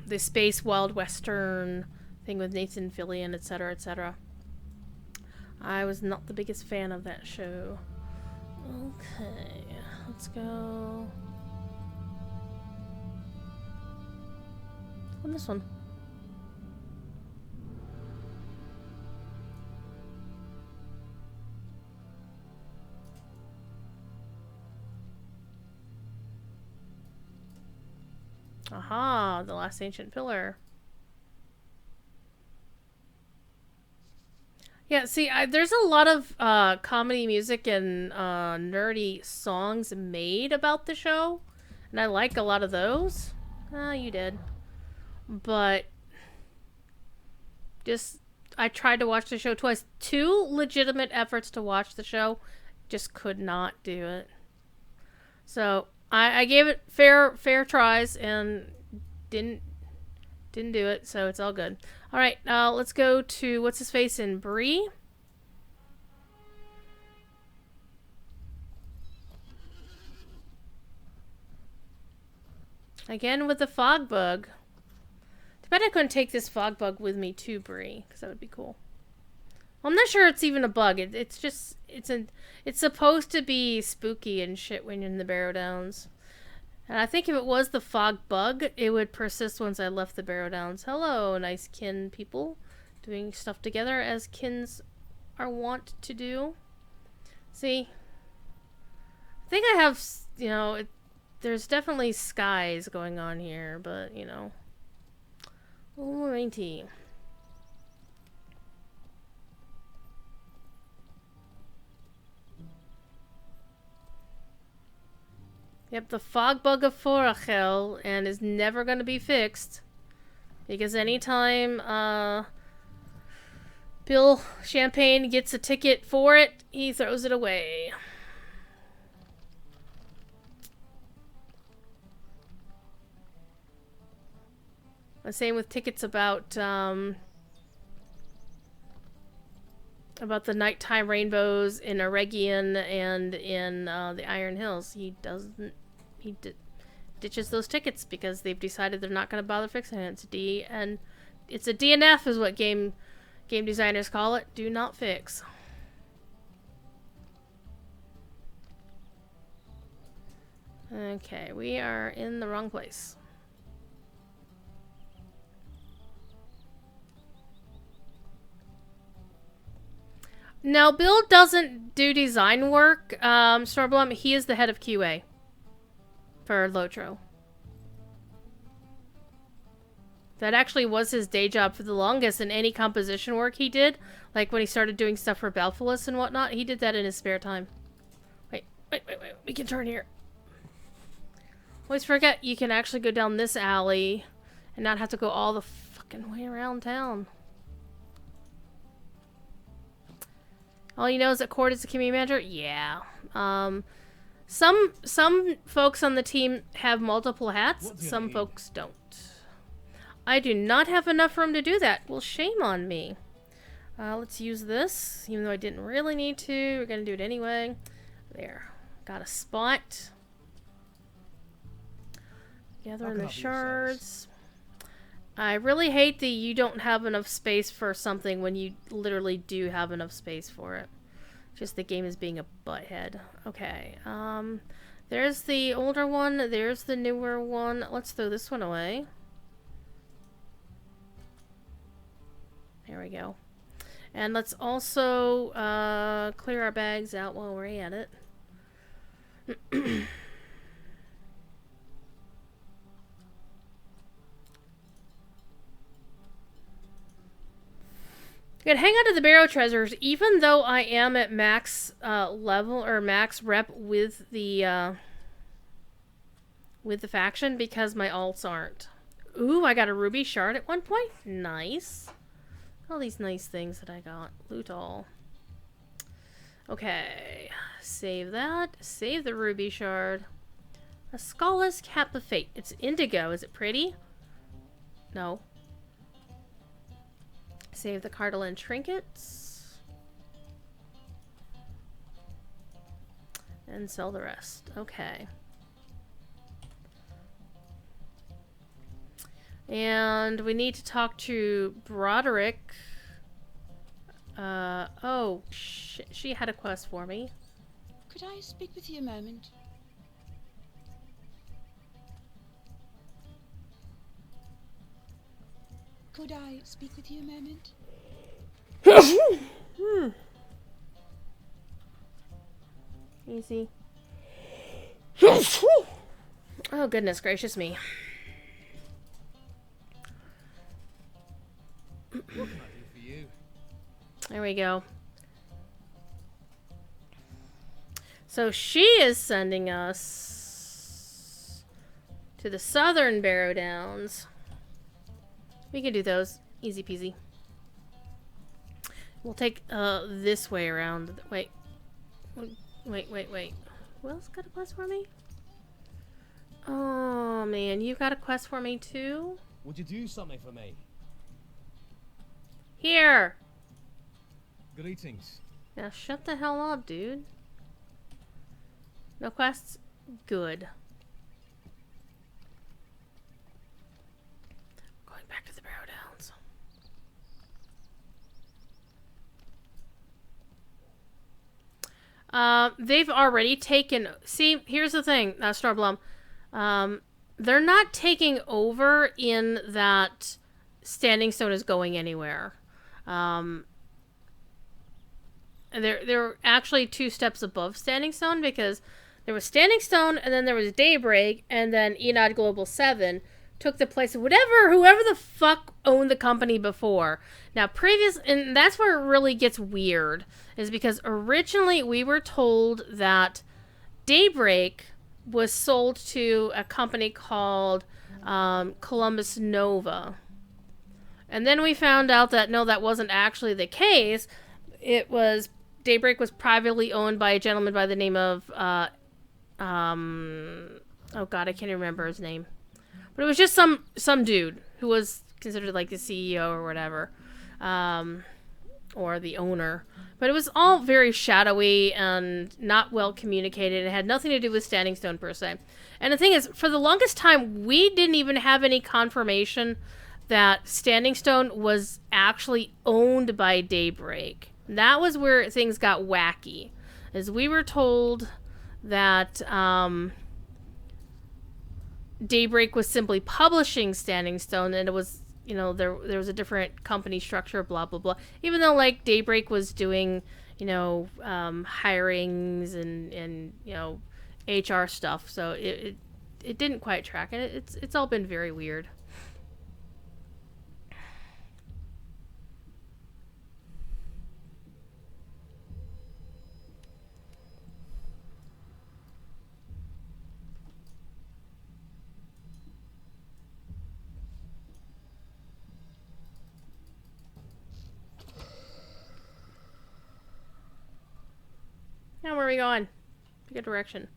The space wild western thing with Nathan Fillion, etc., etc. I was not the biggest fan of that show. Okay, let's go on this one. Aha, the last ancient pillar. Yeah, see, there's a lot of comedy music and nerdy songs made about the show, and I like a lot of those. Ah, you did. But I tried to watch the show twice. 2 legitimate efforts to watch the show, just could not do it. So I gave it fair tries and didn't do it, so it's all good. All right, let's go to what's his face in Bree. Again with the fog bug. Too bad I couldn't take this fog bug with me to Bree, because that would be cool. Well, I'm not sure it's even a bug. It's supposed to be spooky and shit when you're in the Barrow Downs. And I think if it was the fog bug, it would persist once I left the Barrow Downs. Hello, nice kin people. Doing stuff together as kins are wont to do. See? I think I have, there's definitely skies going on here, but, Alrighty. Yep, the fog bug of Forachel, and is never going to be fixed. Because anytime Bill Champagne gets a ticket for it, he throws it away. The same with tickets about the nighttime rainbows in Eregion and in the Iron Hills. He ditches those tickets because they've decided they're not going to bother fixing it. It's a DNF is what game designers call it. Do not fix. Okay, we are in the wrong place. Now, Bill doesn't do design work, Storblum. He is the head of QA for Lotro. That actually was his day job for the longest, and any composition work he did, like when he started doing stuff for Balfoulus and whatnot, he did that in his spare time. Wait, we can turn here. Always forget you can actually go down this alley and not have to go all the fucking way around town. All you know is that Cord is the community manager? Yeah. Some folks on the team have multiple hats. Some folks don't. I do not have enough room to do that. Well, shame on me. Let's use this, even though I didn't really need to. We're gonna do it anyway. There. Got a spot. Gathering the shards. I really hate that you don't have enough space for something when you literally do have enough space for it. Just the game is being a butthead. Okay. There's the older one. There's the newer one. Let's throw this one away. There we go. And let's also clear our bags out while we're at it. Good. Hang on to the barrow treasures, even though I am at max level or max rep with the faction, because my alts aren't. Ooh, I got a ruby shard at one point. Nice. All these nice things that I got. Loot all. Okay. Save that. Save the ruby shard. A Skull's Cap of Fate. It's indigo. Is it pretty? No. Save the cartolin trinkets. And sell the rest. Okay. And we need to talk to Broderick. Oh, she had a quest for me. Could I speak with you a moment? Could I speak with you a moment? Easy. Oh, goodness gracious me. What can I do for you? There we go. So she is sending us to the southern Barrow Downs. We can do those. Easy peasy. We'll take this way around. Wait. Wait. Who else got a quest for me? Oh, man. You got a quest for me, too? Would you do something for me? Here! Greetings. Now shut the hell up, dude. No quests? Good. Going back to the Barrow Downs. They've already taken... See, here's the thing, Starblum. They're not taking over in that Standing Stone is going anywhere. They're actually 2 steps above Standing Stone, because there was Standing Stone, and then there was Daybreak, and then Enod Global 7 took the place of whoever the fuck owned the company before. Now, and that's where it really gets weird, is because originally we were told that Daybreak was sold to a company called Columbus Nova. And then we found out that no, that wasn't actually the case. Daybreak was privately owned by a gentleman by the name of, oh god, I can't remember his name. But it was just some dude who was considered like the CEO or whatever, or the owner. But it was all very shadowy and not well communicated. It had nothing to do with Standing Stone per se. And the thing is, for the longest time, we didn't even have any confirmation that Standing Stone was actually owned by Daybreak. That was where things got wacky, as we were told that Daybreak was simply publishing Standing Stone, and it was, there was a different company structure, blah blah blah. Even though like Daybreak was doing, hirings and HR stuff, so it didn't quite track it. It's all been very weird. Now where are we going? Pick a direction.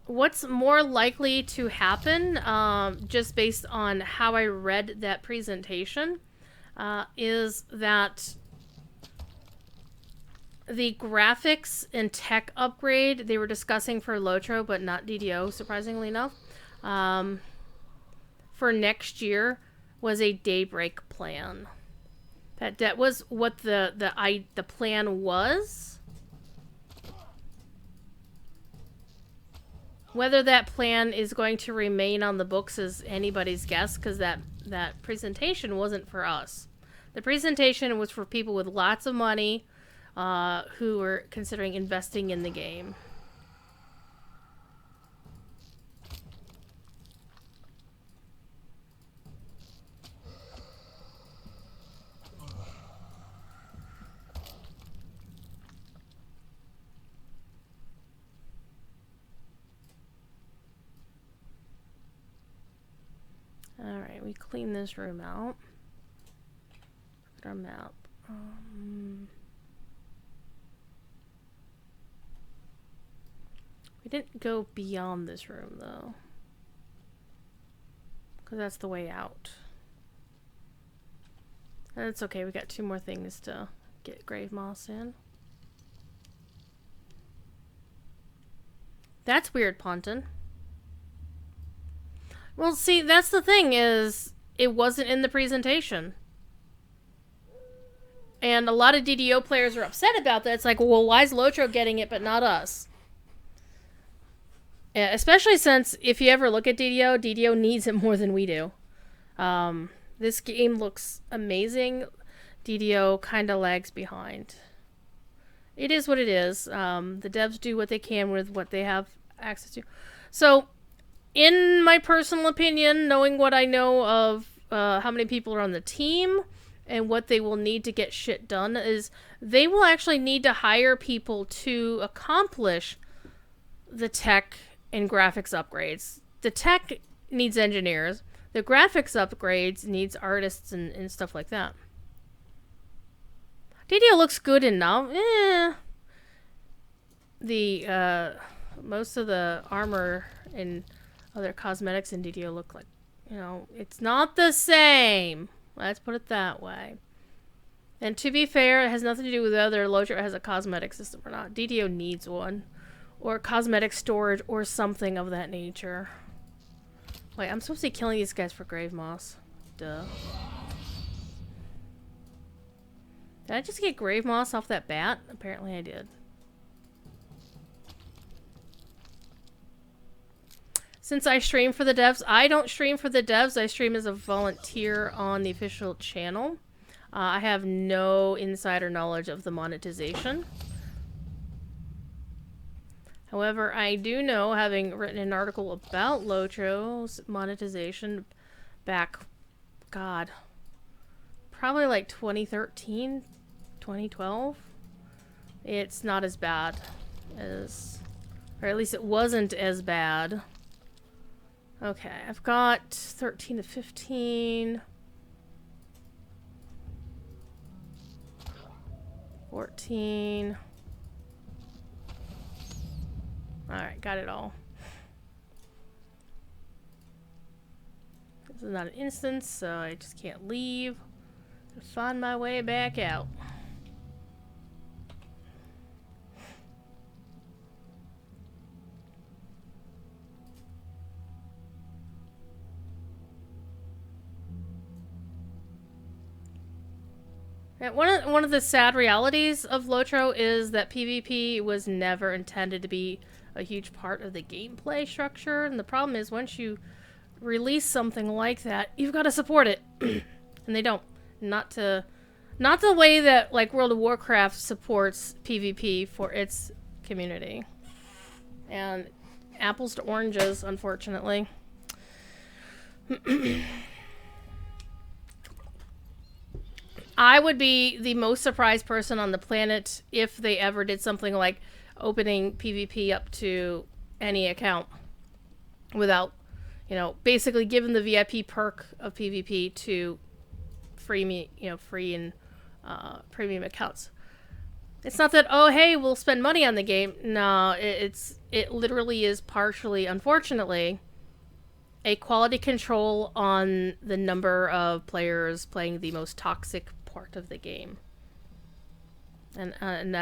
what's more likely to happen, just based on how I read that presentation, is that the graphics and tech upgrade they were discussing for Lotro, but not DDO, surprisingly enough, for next year was a Daybreak plan. That was what the plan was. Whether that plan is going to remain on the books is anybody's guess, because that presentation wasn't for us. The presentation was for people with lots of money who were considering investing in the game. Alright, we clean this room out. Look at our map. We didn't go beyond this room, though. Because that's the way out. That's okay, we got 2 more things to get grave moss in. That's weird, Ponton. Well, see, that's the thing, is it wasn't in the presentation. And a lot of DDO players are upset about that. It's like, well, why is Lotro getting it but not us? Yeah, especially since if you ever look at DDO, DDO needs it more than we do. This game looks amazing. DDO kind of lags behind. It is what it is. The devs do what they can with what they have access to. So, in my personal opinion, knowing what I know of how many people are on the team and what they will need to get shit done, is they will actually need to hire people to accomplish the tech and graphics upgrades. The tech needs engineers. The graphics upgrades needs artists and stuff like that. DDO looks good enough. The most of the armor and other cosmetics in DDO look like, you know, it's not the same. Let's put it that way. And to be fair, it has nothing to do with whether Lotro has a cosmetic system or not. DDO needs one. Or cosmetic storage or something of that nature. Wait, I'm supposed to be killing these guys for grave moss. Duh. Did I just get grave moss off that bat? Apparently I did. Since I stream for the devs, I don't stream for the devs. I stream as a volunteer on the official channel. I have no insider knowledge of the monetization. However, I do know, having written an article about Lotro's monetization back, God, probably like 2013, 2012. It's not as bad as, or at least it wasn't as bad. Okay, I've got 13 to 15. 14. Alright, got it all. This is not an instance, so I just can't leave. Gotta find my way back out. And one of the sad realities of Lotro is that PvP was never intended to be a huge part of the gameplay structure, and the problem is once you release something like that, you've got to support it. And they don't. Not the way that like World of Warcraft supports PvP for its community. And apples to oranges, unfortunately. I would be the most surprised person on the planet if they ever did something like opening PvP up to any account without, you know, basically giving the VIP perk of PvP to free and premium accounts. It's not that, oh, hey, we'll spend money on the game. No, it literally is partially, unfortunately, a quality control on the number of players playing the most toxic part of the game. And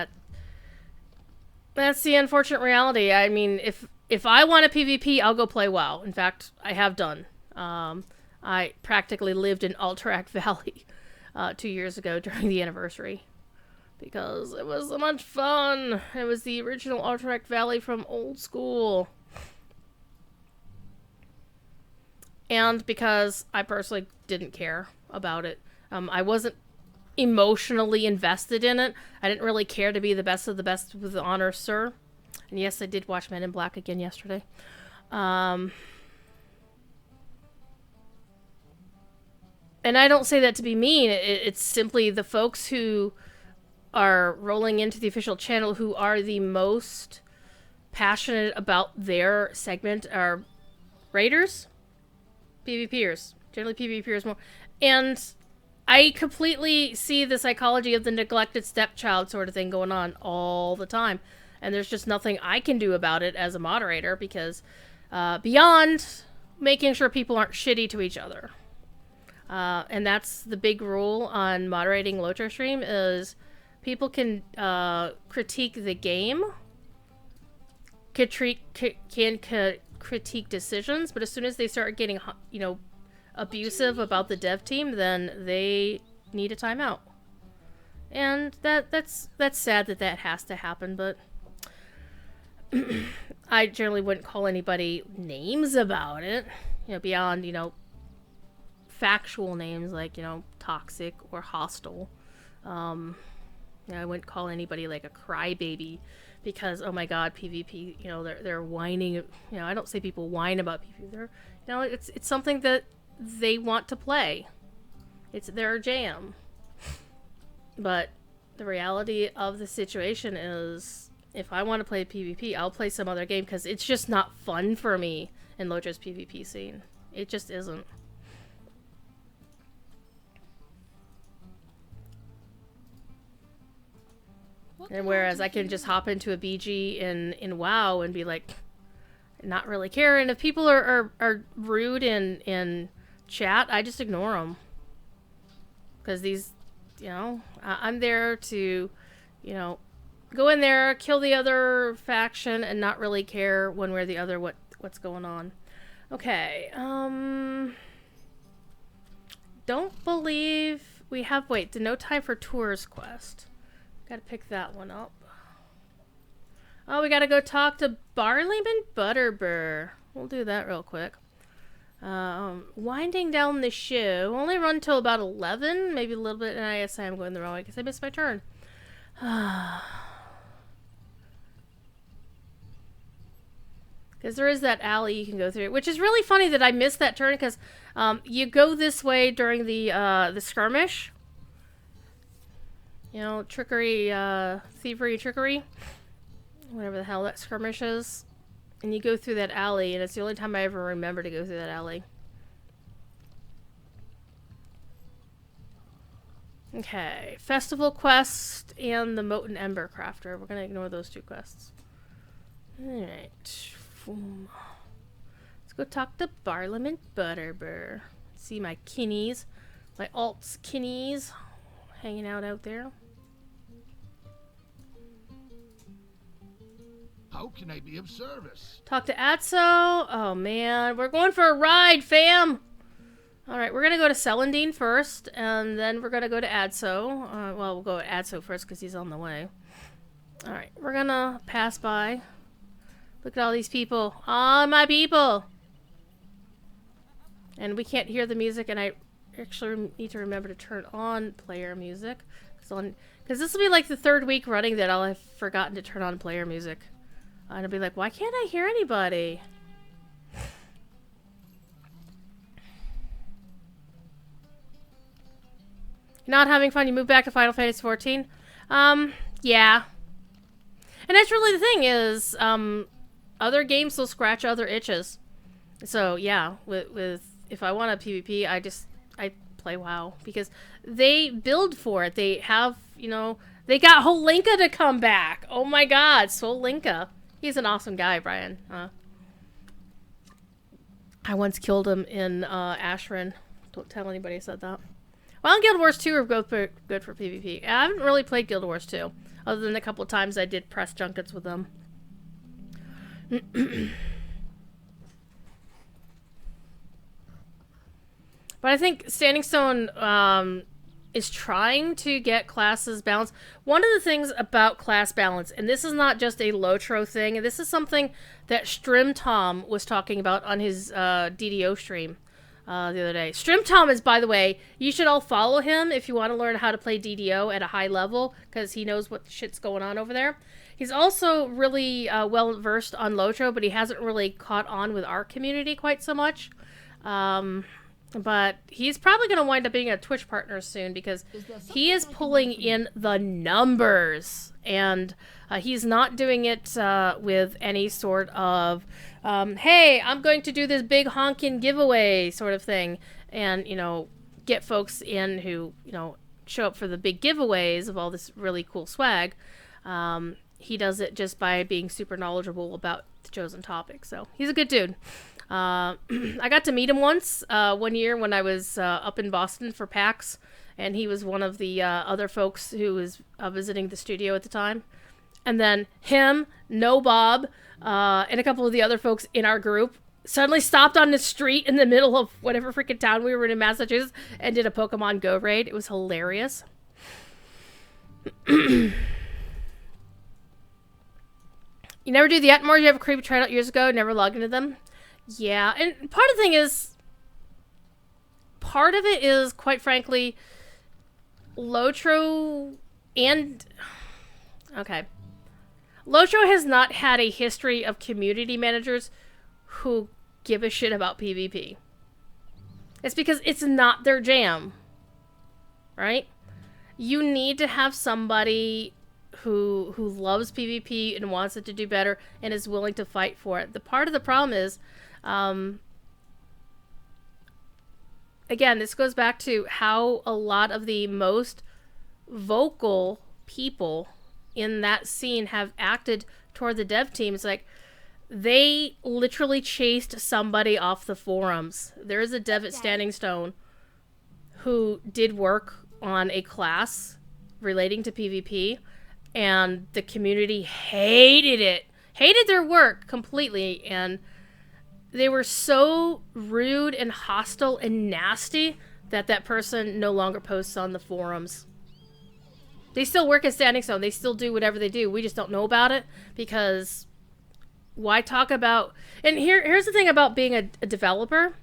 that's the unfortunate reality. I mean, if I want a PvP, I'll go play WoW. In fact, I have done. I practically lived in Alterac Valley 2 years ago during the anniversary. Because it was so much fun. It was the original Alterac Valley from old school. And because I personally didn't care about it. I wasn't emotionally invested in it. I didn't really care to be the best of the best with the honor, sir. And yes, I did watch Men in Black again yesterday. And I don't say that to be mean. It's simply the folks who are rolling into the official channel who are the most passionate about their segment are raiders, PvPers, generally PvPers more. And I completely see the psychology of the neglected stepchild sort of thing going on all the time. And there's just nothing I can do about it as a moderator because beyond making sure people aren't shitty to each other. And that's the big rule on moderating Lotro stream is people can critique the game, critique decisions, but as soon as they start getting, abusive about the dev team, then they need a timeout. And that's sad that has to happen, but I generally wouldn't call anybody names about it, beyond, factual names like, toxic or hostile. I wouldn't call anybody like a crybaby because, oh my god, PvP, they're whining. I don't say people whine about PvP. It's something that they want to play. It's their jam. But the reality of the situation is if I want to play PvP, I'll play some other game because it's just not fun for me in Lotra's PvP scene. It just isn't. And whereas I can just hop into a BG in WoW and be like, not really care. And if people are rude in chat, I just ignore them. Because these, I'm there to, go in there, kill the other faction, and not really care one way or the other what's going on. Okay, don't believe we have, the No Time for Tours quest. Gotta pick that one up. Oh, we gotta go talk to Barleyman Butterbur. We'll do that real quick. Winding down the show. Only run till about 11, maybe a little bit, and I guess I'm going the wrong way because I missed my turn. Because there is that alley you can go through, which is really funny that I missed that turn because you go this way during the skirmish. Trickery, thievery, trickery. Whatever the hell that skirmish is. And you go through that alley, and it's the only time I ever remember to go through that alley. Okay. Festival quest and the Mote and Ember Crafter. We're gonna ignore those two quests. Alright. Let's go talk to Barleyman Butterbur. See my kinnies. My alts kinnies. Hanging out there. How can I be of service? Talk to Atso. Oh man, we're going for a ride, fam. All right, we're gonna go to Celandine first, and then we're gonna go to Adso. Well, we'll go to Adso first because he's on the way. All right, we're gonna pass by. Look at all these people. All my people. And we can't hear the music, and I actually need to remember to turn on player music. Because this will be like the third week running that I'll have forgotten to turn on player music. And I'll be like, why can't I hear anybody? You're not having fun? You move back to Final Fantasy XIV? Yeah. And that's really the thing is, other games will scratch other itches. So yeah, with if I want a PvP, I play WoW because they build for it. They have, they They got Holinka to come back. Oh my god, Solinka. He's an awesome guy, Brian. I once killed him in Ashran. Don't tell anybody I said that. Well, Guild Wars 2 are both good for PvP. I haven't really played Guild Wars 2, other than a couple of times I did press junkets with them. But I think Standing Stone is trying to get classes balanced. One of the things about class balance, and this is not just a Lotro thing, and this is something that Strim Tom was talking about on his DDO stream the other day. Strim Tom is, by the way, you should all follow him if you want to learn how to play DDO at a high level, because he knows what shit's going on over there. He's also really well versed on Lotro, but he hasn't really caught on with our community quite so much. But he's probably going to wind up being a Twitch partner soon, because he is pulling in the numbers, and he's not doing it with any sort of, hey, I'm going to do this big honkin' giveaway sort of thing, and, you know, get folks in who, you know, show up for the big giveaways of all this really cool swag. He does it just by being super knowledgeable about the chosen topic, so he's a good dude. I got to meet him once, 1 year when I was up in Boston for PAX, and he was one of the other folks who was visiting the studio at the time. And then him, No Bob, and a couple of the other folks in our group suddenly stopped on the street in the middle of whatever freaking town we were in Massachusetts and did a Pokemon Go raid. It was hilarious. You never do the Atmore? You have a creepy tried out years ago, never logged into them? Yeah, and part of it is, quite frankly, Lotro and... Okay. Lotro has not had a history of community managers who give a shit about PvP. It's because it's not their jam. Right? You need to have somebody who loves PvP and wants it to do better and is willing to fight for it. The part of the problem is... again, this goes back to how a lot of the most vocal people in that scene have acted toward the dev teams. Like, they literally chased somebody off the forums. There is a dev at Standing Stone who did work on a class relating to PvP, and the community hated it. Hated their work completely, and they were so rude and hostile and nasty that that person no longer posts on the forums. They still work at Standing Stone. They still do whatever they do. We just don't know about it, because why talk about... And here's the thing about being a developer,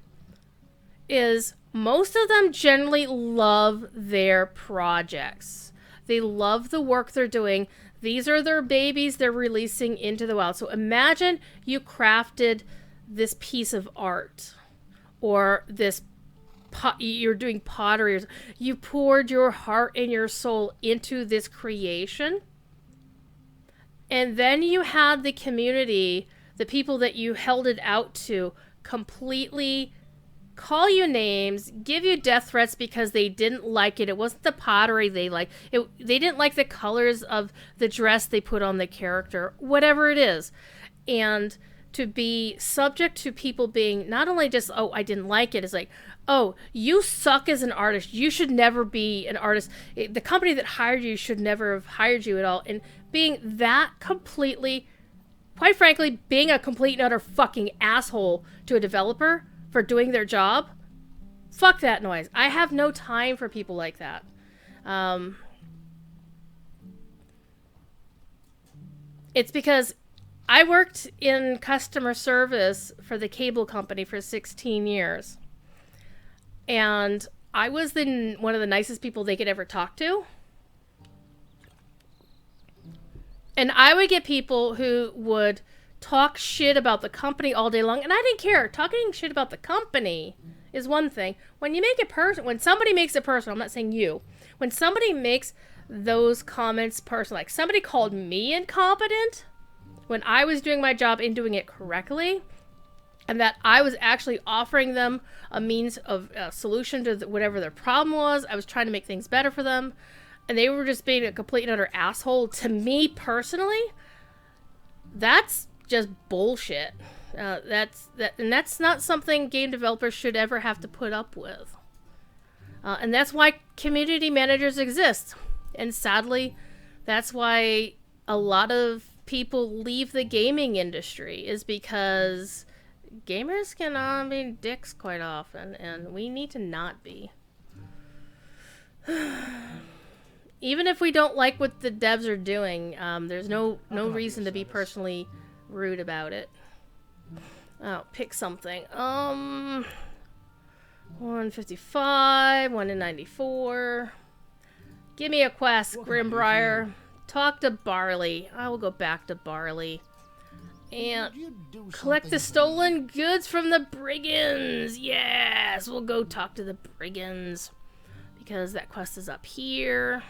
is most of them generally love their projects. They love the work they're doing. These are their babies they're releasing into the wild. So imagine you crafted this piece of art, or this you're doing pottery, you poured your heart and your soul into this creation, and then you had the community, the people that you held it out to, completely call you names, give you death threats because they didn't like it. It wasn't the pottery they liked. They didn't like the colors of the dress they put on the character, whatever it is. And to be subject to people being not only just, oh, I didn't like it, it's like, oh, you suck as an artist. You should never be an artist. The company that hired you should never have hired you at all. And being that completely, quite frankly, being a complete and utter fucking asshole to a developer for doing their job, fuck that noise. I have no time for people like that. It's because I worked in customer service for the cable company for 16 years. And I was one of the nicest people they could ever talk to. And I would get people who would talk shit about the company all day long, and I didn't care. Talking shit about the company is one thing. When you make it personal, when somebody makes it personal, I'm not saying you. When somebody makes those comments personal, like somebody called me incompetent when I was doing my job and doing it correctly, and that I was actually offering them a means of a solution to whatever their problem was. I was trying to make things better for them. and they were just being a complete and utter asshole to me personally, that's just bullshit. And that's not something game developers should ever have to put up with. And that's why community managers exist. And sadly, that's why a lot of people leave the gaming industry, is because gamers can be dicks quite often, and we need to not be. Even if we don't like what the devs are doing, there's no reason to be personally rude about it. Oh, pick something. 155, 1 in 94. Give me a quest, Grimbriar. Talk to Barley. I will go back to Barley. And collect the stolen goods from the brigands. Yes, we'll go talk to the brigands, because that quest is up here.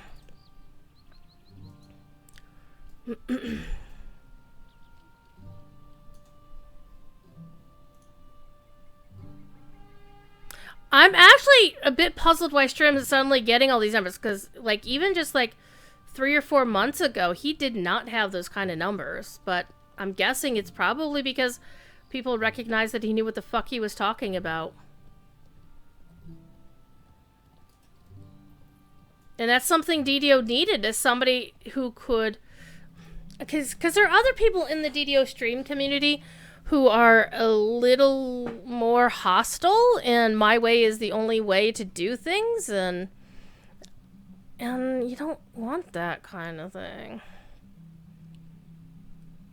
I'm actually a bit puzzled why Strim is suddenly getting all these numbers, because, like, even just, like, 3 or 4 months ago, he did not have those kind of numbers. But I'm guessing it's probably because people recognized that he knew what the fuck he was talking about. And that's something DDO needed, is somebody who could... Because there are other people in the DDO stream community who are a little more hostile, and my way is the only way to do things, and you don't want that kind of thing.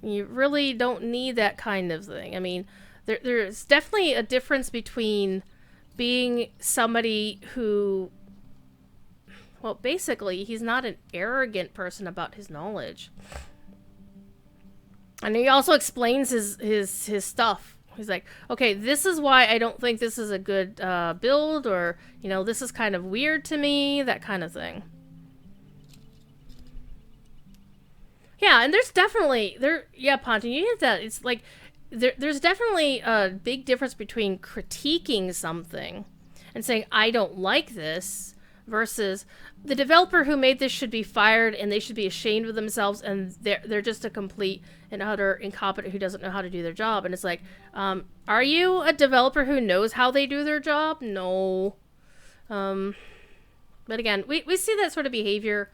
You really don't need that kind of thing. I mean, there's definitely a difference between being somebody who, well, basically, he's not an arrogant person about his knowledge. And he also explains his stuff. He's like, okay, this is why I don't think this is a good build, or, you know, this is kind of weird to me, that kind of thing. Yeah, and there's definitely, yeah, Ponton, you hit that. It's like, there's definitely a big difference between critiquing something and saying, I don't like this, versus the developer who made this should be fired and they should be ashamed of themselves, and they're just a complete and utter incompetent who doesn't know how to do their job. And it's like, are you a developer who knows how they do their job? No. But again, we see that sort of behavior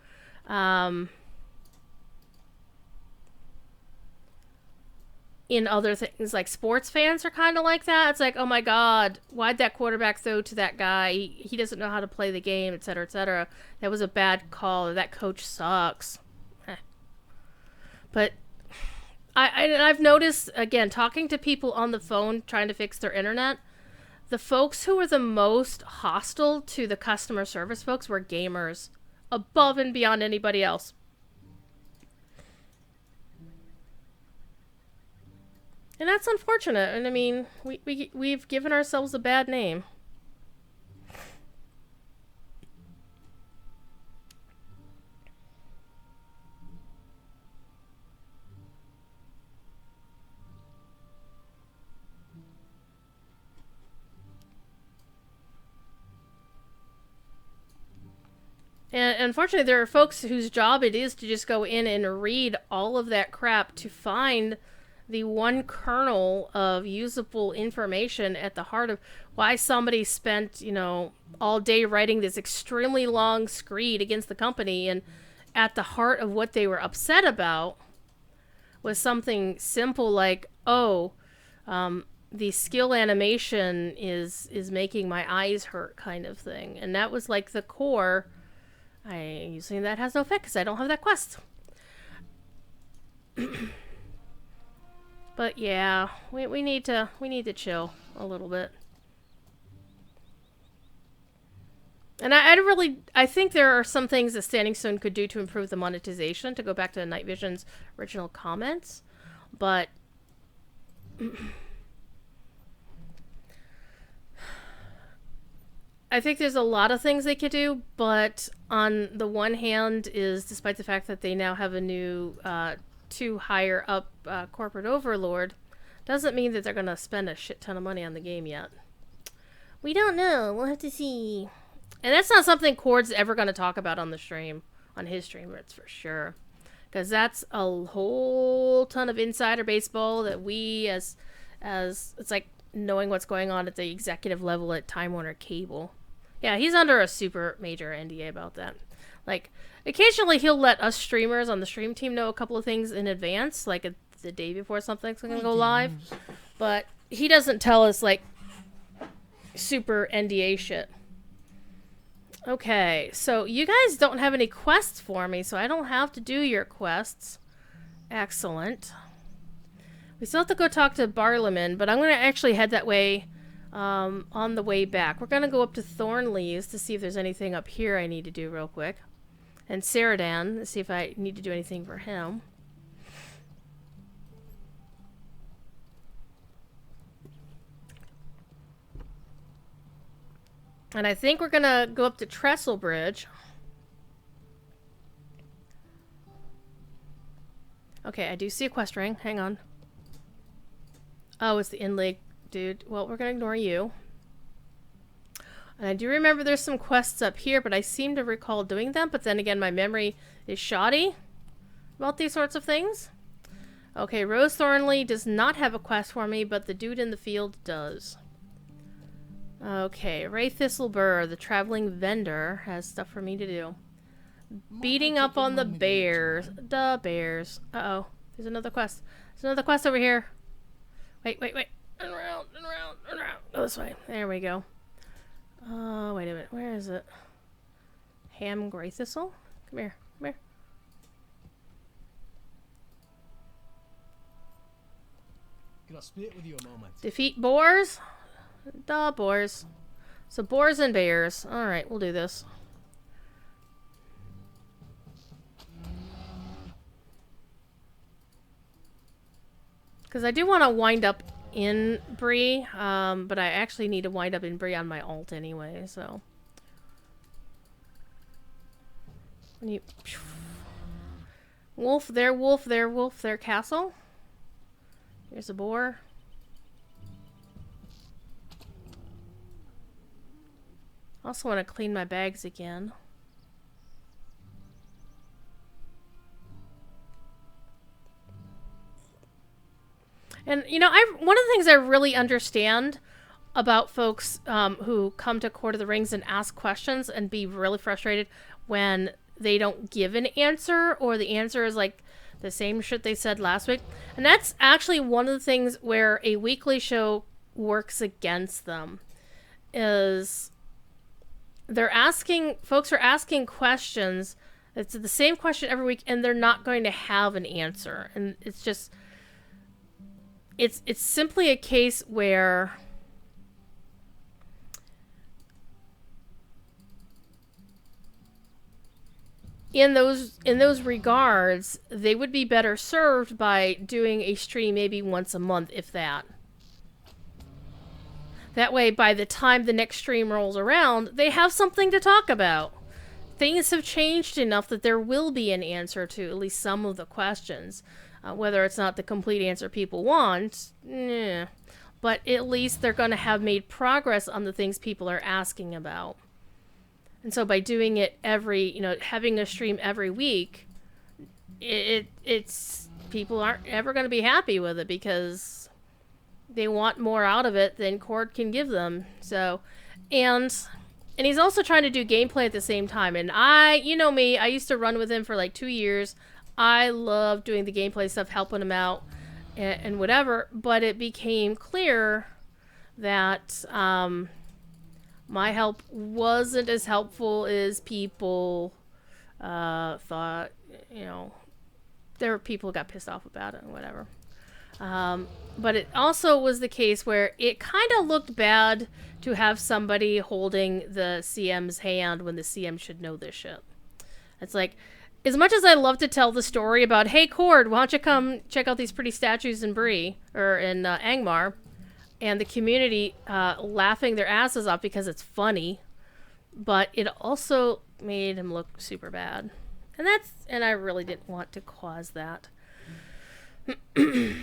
in other things. Like, sports fans are kind of like that. It's like, oh my god, why'd that quarterback throw to that guy? He doesn't know how to play the game, etc., etc. That was a bad call, or that coach sucks. But I've noticed, again, talking to people on the phone trying to fix their internet, the folks who were the most hostile to the customer service folks were gamers, above and beyond anybody else. And that's unfortunate. And I mean, we've given ourselves a bad name. And unfortunately, there are folks whose job it is to just go in and read all of that crap to find the one kernel of usable information at the heart of why somebody spent, you know, all day writing this extremely long screed against the company, and at the heart of what they were upset about was something simple like, oh, the skill animation is making my eyes hurt, kind of thing. And that was like the core. I usually that has no effect because I don't have that quest. But yeah, we need to chill a little bit. And I think there are some things that Standing Stone could do to improve the monetization, to go back to Night Vision's original comments. But I think there's a lot of things they could do, but on the one hand is, despite the fact that they now have a new too higher up corporate overlord, doesn't mean that they're going to spend a shit ton of money on the game yet. We don't know. We'll have to see. And that's not something Cord's ever going to talk about on the stream on his stream, that's for sure. Because that's a whole ton of insider baseball that we, as it's like knowing what's going on at the executive level at Time Warner Cable. Yeah, he's under a super major NDA about that. Like, occasionally he'll let us streamers on the stream team know a couple of things in advance, like the day before something's going to go live. But he doesn't tell us, like, super NDA shit. Okay, so you guys don't have any quests for me, so I don't have to do your quests. Excellent. We still have to go talk to Barliman, but I'm going to actually head that way on the way back. We're going to go up to Thornlees to see if there's anything up here I need to do real quick. And Saradan, to see if I need to do anything for him. And I think we're going to go up to Trestle Bridge. Okay, I do see a quest ring. Hang on. Oh, it's the Inlake dude. Well, we're going to ignore you. And I do remember there's some quests up here, but I seem to recall doing them. But then again, my memory is shoddy about these sorts of things. Okay, Rose Thornley does not have a quest for me, but the dude in the field does. Okay, Ray Thistlebur, the traveling vendor, has stuff for me to do. Beating up on the bears. The bears. Uh-oh. There's another quest. There's another quest over here. Wait. Turn around. Go this way. There we go. Oh, wait a minute. Where is it? Ham Grey Thistle? Come here. Can I split with you a moment? Defeat boars? The boars. So boars and bears. Alright, we'll do this. Because I do want to wind up in Bree, but I actually need to wind up in Bree on my alt anyway, so. When you... Wolf there, castle. Here's a boar. Also want to clean my bags again. And, you know, one of the things I really understand about folks who come to Court of the Rings and ask questions and be really frustrated when they don't give an answer, or the answer is like the same shit they said last week. And that's actually one of the things where a weekly show works against them, is folks are asking questions. It's the same question every week, and they're not going to have an answer. And it's just, it's simply a case where in those regards, they would be better served by doing a stream maybe once a month, if that. That way, by the time the next stream rolls around, they have something to talk about. Things have changed enough that there will be an answer to at least some of the questions. Whether it's not the complete answer people want, but at least they're going to have made progress on the things people are asking about. And so by doing it having a stream every week, it's people aren't ever going to be happy with it because they want more out of it than Cord can give them. So, and he's also trying to do gameplay at the same time. And you know me, I used to run with him for like 2 years. I love doing the gameplay stuff, helping him out and whatever, but it became clear that my help wasn't as helpful as people thought. You know, there were people who got pissed off about it and whatever. But it also was the case where it kind of looked bad to have somebody holding the CM's hand when the CM should know this shit. It's like, as much as I love to tell the story about, hey, Cord, why don't you come check out these pretty statues in Bree, or in Angmar, and the community laughing their asses off because it's funny, but it also made him look super bad. And I really didn't want to cause that. Because,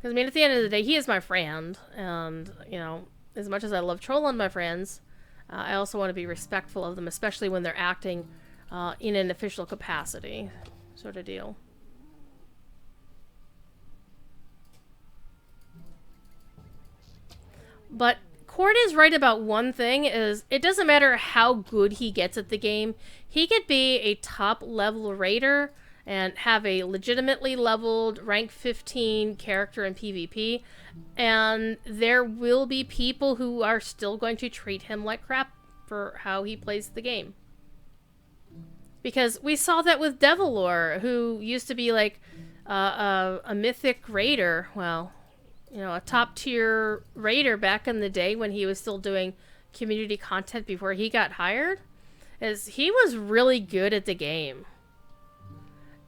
I mean, at the end of the day, he is my friend, and, you know, as much as I love trolling my friends, I also want to be respectful of them, especially when they're acting in an official capacity, sort of deal. But Cord is right about one thing, is it doesn't matter how good he gets at the game. He could be a top level raider and have a legitimately leveled rank 15 character in PvP, and there will be people who are still going to treat him like crap for how he plays the game. Because we saw that with Devilor, who used to be like a mythic raider, well, you know, a top tier raider back in the day when he was still doing community content before he got hired, is he was really good at the game.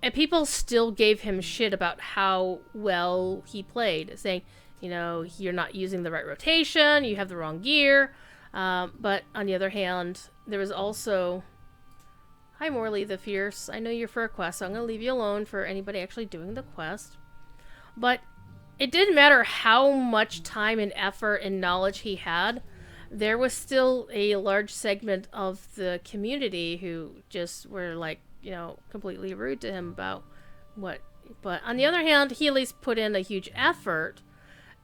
And people still gave him shit about how well he played, saying, you know, you're not using the right rotation, you have the wrong gear. But on the other hand, there was also... Hi, Morley the Fierce. I know you're for a quest, so I'm going to leave you alone for anybody actually doing the quest. But it didn't matter how much time and effort and knowledge he had. There was still a large segment of the community who just were like, you know, completely rude to him about what... But on the other hand, he at least put in a huge effort.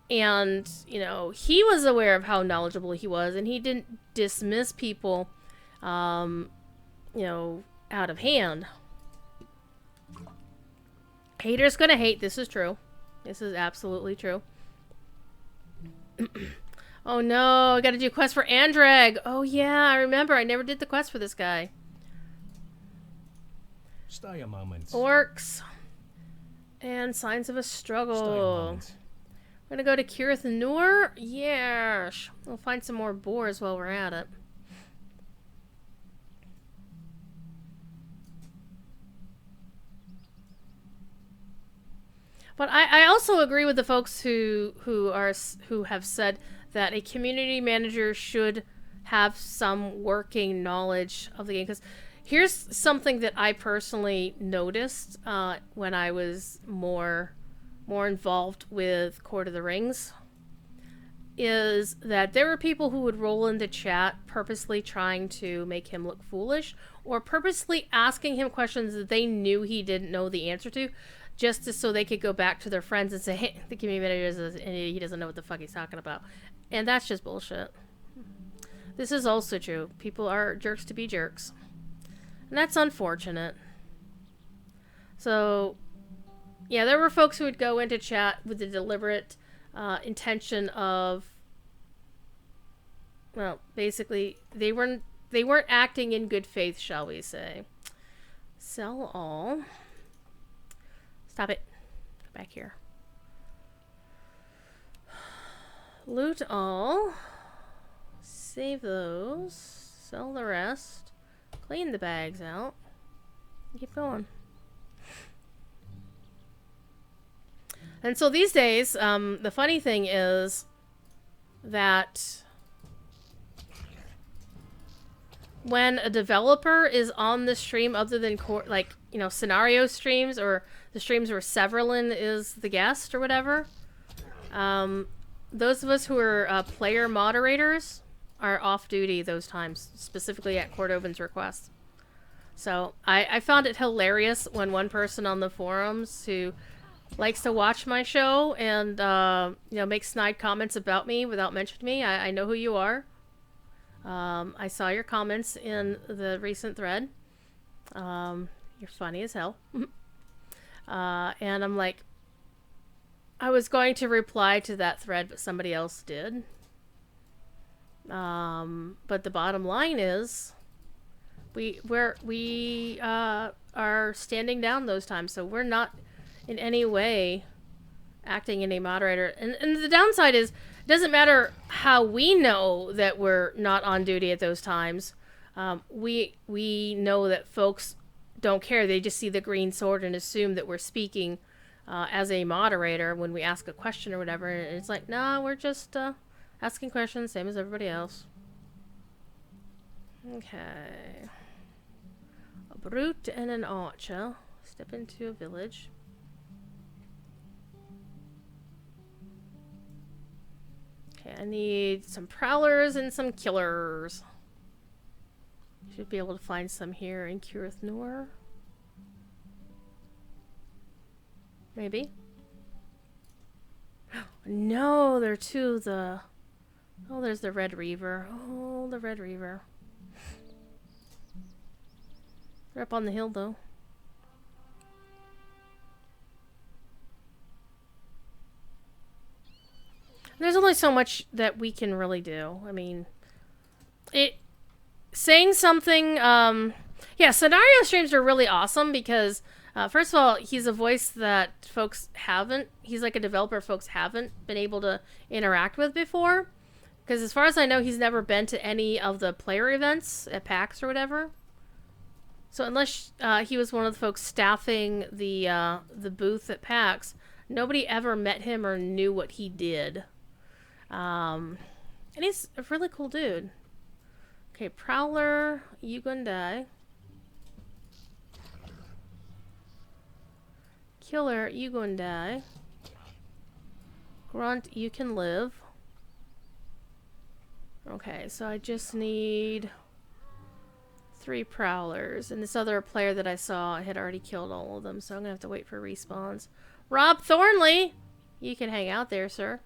And, you know, he was aware of how knowledgeable he was, and he didn't dismiss people, you know, out of hand. Haters gonna hate. This is true. This is absolutely true. Oh no, I gotta do a quest for Andrag. Oh yeah, I remember. I never did the quest for this guy. Stay a moment. Orcs. And signs of a Stay a struggle. moment. We're gonna go to Kirith Nur? Yes. We'll find some more boars while we're at it. But I also agree with the folks who have said that a community manager should have some working knowledge of the game. Because here's something that I personally noticed when I was more involved with Court of the Rings, is that there were people who would roll into chat purposely trying to make him look foolish, or purposely asking him questions that they knew he didn't know the answer to, just so they could go back to their friends and say, hey, the community manager is an idiot, he doesn't know what the fuck he's talking about. And that's just bullshit. This is also true. People are jerks to be jerks. And that's unfortunate. So, yeah, there were folks who would go into chat with the deliberate intention of, well, basically, they weren't acting in good faith, shall we say. Sell all. Stop it. Go back here. Loot all. Save those. Sell the rest. Clean the bags out. Keep going. And so these days, the funny thing is that when a developer is on the stream other than, like, you know, scenario streams, or the streams where Severlin is the guest or whatever, those of us who are player moderators are off duty those times, specifically at Cordovan's request. So I found it hilarious when one person on the forums who likes to watch my show and you know, make snide comments about me without mentioning me. I know who you are. I saw your comments in the recent thread. You're funny as hell. And I'm like, I was going to reply to that thread, but somebody else did. But the bottom line is, we are standing down those times, so we're not in any way acting in a moderator. And the downside is, it doesn't matter how we know that we're not on duty at those times. We know that folks don't care. They just see the green sword and assume that we're speaking as a moderator when we ask a question or whatever. And it's like, nah, we're just asking questions, same as everybody else. Okay. A brute and an archer step into a village. Okay, I need some prowlers and some killers. Should be able to find some here in Curith Noor. Maybe. No, they're two of the... Oh, there's the Red Reaver. Oh, the Red Reaver. They're up on the hill, though. There's only so much that we can really do. I mean, saying something, yeah, scenario streams are really awesome because, first of all, he's a voice that he's like a developer folks haven't been able to interact with before. Because as far as I know, he's never been to any of the player events at PAX or whatever. So unless he was one of the folks staffing the booth at PAX, nobody ever met him or knew what he did. And he's a really cool dude. Okay, Prowler, you gonna die. Killer, you gonna die. Grunt, you can live. Okay, so I just need 3 Prowlers. And this other player that I saw had already killed all of them, so I'm gonna have to wait for respawns. Rob Thornley! You can hang out there, sir.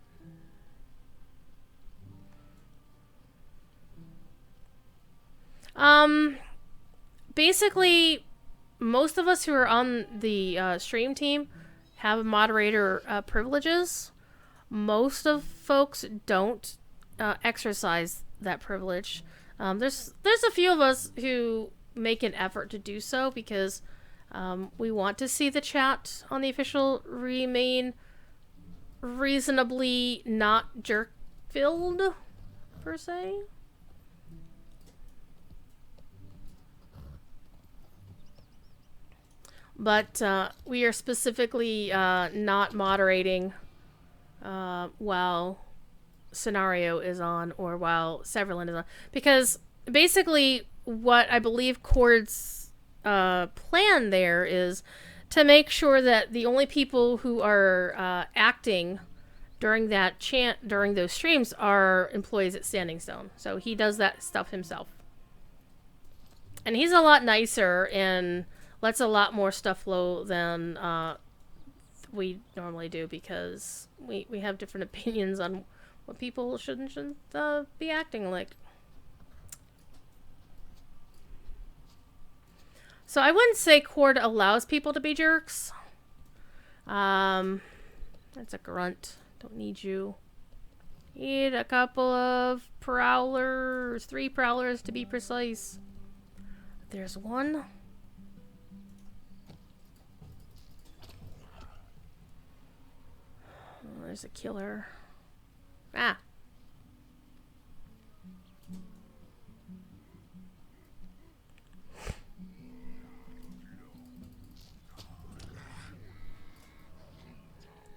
Basically, most of us who are on the stream team have moderator privileges. Most of folks don't exercise that privilege. There's a few of us who make an effort to do so because we want to see the chat on the official remain reasonably not jerk-filled, per se. But we are specifically not moderating while Scenario is on or while Severland is on. Because basically what I believe Cord's plan there is to make sure that the only people who are acting during during those streams are employees at Standing Stone. So he does that stuff himself. And he's a lot nicer and lets a lot more stuff flow than we normally do because we have different opinions on what people should and shouldn't be acting like. So I wouldn't say Cord allows people to be jerks. That's a grunt. Don't need you. Need a couple of prowlers. 3 prowlers to be precise. There's one. Oh, there's a killer. Ah.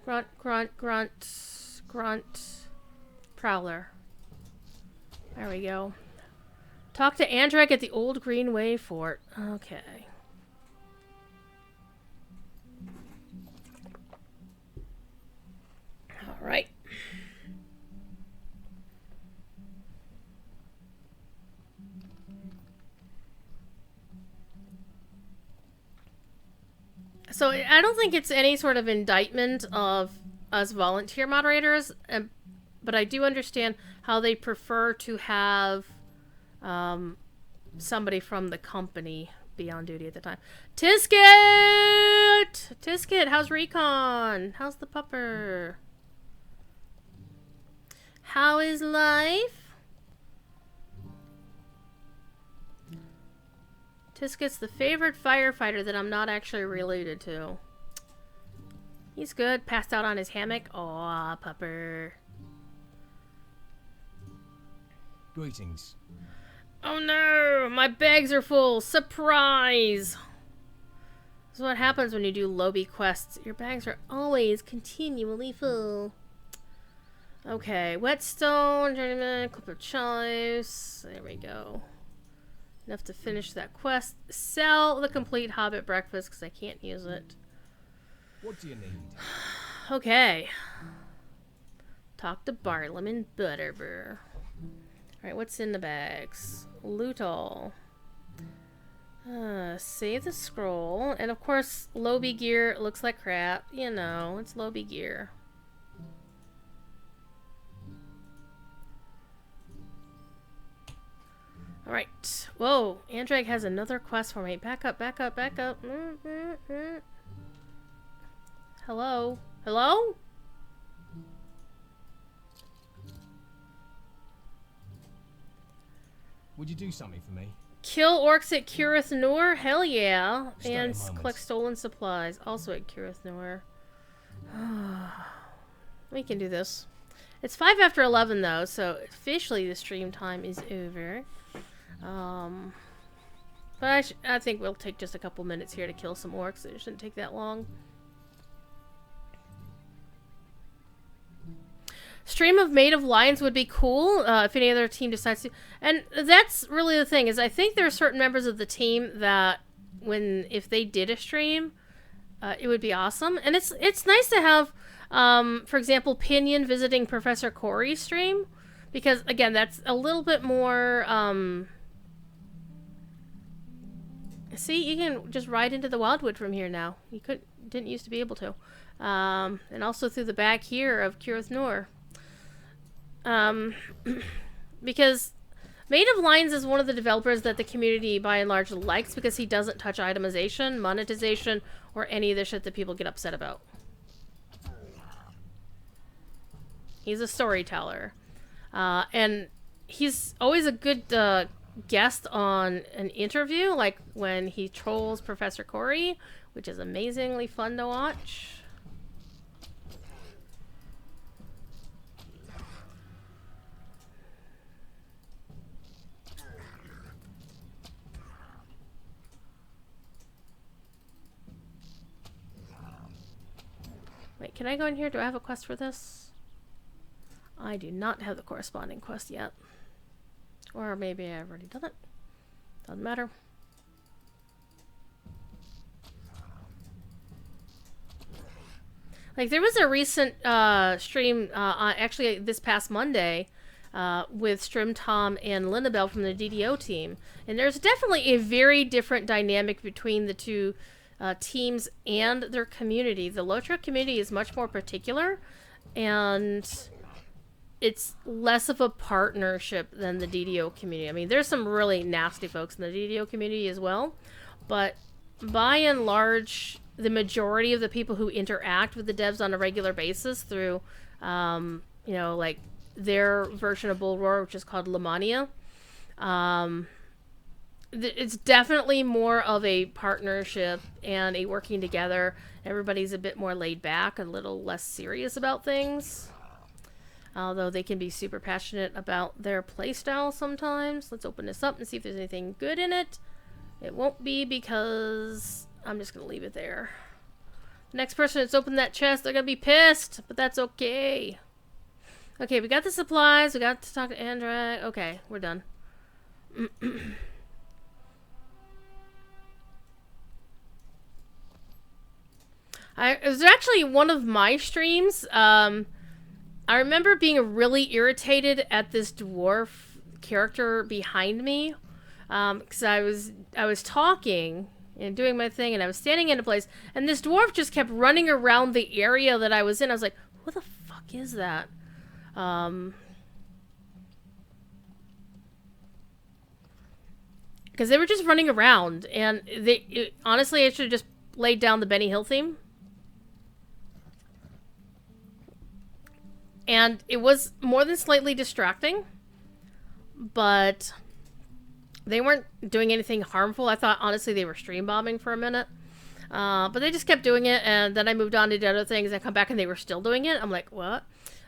Grunt, grunt, grunt, grunt. Prowler. There we go. Talk to Andrek at the Old Greenway Fort. Okay. All right. So I don't think it's any sort of indictment of us volunteer moderators, but I do understand how they prefer to have somebody from the company be on duty at the time. Tisket! Tisket, how's Recon? How's the pupper? How is life? Tisket's the favorite firefighter that I'm not actually related to. He's good. Passed out on his hammock. Aw, pupper. Greetings. Oh no! My bags are full! Surprise! This is what happens when you do lobby quests. Your bags are always continually full. Okay, whetstone, journeyman, clip of chives. There we go. Enough to finish that quest. Sell the complete Hobbit breakfast because I can't use it. What do you need? Okay. Talk to Barlam and Butterbur. Alright, what's in the bags? Loot all. Save the scroll. And of course, Lobby gear looks like crap. You know, it's Lobby gear. Alright. Whoa, Andrag has another quest for me. Back up, back up, back up. Hello? Hello? Would you do something for me? Kill orcs at Kurith Nur? Hell yeah. Stay And a moment. collect stolen supplies. Also at Kurith Nur. We can do this. It's 5 after 11 though, so officially the stream time is over. But I think we'll take just a couple minutes here to kill some orcs. It shouldn't take that long. Stream of Maid of Lions would be cool if any other team decides to. And that's really the thing, is I think there are certain members of the team that if they did a stream, it would be awesome. And it's nice to have, for example, Pinion visiting Professor Corey's stream. Because, again, that's a little bit more, see, you can just ride into the Wildwood from here now. You didn't used to be able to. And also through the back here of Kurith Nur. Because Maid of Lions is one of the developers that the community by and large likes because he doesn't touch itemization, monetization, or any of the shit that people get upset about. He's a storyteller. And he's always a good guest on an interview, like when he trolls Professor Corey, which is amazingly fun to watch. Wait, can I go in here? Do I have a quest for this? I do not have the corresponding quest yet. Or maybe I've already done it. Doesn't matter. Like, there was a recent stream, actually this past Monday, with Strim Tom and Linabelle from the DDO team. And there's definitely a very different dynamic between the two teams and their community. The Lotro community is much more particular, and it's less of a partnership than the DDO community. I mean, there's some really nasty folks in the DDO community as well, but by and large, the majority of the people who interact with the devs on a regular basis through, you know, like their version of Bull Roar, which is called Lamania, it's definitely more of a partnership and a working together. Everybody's a bit more laid back, a little less serious about things. Although they can be super passionate about their playstyle sometimes. Let's open this up and see if there's anything good in it. It won't be because I'm just going to leave it there. The next person that's opened that chest, they're going to be pissed, but that's okay. Okay, we got the supplies. We got to talk to Andra. Okay, we're done. It was actually one of my streams. I remember being really irritated at this dwarf character behind me, because I was talking and doing my thing, and I was standing in a place, and this dwarf just kept running around the area that I was in. I was like, "Who the fuck is that?" Because they were just running around, and honestly, I should have just laid down the Benny Hill theme. And it was more than slightly distracting, but they weren't doing anything harmful. I thought, honestly, they were stream bombing for a minute. But they just kept doing it, and then I moved on to the other things. I come back, and they were still doing it. I'm like, what?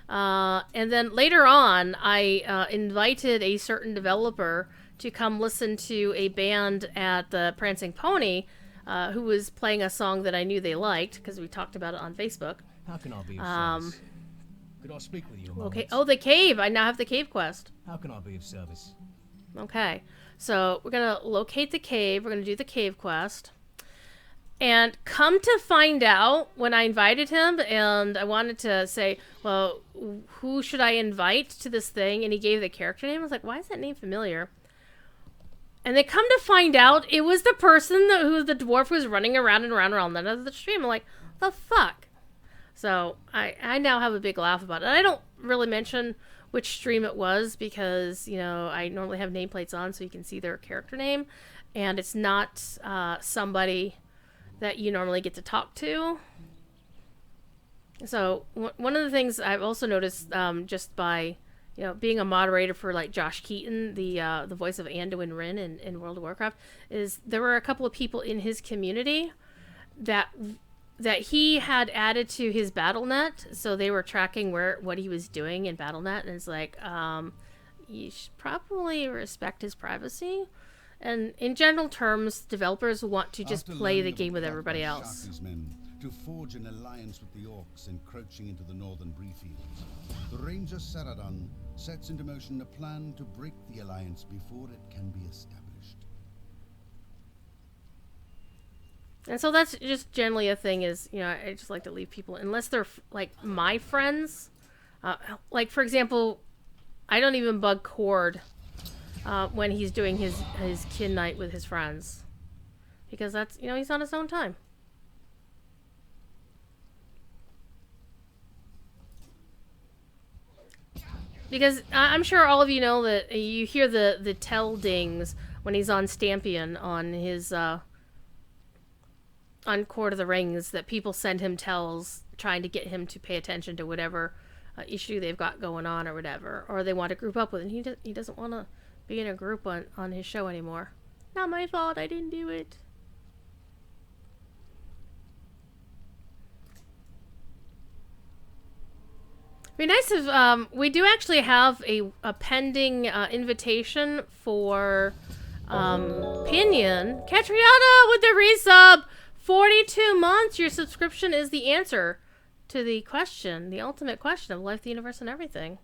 And then later on, I invited a certain developer to come listen to a band at the Prancing Pony, who was playing a song that I knew they liked, because we talked about it on Facebook. How can I be of service? Could I speak with you a moment? Okay. Oh, the cave. I now have the cave quest. How can I be of service? Okay. So we're going to locate the cave. We're going to do the cave quest. And come to find out, when I invited him and I wanted to say, well, who should I invite to this thing? And he gave the character name. I was like, why is that name familiar? And they come to find out it was the person who the dwarf was running around and around and around the end of the stream. I'm like, the fuck? So I now have a big laugh about it. And I don't really mention which stream it was because, you know, I normally have nameplates on so you can see their character name. And it's not somebody that you normally get to talk to. So one of the things I've also noticed just by, you know, being a moderator for like Josh Keaton, the voice of Anduin Wrynn in World of Warcraft, is there were a couple of people in his community that he had added to his BattleNet, so they were tracking what he was doing in BattleNet, and it's like, you should probably respect his privacy. And in general terms, developers want to just play the game with everybody else. Men to forge an alliance with the orcs encroaching into the northern Breefields, the Ranger Saradon sets into motion a plan to break the alliance before it can be established. And so that's just generally a thing is, you know, I just like to leave people, unless they're like my friends. Like, for example, I don't even bug Cord when he's doing his kin night with his friends. Because that's, you know, he's on his own time. Because I'm sure all of you know that you hear the tell dings when he's on Stampion on his on Court of the Rings, that people send him tells trying to get him to pay attention to whatever issue they've got going on or whatever, or they want to group up with him. He doesn't want to be in a group on his show anymore. Not my fault, I didn't do it. It'd be nice if we do actually have a pending invitation for Pinion. Catriona with the resub! 42 months! Your subscription is the answer to the question, the ultimate question of life, the universe, and everything.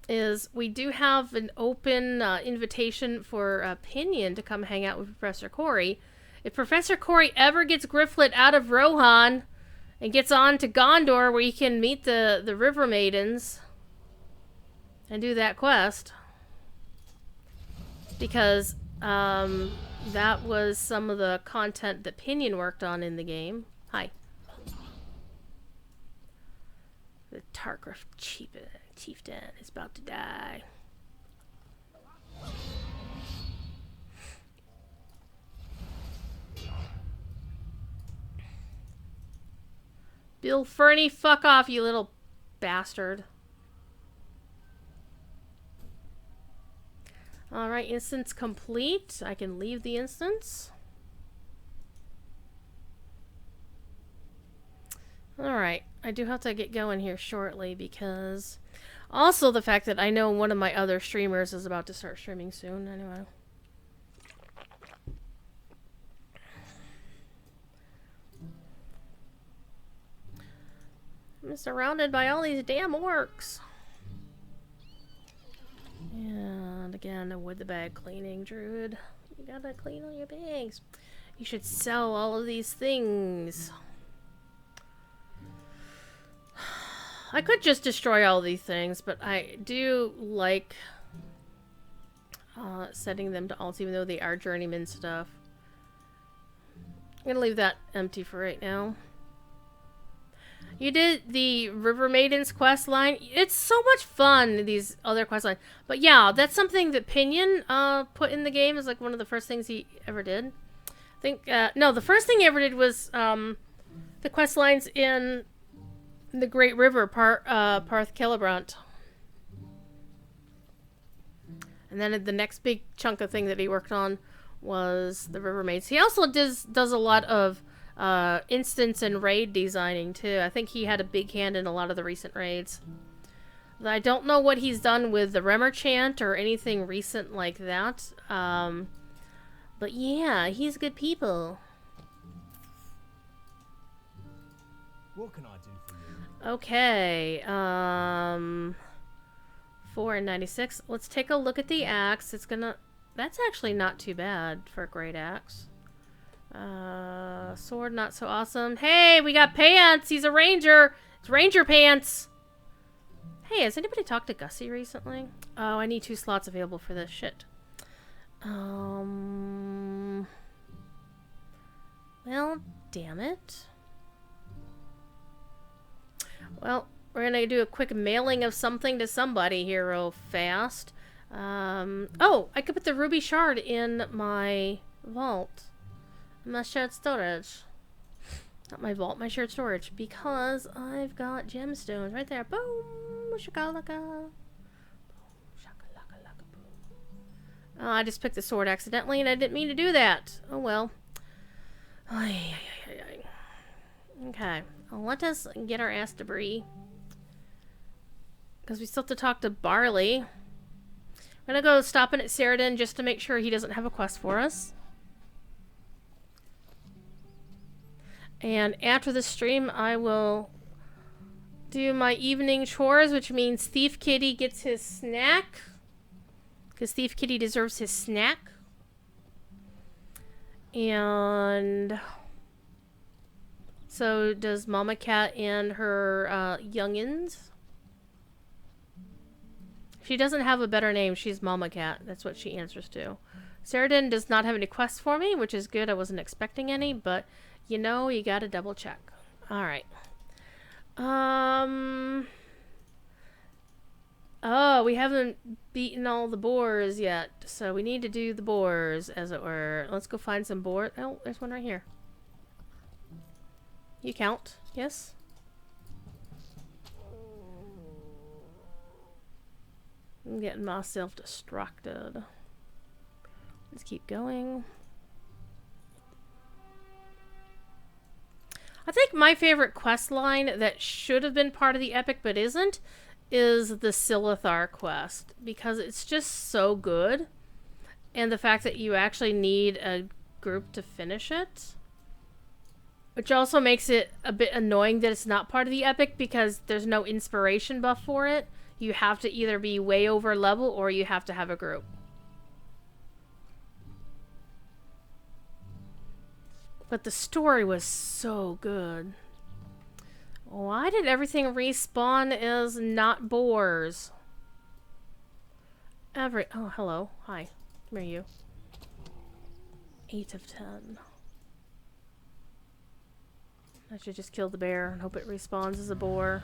Is we do have an open invitation for Pinion to come hang out with Professor Corey. If Professor Corey ever gets Grifflet out of Rohan and gets on to Gondor, where he can meet the River Maidens and do that quest, because that was some of the content that Pinion worked on in the game. Hi. The Targriff chieftain is about to die. Bill Fernie, fuck off, you little bastard. Alright, instance complete. I can leave the instance. Alright, I do have to get going here shortly because... Also the fact that I know one of my other streamers is about to start streaming soon, anyway. I'm surrounded by all these damn orcs. And again, with the bag cleaning, Druid. You gotta clean all your bags. You should sell all of these things. I could just destroy all these things, but I do like setting them to alt, even though they are journeyman stuff. I'm gonna leave that empty for right now. You did the River Maidens quest line. It's so much fun, these other quest lines. But yeah, that's something that Pinion put in the game. Is like one of the first things he ever did. I think, no, the first thing he ever did was the quest lines in the Great River, Parth Celebrant. And then the next big chunk of thing that he worked on was the River Maids. He also does a lot of instance and raid designing too. I think he had a big hand in a lot of the recent raids. I don't know what he's done with the Remmer Chant or anything recent like that. But yeah, he's good people. What can I do for you? Okay, 4 and 96. Let's take a look at the axe. It's gonna... That's actually not too bad for a great axe. Sword, not so awesome. Hey, we got pants! He's a ranger! It's ranger pants! Hey, has anybody talked to Gussie recently? Oh, I need 2 slots available for this shit. Well, damn it. Well, we're gonna do a quick mailing of something to somebody here real fast. Oh, I could put the ruby shard in my vault. My shared storage. Not my vault, my shared storage. Because I've got gemstones right there. Boom! Shakalaka. Boom! Shakalaka boom. I just picked the sword accidentally and I didn't mean to do that. Oh well. Okay. Well, let us get our ass to Bree. Because we still have to talk to Barley. I'm gonna go stopping at Ceradan just to make sure he doesn't have a quest for us. And after the stream, I will do my evening chores, which means Thief Kitty gets his snack. Because Thief Kitty deserves his snack. And so does Mama Cat and her youngins. She doesn't have a better name. She's Mama Cat. That's what she answers to. Ceradan does not have any quests for me, which is good. I wasn't expecting any, but you know, you gotta double check. Alright. Oh, we haven't beaten all the boars yet, so we need to do the boars, as it were. Let's go find some boars. Oh, there's one right here. You count, yes? I'm getting myself distracted. Let's keep going. I think my favorite quest line that should have been part of the epic but isn't is the Silithar quest, because it's just so good, and the fact that you actually need a group to finish it, which also makes it a bit annoying that it's not part of the epic because there's no inspiration buff for it. You have to either be way over level or you have to have a group. But the story was so good. Why did everything respawn as not boars? Oh, hello. Hi. Come here, you. 8 of 10. I should just kill the bear and hope it respawns as a boar.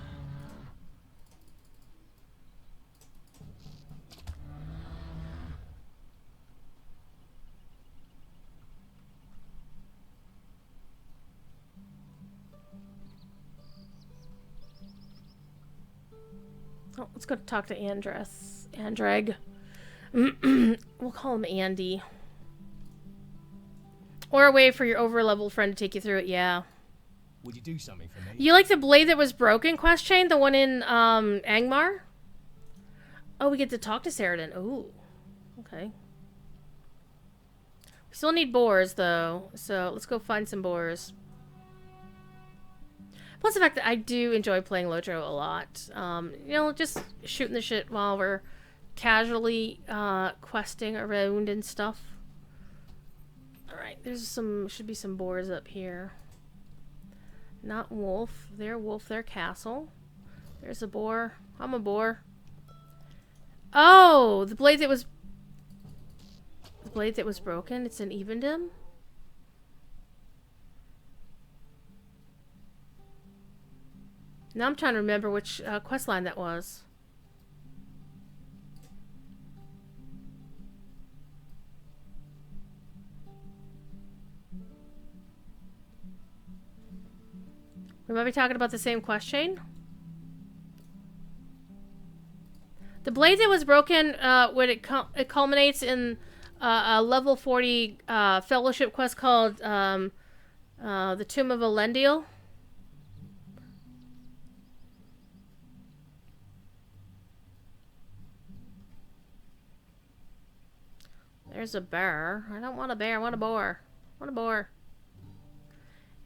Oh, let's go talk to Andrag. We'll call him Andy. Or a way for your over-leveled friend to take you through it, yeah. Would you do something for me? You like the blade that was broken quest chain? The one in, Angmar? Oh, we get to talk to Ceradan. Ooh. Okay. We still need boars, though. So, let's go find some boars. Plus the fact that I do enjoy playing Lotro a lot. You know, just shooting the shit while we're casually questing around and stuff. Alright, should be some boars up here. Not wolf. Their castle. There's a boar. I'm a boar. Oh! The blade that was broken. It's an Evendom. Now I'm trying to remember which quest line that was. We might be talking about the same quest chain. The blade that was broken, when it culminates in a level 40 fellowship quest called the Tomb of Elendil. There's a bear. I don't want a bear. I want a boar. I want a boar.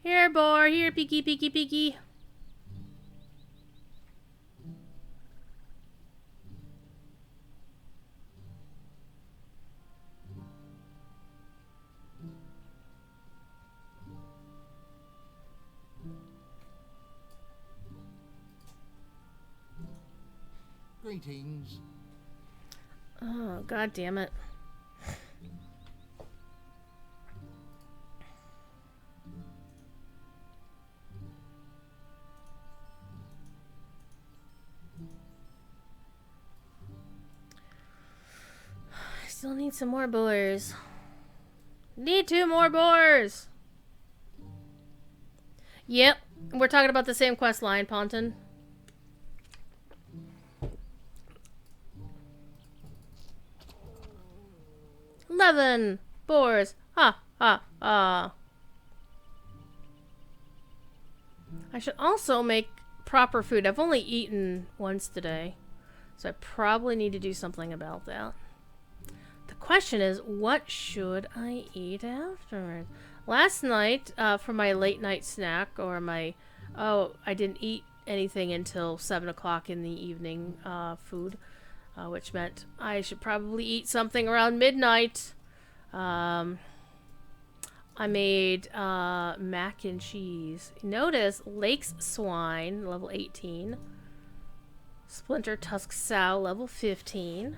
Here, boar. Here, peeky, peeky, peeky. Greetings. Oh, god damn it. I still need some more boars. Need 2 more boars! Yep, we're talking about the same quest line, Ponton. $11 boars. Ha ha ha. I should also make proper food. I've only eaten once today, so I probably need to do something about that. The question is, what should I eat afterwards? Last night, for my late night snack, or my... Oh, I didn't eat anything until 7 o'clock in the evening food, which meant I should probably eat something around midnight. I made mac and cheese. Notice Lake's Swine, level 18. Splinter Tusk Sow, level 15.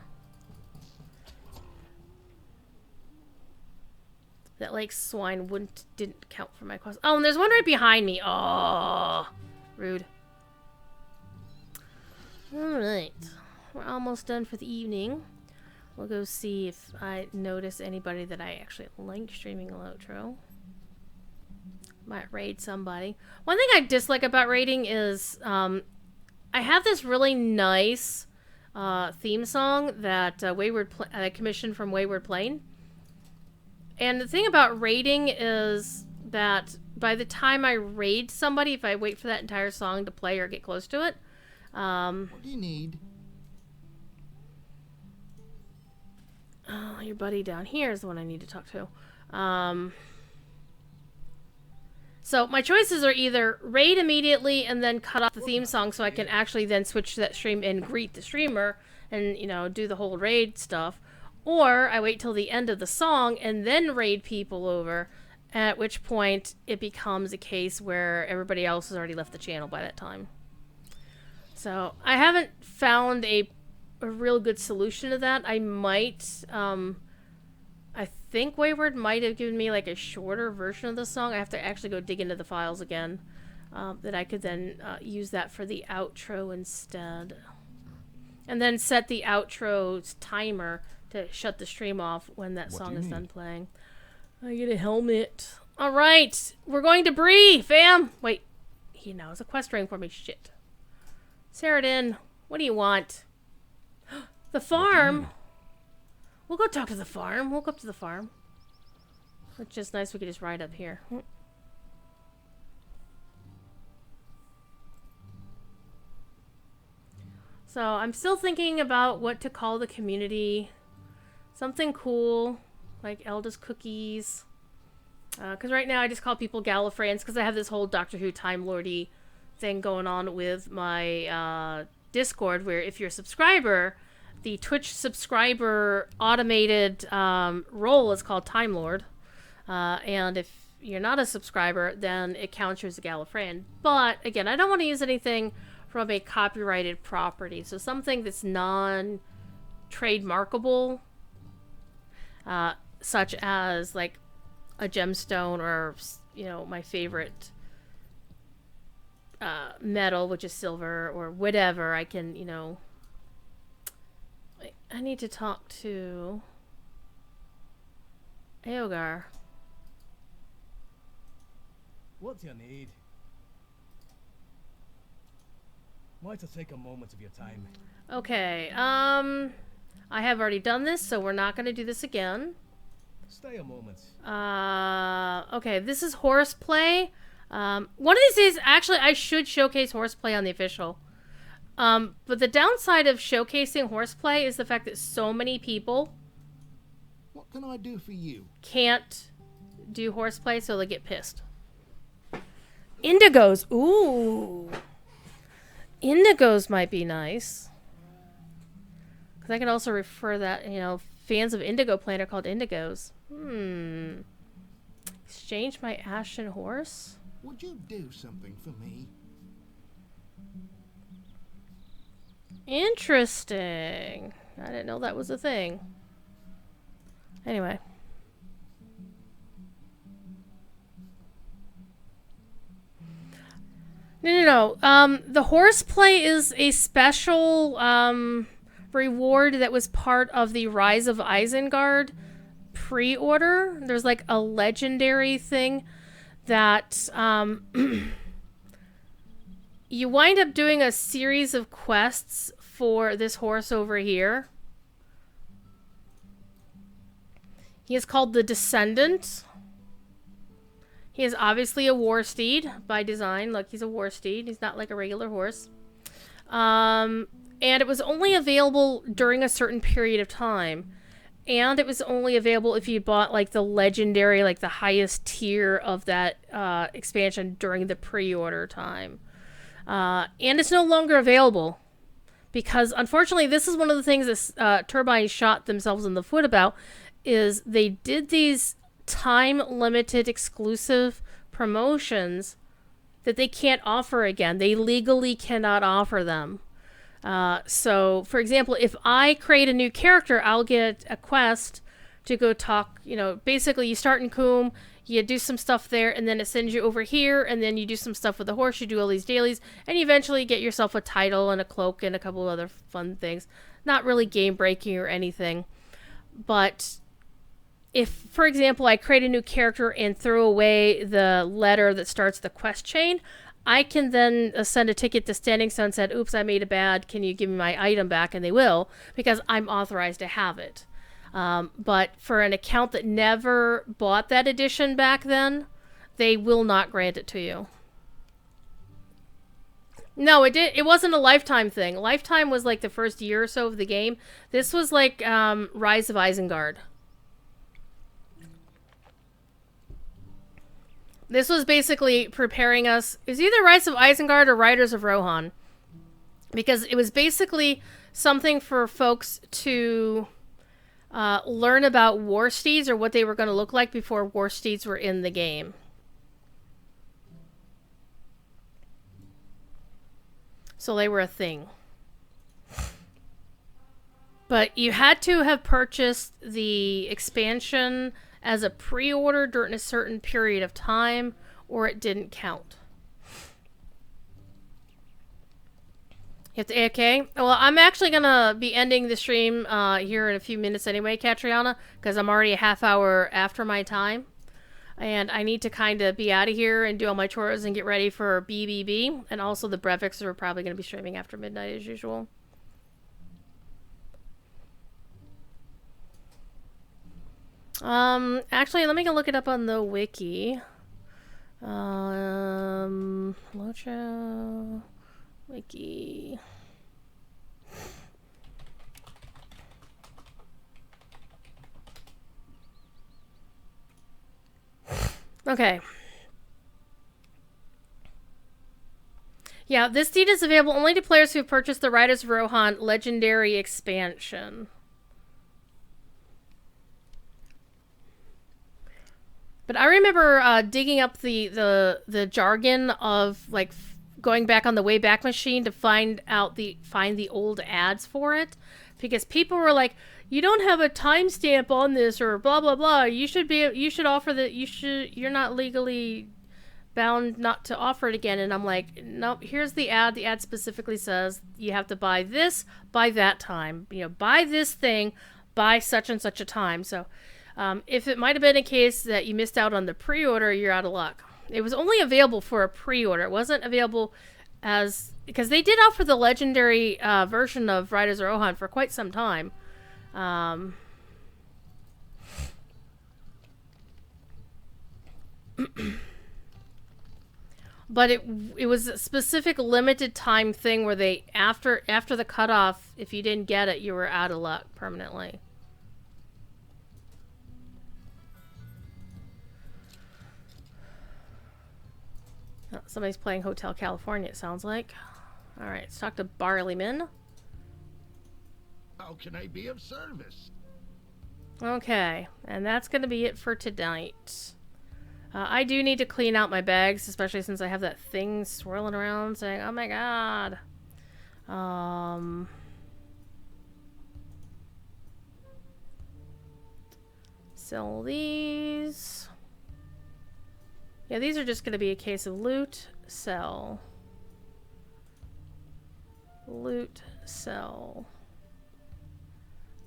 That Lake's Swine didn't count for my quest. Oh, and there's one right behind me. Oh, rude. Alright. We're almost done for the evening. We'll go see if I notice anybody that I actually like streaming Lotro. Might raid somebody. One thing I dislike about raiding is I have this really nice theme song that I commissioned from Wayward Plane. And the thing about raiding is that by the time I raid somebody, if I wait for that entire song to play or get close to it, What do you need? oh, your buddy down here is the one I need to talk to. So my choices are either raid immediately and then cut off the theme song so I can actually then switch to that stream and greet the streamer and, you know, do the whole raid stuff. Or I wait till the end of the song and then raid people over, at which point it becomes a case where everybody else has already left the channel by that time. So I haven't found a real good solution to that. I might, I think Wayward might have given me like a shorter version of the song. I have to actually go dig into the files again, that I could then use that for the outro instead. And then set the outro's timer to shut the stream off when that song is done playing. I get a helmet. All right, we're going to Bree, fam. Wait, he now has a quest ring for me. Shit. Saradin, what do you want? The farm. We'll go talk to the farm. We'll go up to the farm. It's just nice we could just ride up here. So I'm still thinking about what to call the community. Something cool, like Elda's Cookies. Because right now I just call people Gallifreyans because I have this whole Doctor Who Time Lordy thing going on with my Discord, where if you're a subscriber, the Twitch subscriber automated role is called Time Lord. And if you're not a subscriber, then it counts you as a Gallifreyan. But again, I don't want to use anything from a copyrighted property. So something that's non-trademarkable. Such as like a gemstone or, you know, my favorite metal, which is silver or whatever. I can, you know, I need to talk to Eogar. What do you need? Why to take a moment of your time? Okay, I have already done this, so we're not going to do this again. Stay a moment. Okay, this is horseplay. One of these days, actually, I should showcase horseplay on the official. But the downside of showcasing horseplay is the fact that so many people What can I do for you? can't do horseplay, so they get pissed. Indigos. Ooh. Indigos might be nice. Because I can also refer that, you know, fans of Indigo Plane are called Indigos. Exchange my ashen horse? Would you do something for me? Interesting. I didn't know that was a thing. Anyway. No. The horseplay is a special reward that was part of the Rise of Isengard pre-order. There's like a legendary thing that you wind up doing a series of quests for this horse over here. He is called the Descendant. He is obviously a war steed by design. Look, he's a war steed. He's not like a regular horse. And it was only available during a certain period of time. And it was only available if you bought like the legendary, like the highest tier of that expansion during the pre-order time. And it's no longer available. Because unfortunately, this is one of the things that Turbine shot themselves in the foot about, is they did these time-limited exclusive promotions that they can't offer again. They legally cannot offer them. So, for example, if I create a new character, I'll get a quest to go talk, basically you start in Coombe, you do some stuff there, and then it sends you over here, and then you do some stuff with the horse, you do all these dailies, and you eventually get yourself a title and a cloak and a couple of other fun things. Not really game-breaking or anything, but if, for example, I create a new character and throw away the letter that starts the quest chain, I can then send a ticket to Standing Stone and said, oops, I made a bad, can you give me my item back? And they will, because I'm authorized to have it. But for an account that never bought that edition back then, they will not grant it to you. No, it wasn't a Lifetime thing. Lifetime was like the first year or so of the game. This was like Rise of Isengard. This was basically preparing us. It was either Rise of Isengard or Riders of Rohan. Because it was basically something for folks to learn about war steeds or what they were going to look like before war steeds were in the game. So they were a thing. But you had to have purchased the expansion as a pre-order during a certain period of time, or it didn't count. You have to okay. Well, I'm actually gonna be ending the stream here in a few minutes anyway, Catriona, because I'm already a half hour after my time, and I need to kind of be out of here and do all my chores and get ready for BBB, and also the brevics are probably gonna be streaming after midnight as usual. Actually, let me go look it up on the wiki. Locho wiki. Okay. Yeah, this deed is available only to players who have purchased the Riders of Rohan Legendary Expansion. But I remember digging up the jargon of like going back on the Wayback Machine to find the old ads for it, because people were like, "You don't have a timestamp on this," or blah blah blah. You're not legally bound not to offer it again. And I'm like, nope. Here's the ad. The ad specifically says you have to buy this by that time. Buy this thing by such and such a time. So. If it might have been a case that you missed out on the pre-order, you're out of luck. It was only available for a pre-order. It wasn't available because they did offer the legendary version of Riders of Rohan for quite some time. But it was a specific limited time thing where they after the cutoff, if you didn't get it, you were out of luck permanently. Oh, somebody's playing Hotel California, it sounds like. Alright, let's talk to Barleyman. How can I be of service? Okay, and that's going to be it for tonight. I do need to clean out my bags, especially since I have that thing swirling around saying, oh my god. Sell these. Yeah, these are just going to be a case of loot, sell. Loot, sell.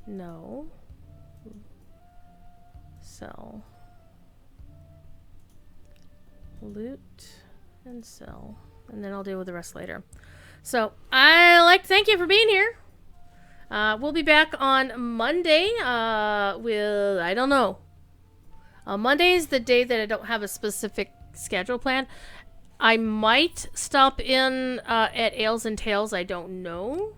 No. Sell. Loot and sell. And then I'll deal with the rest later. So, I like to thank you for being here. We'll be back on Monday with, I don't know. Monday is the day that I don't have a specific schedule plan. I might stop in at Ales and Tales. I don't know.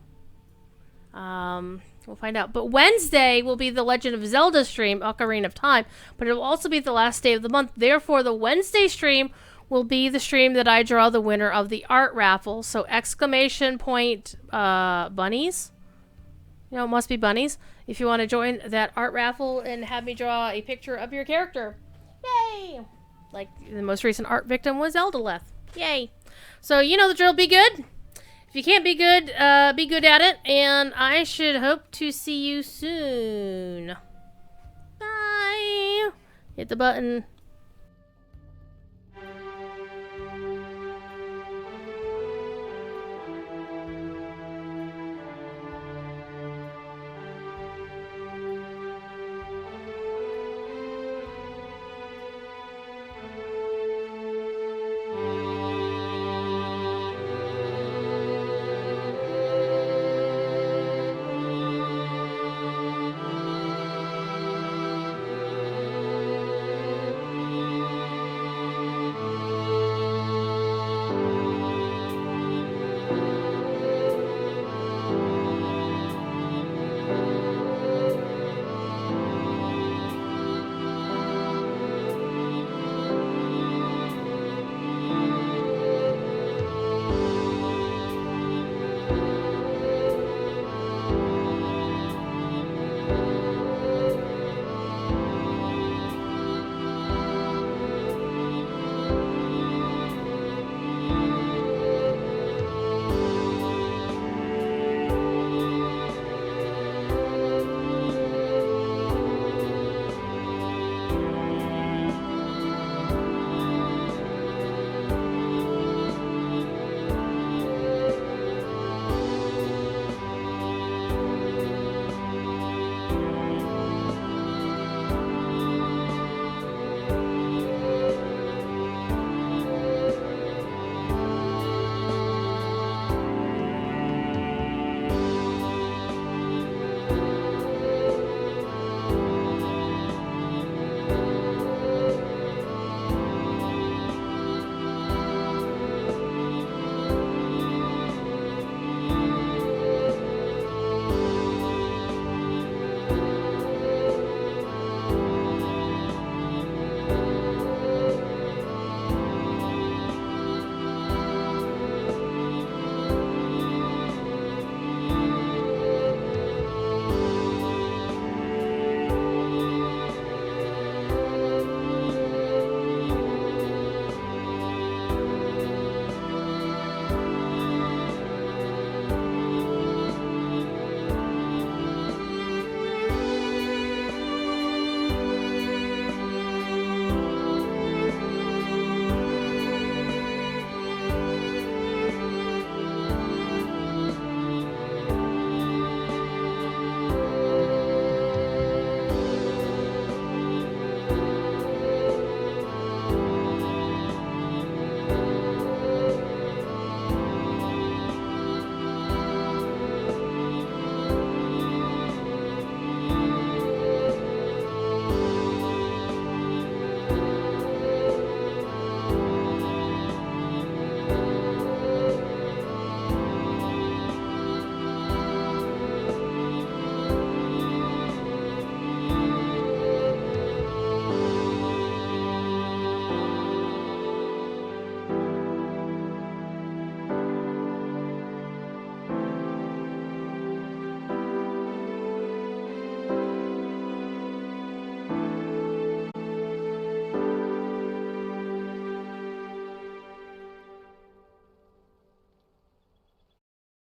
We'll find out. But Wednesday will be the Legend of Zelda stream, Ocarina of Time. But it will also be the last day of the month. Therefore, the Wednesday stream will be the stream that I draw the winner of the art raffle. So, exclamation point bunnies. You know, it must be bunnies. If you want to join that art raffle and have me draw a picture of your character. Yay! Like, the most recent art victim was Eldaleth. Yay! So, you know the drill. Be good. If you can't be good at it. And I should hope to see you soon. Bye! Hit the button.